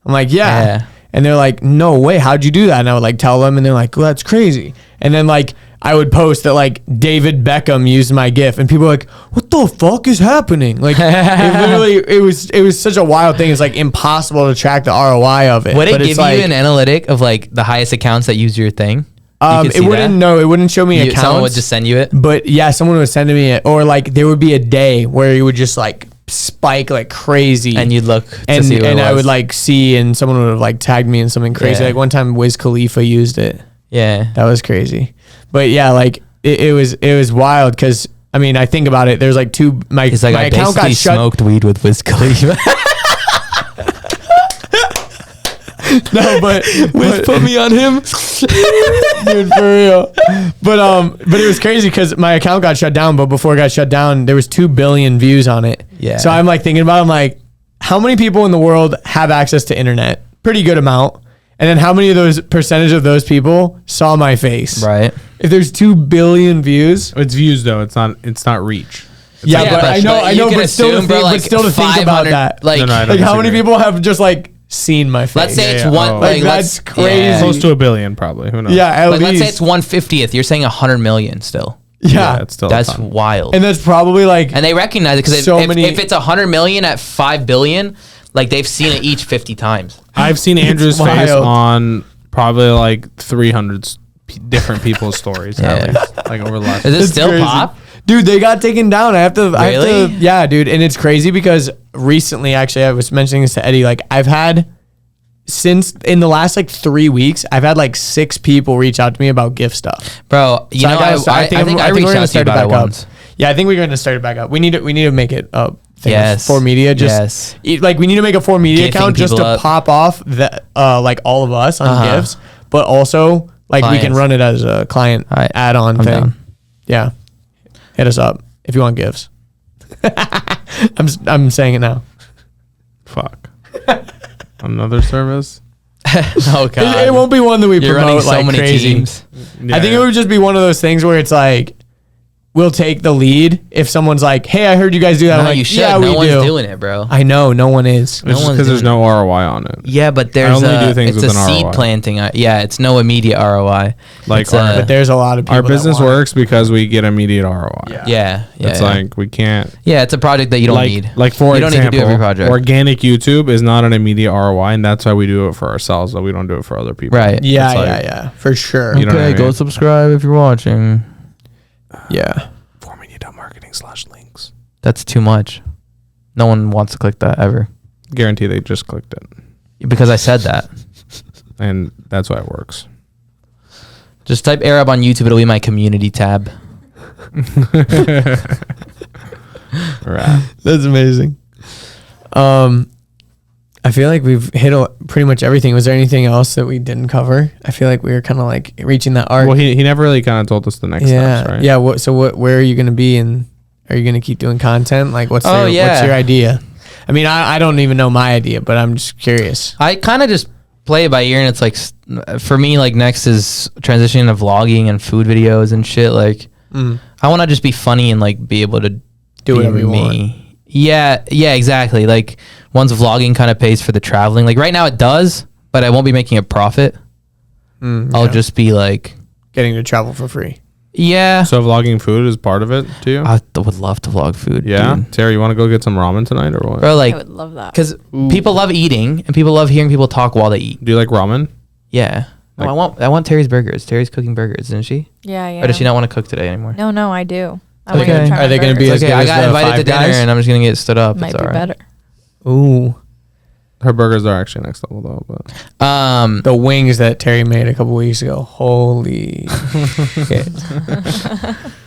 I'm like, yeah. And they're like, no way, how'd you do that? And I would like tell them, and they're like, well, that's crazy. And then like I would post that like David Beckham used my GIF, and people were like, what the fuck is happening? Like it was such a wild thing. It's like impossible to track the ROI of it. Would it but give it's you like, an analytic of like the highest accounts that use your thing? It wouldn't show me accounts. Someone would just send you it? But yeah, someone would send me it. Or like there would be a day where it would just like spike like crazy, and you'd look and I would like see, and someone would have like tagged me in something crazy. Like one time Khalifa used it. Yeah, that was crazy. But yeah, like it was wild because I mean I think about it. There's like my account got shut. Smoked weed with Wiz Khalifa. No, but Wiz put me on him. Dude, for real. But it was crazy because my account got shut down, but before it got shut down, there was 2 billion views on it. Yeah. So I'm like thinking about it, I'm like, how many people in the world have access to internet? Pretty good amount. And then how many of those percentage of those people saw my face? Right. If there's 2 billion views. It's views though, it's not reach. Yeah, but I know, but still to think about that. Like how many people have just like seen my face? Let's say it's one. Like that's crazy. Yeah. Close to 1 billion, probably. Who knows? Yeah, at least. Let's say it's 1/50th. You're saying 100 million still. Yeah, it's still that's wild. And that's probably like, and they recognize it because if it's 100 million at 5 billion, like they've seen it each 50 times. I've seen Andrew's face on probably like 300 different people's stories. At least, like over the last. Is it still pop? Dude, they got taken down. I have to. Really? Yeah, dude. And it's crazy because recently, actually, I was mentioning this to Eddie. Like, I've had, since in the last like 3 weeks, I've had like 6 people reach out to me about gift stuff. Bro, you know, I think I reached out to you about it once. Yeah, I think we're going to start it back up. We need to make it up. Yes. 4MEDIA. Like, we need to make a 4MEDIA account just to pop off the like all of us on gifts, but also like we can run it as a client add-on thing. Down. Yeah. Hit us up if you want gifts. I'm saying it now. Fuck. Another service? Oh god. It won't be one that we promote so like many crazy. teams. I think it would just be one of those things where it's like we'll take the lead if someone's like, "Hey, I heard you guys do that." No, I'm like, you should. "Yeah, no we one's do." doing it, bro. I know, no one is. It's just because there's no ROI on it. Yeah, but there's it's a seed ROI. planting. Yeah, it's no immediate ROI. Like, but there's a lot of people. Our business works because we get immediate ROI. Yeah. It's like we can't. Yeah, it's a project that you don't need. Like for you don't example, need to do every project. Organic YouTube is not an immediate ROI, and that's why we do it for ourselves. But we don't do it for other people. Right. Yeah, for sure. You know what I mean? Go subscribe if you're watching. Yeah. 4media.marketing/links. That's too much. No one wants to click that ever. Guarantee they just clicked it. Because I said that. And that's why it works. Just type Arab on YouTube. It'll be my community tab. Right. That's amazing. I I feel like we've hit pretty much everything. Was there anything else that we didn't cover? I feel like we were kind of like reaching that arc. Well, he never really kind of told us the next steps, right? Yeah. Where are you going to be, and are you going to keep doing content? Like, what's your idea? I mean, I don't even know my idea, but I'm just curious. I kind of just play it by ear, and it's like, for me, like next is transitioning to vlogging and food videos and shit. Like, I want to just be funny and like be able to do whatever you want. Yeah, exactly. Like, once vlogging kind of pays for the traveling. Like right now it does, but I won't be making a profit. I'll just be like getting to travel for free. Yeah. So vlogging food is part of it too? I would love to vlog food. Yeah. Dude. Terry, you want to go get some ramen tonight or what? Bro, like, I would love that. Because people love eating and people love hearing people talk while they eat. Do you like ramen? Yeah. Like, I want Terry's burgers. Terry's cooking burgers, isn't she? Yeah. Or does she not want to cook today anymore? No, I do. I Okay. want to try Are they going to be as good I as got the invited Five to dinner Guys? and I'm just going to get stood up. Might It's be all right. better. Ooh. Her burgers are actually next level though. But The wings that Terry made a couple weeks ago. Holy shit.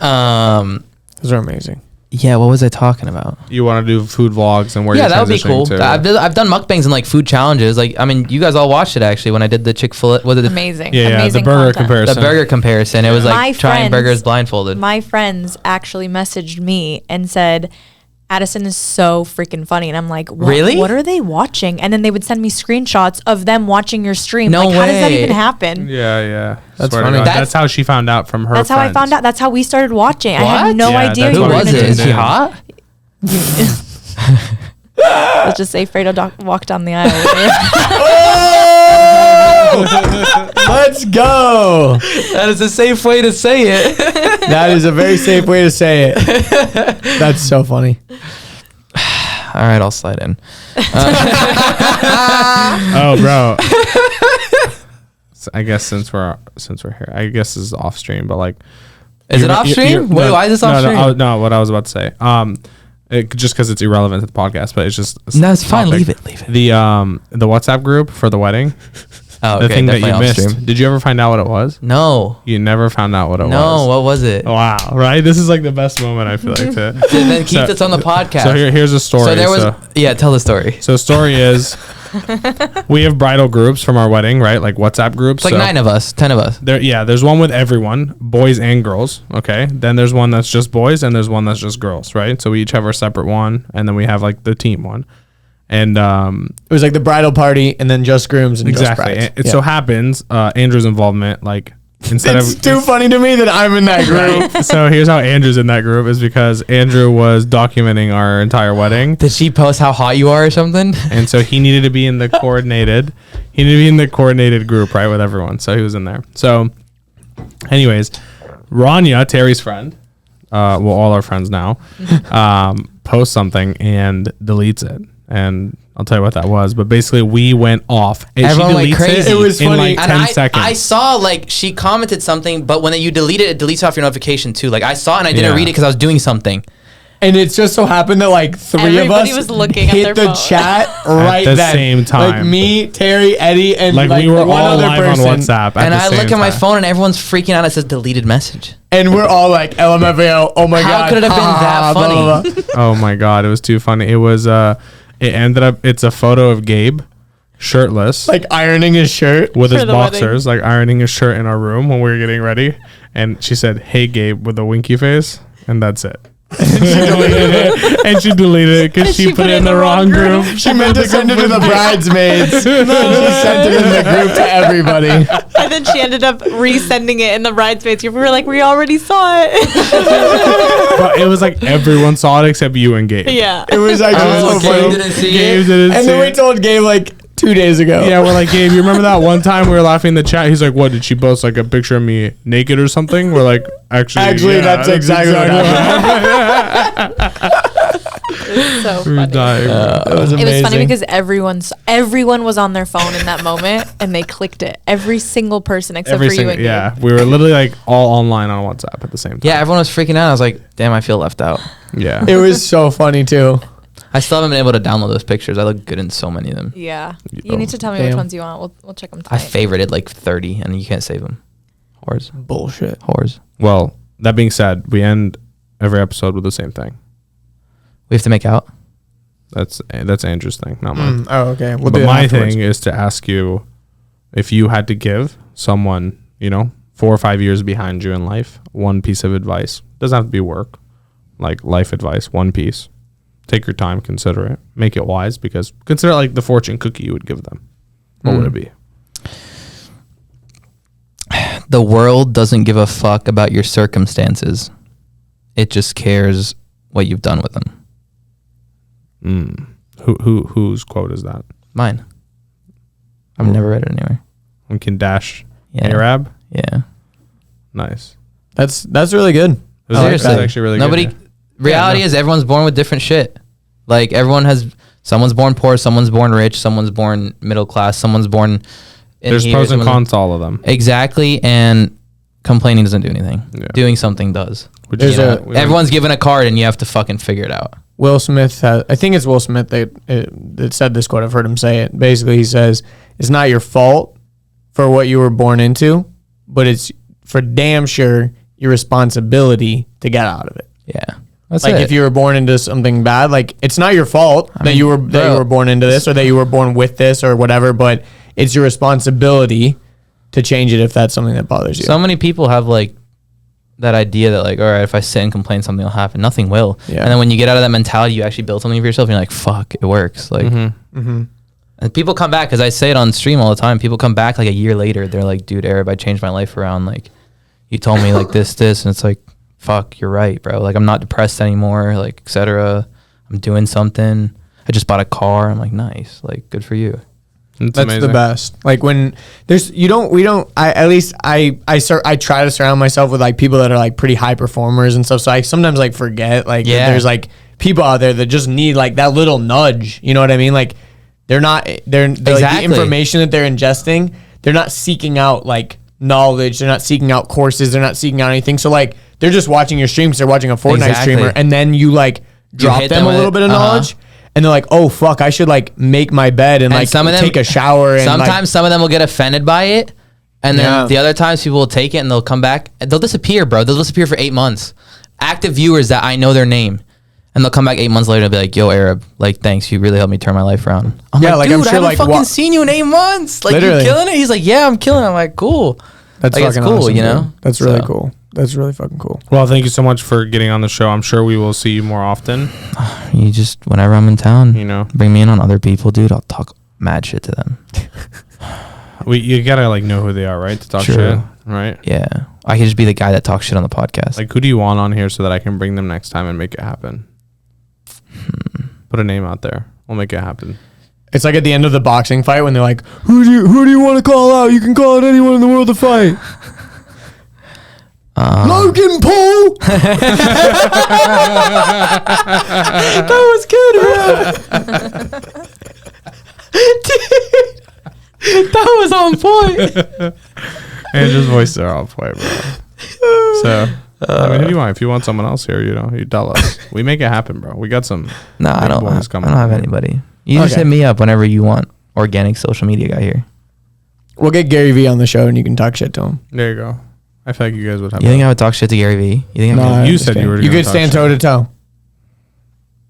Those are amazing. Yeah, what was I talking about? you want to do food vlogs and where Yeah, you're that would be cool. transitioning to. I've done mukbangs and like food challenges. Like, I mean, you guys all watched it actually when I did the Chick-fil-A. Was it the Amazing. Yeah, the Amazing burger content. comparison. The burger comparison. It was like My trying friends- burgers blindfolded. My friends actually messaged me and said, Addison is so freaking funny. And I'm like, what, Really? What are they watching? And then they would send me screenshots of them watching your stream. No like, how does that way. even happen? Yeah. That's Swear to funny. God. That's- That's how she found out from her That's how I friends. found out. That's how we started watching. I had What? no Yeah, idea that's you Who what were we was gonna it? do Is she did. hot? Let's just say Fredo walked down the aisle. Let's go. That is a safe way to say it. That is a very safe way to say it. That's so funny. All right, I'll slide in. Oh, bro. So I guess since we're here, I guess this is off stream, but like, Is it off stream? Wait, why is this off stream? No, what I was about to say. Just because it's irrelevant to the podcast, but it's just No, it's fine. topic. Leave it. The WhatsApp group for the wedding. Oh, okay. The thing that definitely you off missed. stream. Did you ever find out what it was? No. You never found out what it was. No, what was it? Wow. Right. This is like the best moment I feel like to. Then keep this on the podcast. So here's a story. So there was, yeah, tell the story. So story is, we have bridal groups from our wedding, right? Like WhatsApp groups. It's like 9 of us, 10 of us. There's one with everyone, boys and girls. Okay. Then there's one that's just boys, and there's one that's just girls, right? So we each have our separate one, and then we have like the team one. And It was like the bridal party and then just grooms and exactly. just brides. It so happens, Andrew's involvement, like instead It's of too funny to me that I'm in that group. So here's how Andrew's in that group is because Andrew was documenting our entire wedding. Did she post how hot you are or something? And so he needed to be in the coordinated group, right, with everyone. So he was in there. So anyways, Rania, Terry's friend, all our friends now, posts something and deletes it. And I'll tell you what that was. But basically we went off. And Everyone went crazy. It was in funny. like 10 seconds. I saw like she commented something, but when you delete it, it deletes off your notification too. Like I saw it and I didn't Yeah. read it because I was doing something. And it just so happened that like three Everybody of us was looking at hit their the phone. chat right the then. same time. Like me, Terry, Eddie, and like we were one all other live person. on WhatsApp. And at the I look same at my time. phone and everyone's freaking out. It says deleted message. And we're all like, LMFAO, oh my How God. could it have been that blah, funny? blah, blah. Oh my God. It was too funny. It was, it ended up, it's a photo of Gabe shirtless. Like ironing his shirt. with his For the boxers, like ironing his shirt in our room when we were getting ready. And she said, "Hey Gabe," with a winky face. And that's it. And she deleted it. And she deleted it because she put it in the wrong group. She meant to send it to the bridesmaids. She sent it in the group to everybody. And then she ended up resending it in the bridesmaids group. We were like, we already saw it. But it was like everyone saw it except you and Gabe. Yeah. It was actually Oh, so Gabe funny. didn't see Gabe it. didn't And see then we it. told Gabe like 2 days ago. Yeah, we're like, Gabe, you remember that one time we were laughing in the chat? He's like, what, did she post like a picture of me naked or something? We're like, actually, yeah, That's exactly what happened. It's so We were funny. dying. That was It amazing. was funny because everyone was on their phone in that moment and they clicked it. Every single person except for you and Gabe. yeah, we were literally like all online on WhatsApp at the same time. Yeah, everyone was freaking out. I was like, damn, I feel left out. Yeah. It was so funny too. I still haven't been able to download those pictures. I look good in so many of them. Yeah. Oh, You need to tell me which damn. ones you want. We'll check them I tonight. favorited like 30 and you can't save them. Whores. Bullshit. Whores. Well, that being said, we end every episode with the same thing. We have to make out. That's interesting. Not mine. Oh, okay. But my thing is to ask you, if you had to give someone, 4 or 5 years behind you in life, one piece of advice, doesn't have to be work, like life advice, one piece. Take your time, consider it, make it wise, because consider it like the fortune cookie you would give them. What would it be? The world doesn't give a fuck about your circumstances. It just cares what you've done with them. Whose quote is that? Mine. I've never read it anywhere. Lincoln Dash Arab? Yeah. Nice. That's really good. Seriously. That's actually really good. Reality is everyone's born with different shit. Like someone's born poor, someone's born rich, someone's born middle class, someone's born There's pros and cons to all of them. Exactly, and complaining doesn't do anything. Yeah. Doing something does. Everyone's given a card and you have to fucking figure it out. Will Smith I think it's Will Smith that said this quote. I've heard him say it. Basically, he says, it's not your fault for what you were born into, but it's for damn sure your responsibility to get out of it. Yeah. That's like it. if you were born into something bad, like it's not your fault that you were born into this or that you were born with this or whatever, but it's your responsibility to change it if that's something that bothers you. So many people have like that idea that like, all right, if I sit and complain, something will happen. Nothing will. Yeah. And then when you get out of that mentality, you actually build something for yourself and you're like, fuck, it works. Like, and people come back, because I say it on stream all the time. People come back like a year later. They're like, dude, Arab, I changed my life around. Like, you told me like this, and it's like, fuck, you're right, bro. Like, I'm not depressed anymore, like, etc. I'm doing something. I just bought a car. I'm like, nice. Like, good for you. That's amazing. The best. Like when there's, I try to surround myself with like people that are like pretty high performers and stuff. So I sometimes like forget like there's like people out there that just need like that little nudge. You know what I mean? Like they're like the information that they're ingesting, they're not seeking out like knowledge. They're not seeking out courses. They're not seeking out anything. So like they're just watching your streams. They're watching a Fortnite streamer, and then you like drop them a little bit of knowledge. And they're like, oh, fuck, I should, like, make my bed and like, some of them, take a shower. And sometimes some of them will get offended by it. And then the other times people will take it and they'll come back. They'll disappear, bro. They'll disappear for 8 months. Active viewers that I know their name. And they'll come back 8 months later and be like, yo, Arab, like, thanks. You really helped me turn my life around. I'm like, dude, I'm sure, I haven't fucking seen you in 8 months. Like, you killing it? He's like, yeah, I'm killing it. I'm like, cool. That's like, fucking cool, awesome, you know? That's really cool. That's really fucking cool. Well, thank you so much for getting on the show. I'm sure we will see you more often. You just, whenever I'm in town, bring me in on other people, dude. I'll talk mad shit to them. You gotta like know who they are, right? To talk shit, right? Yeah. I could just be the guy that talks shit on the podcast. Like, who do you want on here so that I can bring them next time and make it happen? Put a name out there. We'll make it happen. It's like at the end of the boxing fight when they're like, who do you want to call out? You can call out anyone in the world to fight. Logan Paul. That was good, bro. Dude, that was on point. And his voices are on point, bro. So, I mean, if you want someone else here, you tell us. We make it happen, bro. We got some. No, I don't have anybody. You just hit me up whenever you want. Organic social media guy here. We'll get Gary Vee on the show and you can talk shit to him. There you go. I feel like you guys would have. You think I would talk shit to Gary Vee? You think? No, you said you were. You could stand toe to toe.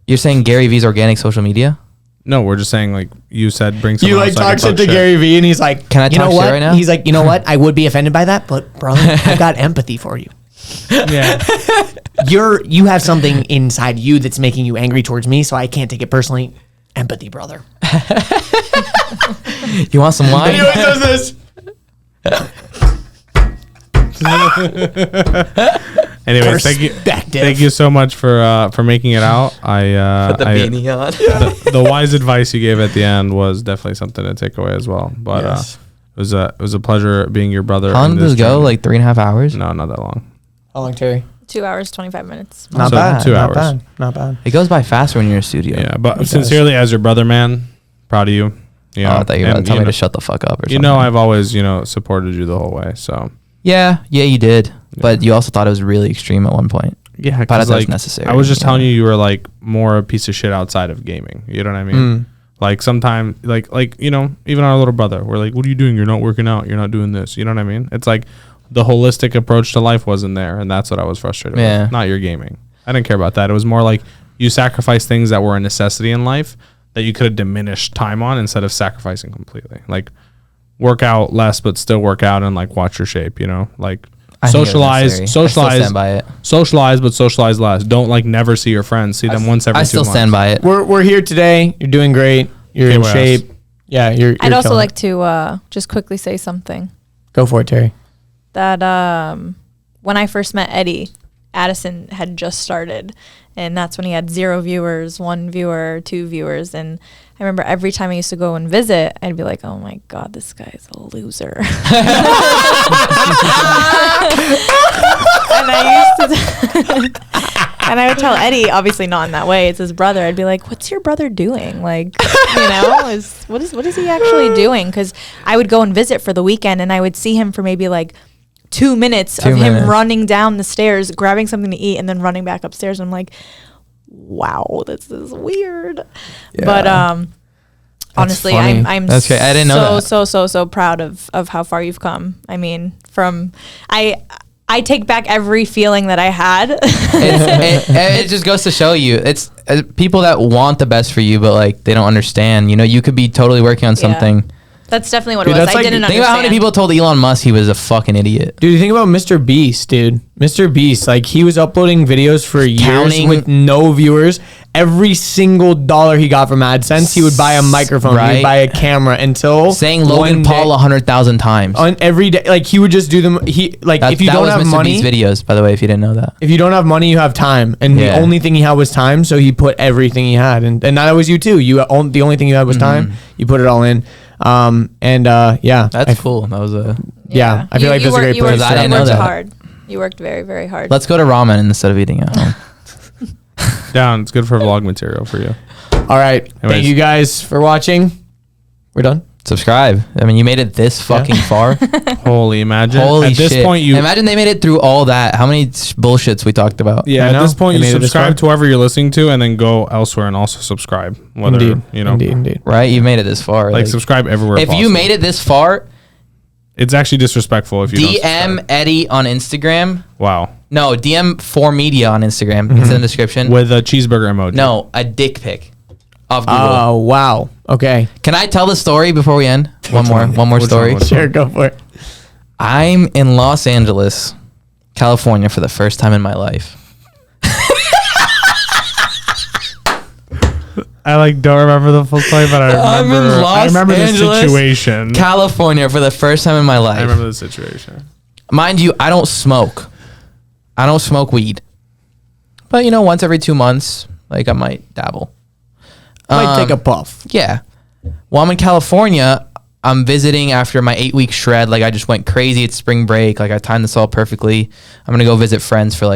You're saying Gary Vee's organic social media? No, we're just saying like you said. Bring someone. You like talk shit to Gary Vee, and he's like, "Can I talk shit right now?" He's like, "You know what? I would be offended by that, but brother, I got empathy for you. Yeah, you have something inside you that's making you angry towards me, so I can't take it personally. Empathy, brother. You want some wine? He always does this. Anyways, thank you so much for making it out. Put the beanie on. The wise advice you gave at the end was definitely something to take away as well. But it was a pleasure being your brother. How long did this go? Like 3.5 hours? No, not that long. How long, Terry? 2 hours 25 minutes. Not bad. 2 hours. Not bad. It goes by faster when you're in a studio. Yeah, but sincerely, as your brother, man, proud of you. I thought you were going to tell me to shut the fuck up or something. I've always supported you the whole way. So yeah, you did. But you also thought it was really extreme at one point. Yeah, but I thought it was necessary. I was just telling you were like more a piece of shit outside of gaming. You know what I mean? Like sometimes, like even our little brother, we're like, "What are you doing? You're not working out. You're not doing this." You know what I mean? It's like the holistic approach to life wasn't there, and that's what I was frustrated with. Not your gaming. I didn't care about that. It was more like you sacrifice things that were a necessity in life that you could have diminished time on instead of sacrificing completely. Like work out less, but still work out and like watch your shape, you know, like socialize, but socialize less. Don't like never see your friends. See them once every 2 months. I still stand by it. We're here today. You're doing great. You're in shape. Yeah, you're I'd also killing like it. to just quickly say something. Go for it, Terry. That when I first met Eddie, Addison had just started, and that's when he had 0 viewers, 1 viewer, 2 viewers, and I remember every time I used to go and visit, I'd be like, oh my God, this guy's a loser. And I used to and I would tell Eddie, obviously not in that way, it's his brother, I'd be like, what's your brother doing? Like, you know, what is he actually doing? Because I would go and visit for the weekend and I would see him for maybe like 2 minutes of him running down the stairs, grabbing something to eat, and then running back upstairs. And I'm like, wow, this is weird. Yeah. But honestly, I'm That's great. I didn't know that. so proud of how far you've come. I mean, I take back every feeling that I had. it just goes to show you, it's people that want the best for you, but like they don't understand. You know, you could be totally working on something. That's definitely what it was. I didn't understand. Think about how many people told Elon Musk he was a fucking idiot. Dude, think about Mr. Beast, dude. Mr. Beast, like he was uploading videos for years with no viewers. Every single dollar he got from AdSense, he would buy a microphone, he would buy a camera until saying Logan Paul 100,000 times on every day. Like he would just do them. He like if you don't have Mr. money. Beast videos, by the way, if you didn't know that. If you don't have money, you have time, and the only thing he had was time. So he put everything he had, and that was you too. The only thing you had was time. You put it all in. That's cool. That was a I feel like that's a great place. I didn't know that. Hard. You worked very, very hard. Let's go to ramen instead of eating at home. Down. It's good for vlog material for you. All right. Anyways. Thank you guys for watching. We're done. Subscribe. I mean, you made it this fucking far. Holy, imagine. Holy at this shit. point, imagine they made it through all that. How many bullshits we talked about? Yeah, at this point, you subscribe to whoever you're listening to, and then go elsewhere and also subscribe. Whether Indeed. Right, you've made it this far. Like subscribe everywhere. If you made it this far, it's actually disrespectful if you DM Eddie on Instagram. Wow. No, DM 4MEDIA on Instagram. It's in the description with a cheeseburger emoji. No, a dick pic of Google. Oh wow. Okay. Can I tell the story before we end? One more story. Sure, go for it. I'm in Los Angeles, California for the first time in my life. I don't remember the full story, but I remember the situation. California for the first time in my life. I remember the situation. Mind you, I don't smoke. I don't smoke weed. But once every 2 months, I might dabble. Might take a puff. Yeah. Well, I'm in California. I'm visiting after my 8-week shred. I just went crazy. It's spring break. I timed this all perfectly. I'm gonna go visit friends for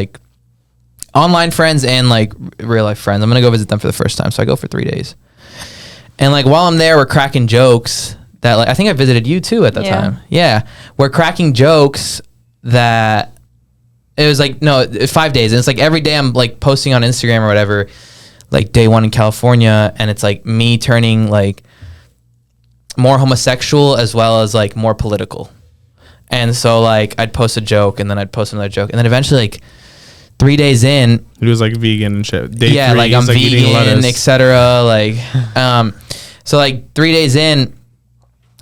online friends and real life friends. I'm gonna go visit them for the first time. So I go for 3 days. And while I'm there, we're cracking jokes that I think I visited you too at that time. Yeah. We're cracking jokes that it was 5 days. And it's every day I'm posting on Instagram or whatever, day 1 in California. And it's me turning more homosexual as well as more political. And so I'd post a joke and then I'd post another joke. And then eventually 3 days in, it was vegan and shit. Day 3, I'm vegan, etc. So 3 days in,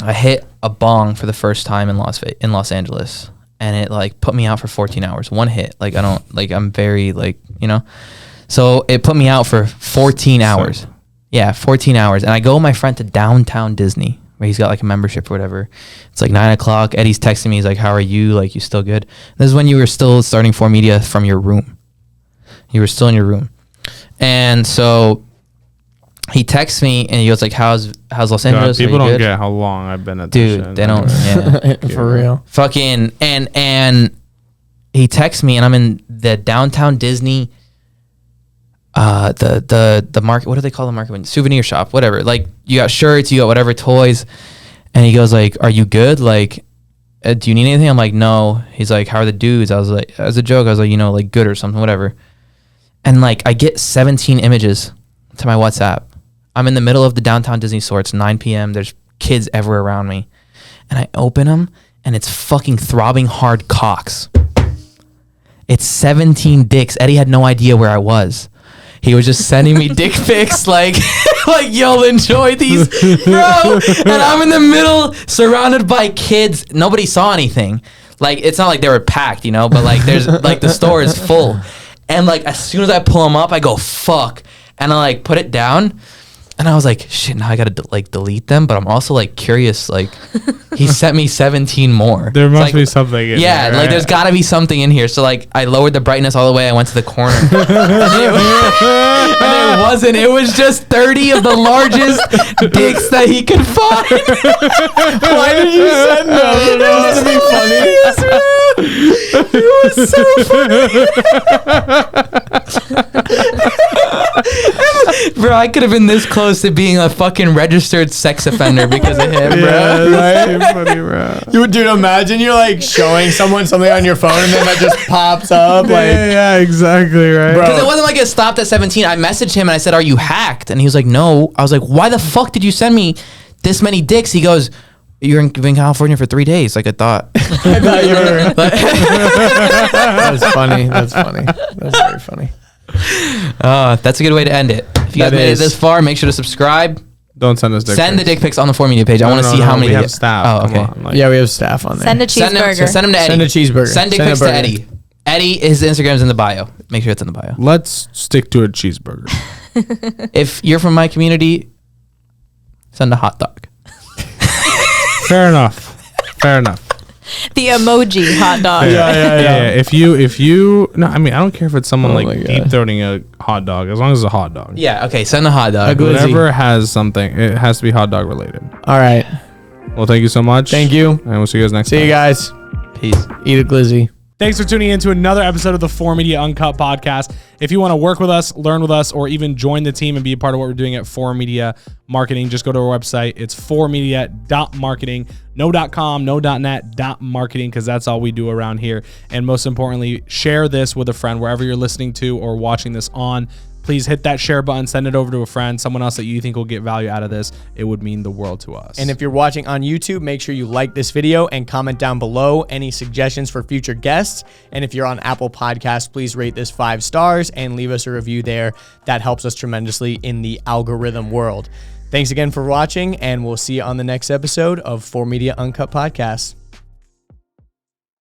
I hit a bong for the first time in Los Angeles, and it put me out for 14 hours. One hit. I'm very so it put me out for 14 hours. Yeah, 14 hours. And I go with my friend to downtown Disney, where he's got a membership or whatever. It's 9 o'clock. Eddie's texting me. He's like, how are you? You still good? This is when you were still starting 4MEDIA from your room. You were still in your room. And so he texts me and he goes how's Los Angeles? People don't get how long I've been at this shit. Dude, they don't. Yeah. For real. Fucking, and he texts me and I'm in the downtown Disney the market, what do they call the market? Souvenir shop, whatever. You got shirts, you got whatever toys, and he goes are you good? Do you need anything? I'm like, no. He's like, how are the dudes? I was like, as a joke, I was like, good or something, whatever. And I get 17 images to my WhatsApp. I'm in the middle of the downtown Disney store. It's 9 p.m. There's kids everywhere around me, and I open them, and it's fucking throbbing hard cocks. It's 17 dicks. Eddie had no idea where I was. he was just sending me dick pics like yo, enjoy these, bro. And I'm in the middle surrounded by kids. Nobody saw anything. Like, it's not like they were packed, you know, but like there's like the store is full. And like as soon as I pull them up, I go, fuck. And I like put it down. And I was like, shit, now I gotta delete them. But I'm also like curious, like he sent me 17 more. There must like, be something in yeah, there, like right? there's gotta be something in here. So like I lowered the brightness all the way. I went to the corner. and it wasn't. It was just 30 of the largest dicks that he could find. Why did you send them? Just to be funny? It was so funny. Bro, I could have been this close to being a fucking registered sex offender because of him, bro. Yeah, that's funny, bro. Dude, imagine you're like showing someone something on your phone and then that just pops up. Like, Yeah, exactly, right. Bro. Because it wasn't like it stopped at 17. I messaged him and I said, "Are you hacked?" And he was like, "No." I was like, "Why the fuck did you send me this many dicks?" He goes, "You're in California for 3 days." Like I thought. I thought you were. That's funny. That's funny. That's very funny. That's a good way to end it. If you guys That made it is. this far, make sure to subscribe. Don't send us dick Send the pics. dick pics on the 4MEDIA page. I want to see how many. we have staff. Oh, Come okay. on, like- Yeah, we have staff on there. Send a cheeseburger. Send them to Eddie. Send a cheeseburger. Send dick Send a pics to burger. Eddie. Eddie, his Instagram's in the bio. Make sure it's in the bio. Let's stick to a cheeseburger. If you're from my community, send a hot dog. Fair enough. Fair enough. The emoji hot dog. Yeah. If you, no, I mean, I don't care if it's someone Oh like my God. deep throating a hot dog, as long as it's a hot dog. Yeah, okay, send a hot dog. A glizzy. Whatever has something, it has to be hot dog related. All right. Well, thank you so much. Thank you. And we'll see you guys next time. See you guys. Peace. Eat a glizzy. Thanks for tuning in to another episode of the 4MEDIA Uncut podcast. If you want to work with us, learn with us, or even join the team and be a part of what we're doing at 4MEDIA Marketing, just go to our website. It's 4media.marketing. No .com, no .net, .marketing, because that's all we do around here. And most importantly, share this with a friend wherever you're listening to or watching this on. Please hit that share button, send it over to a friend, someone else that you think will get value out of this. It would mean the world to us. And if you're watching on YouTube, make sure you like this video and comment down below any suggestions for future guests. And if you're on Apple Podcasts, please rate this 5 stars and leave us a review there. That helps us tremendously in the algorithm world. Thanks again for watching, and we'll see you on the next episode of 4MEDIA Uncut Podcast.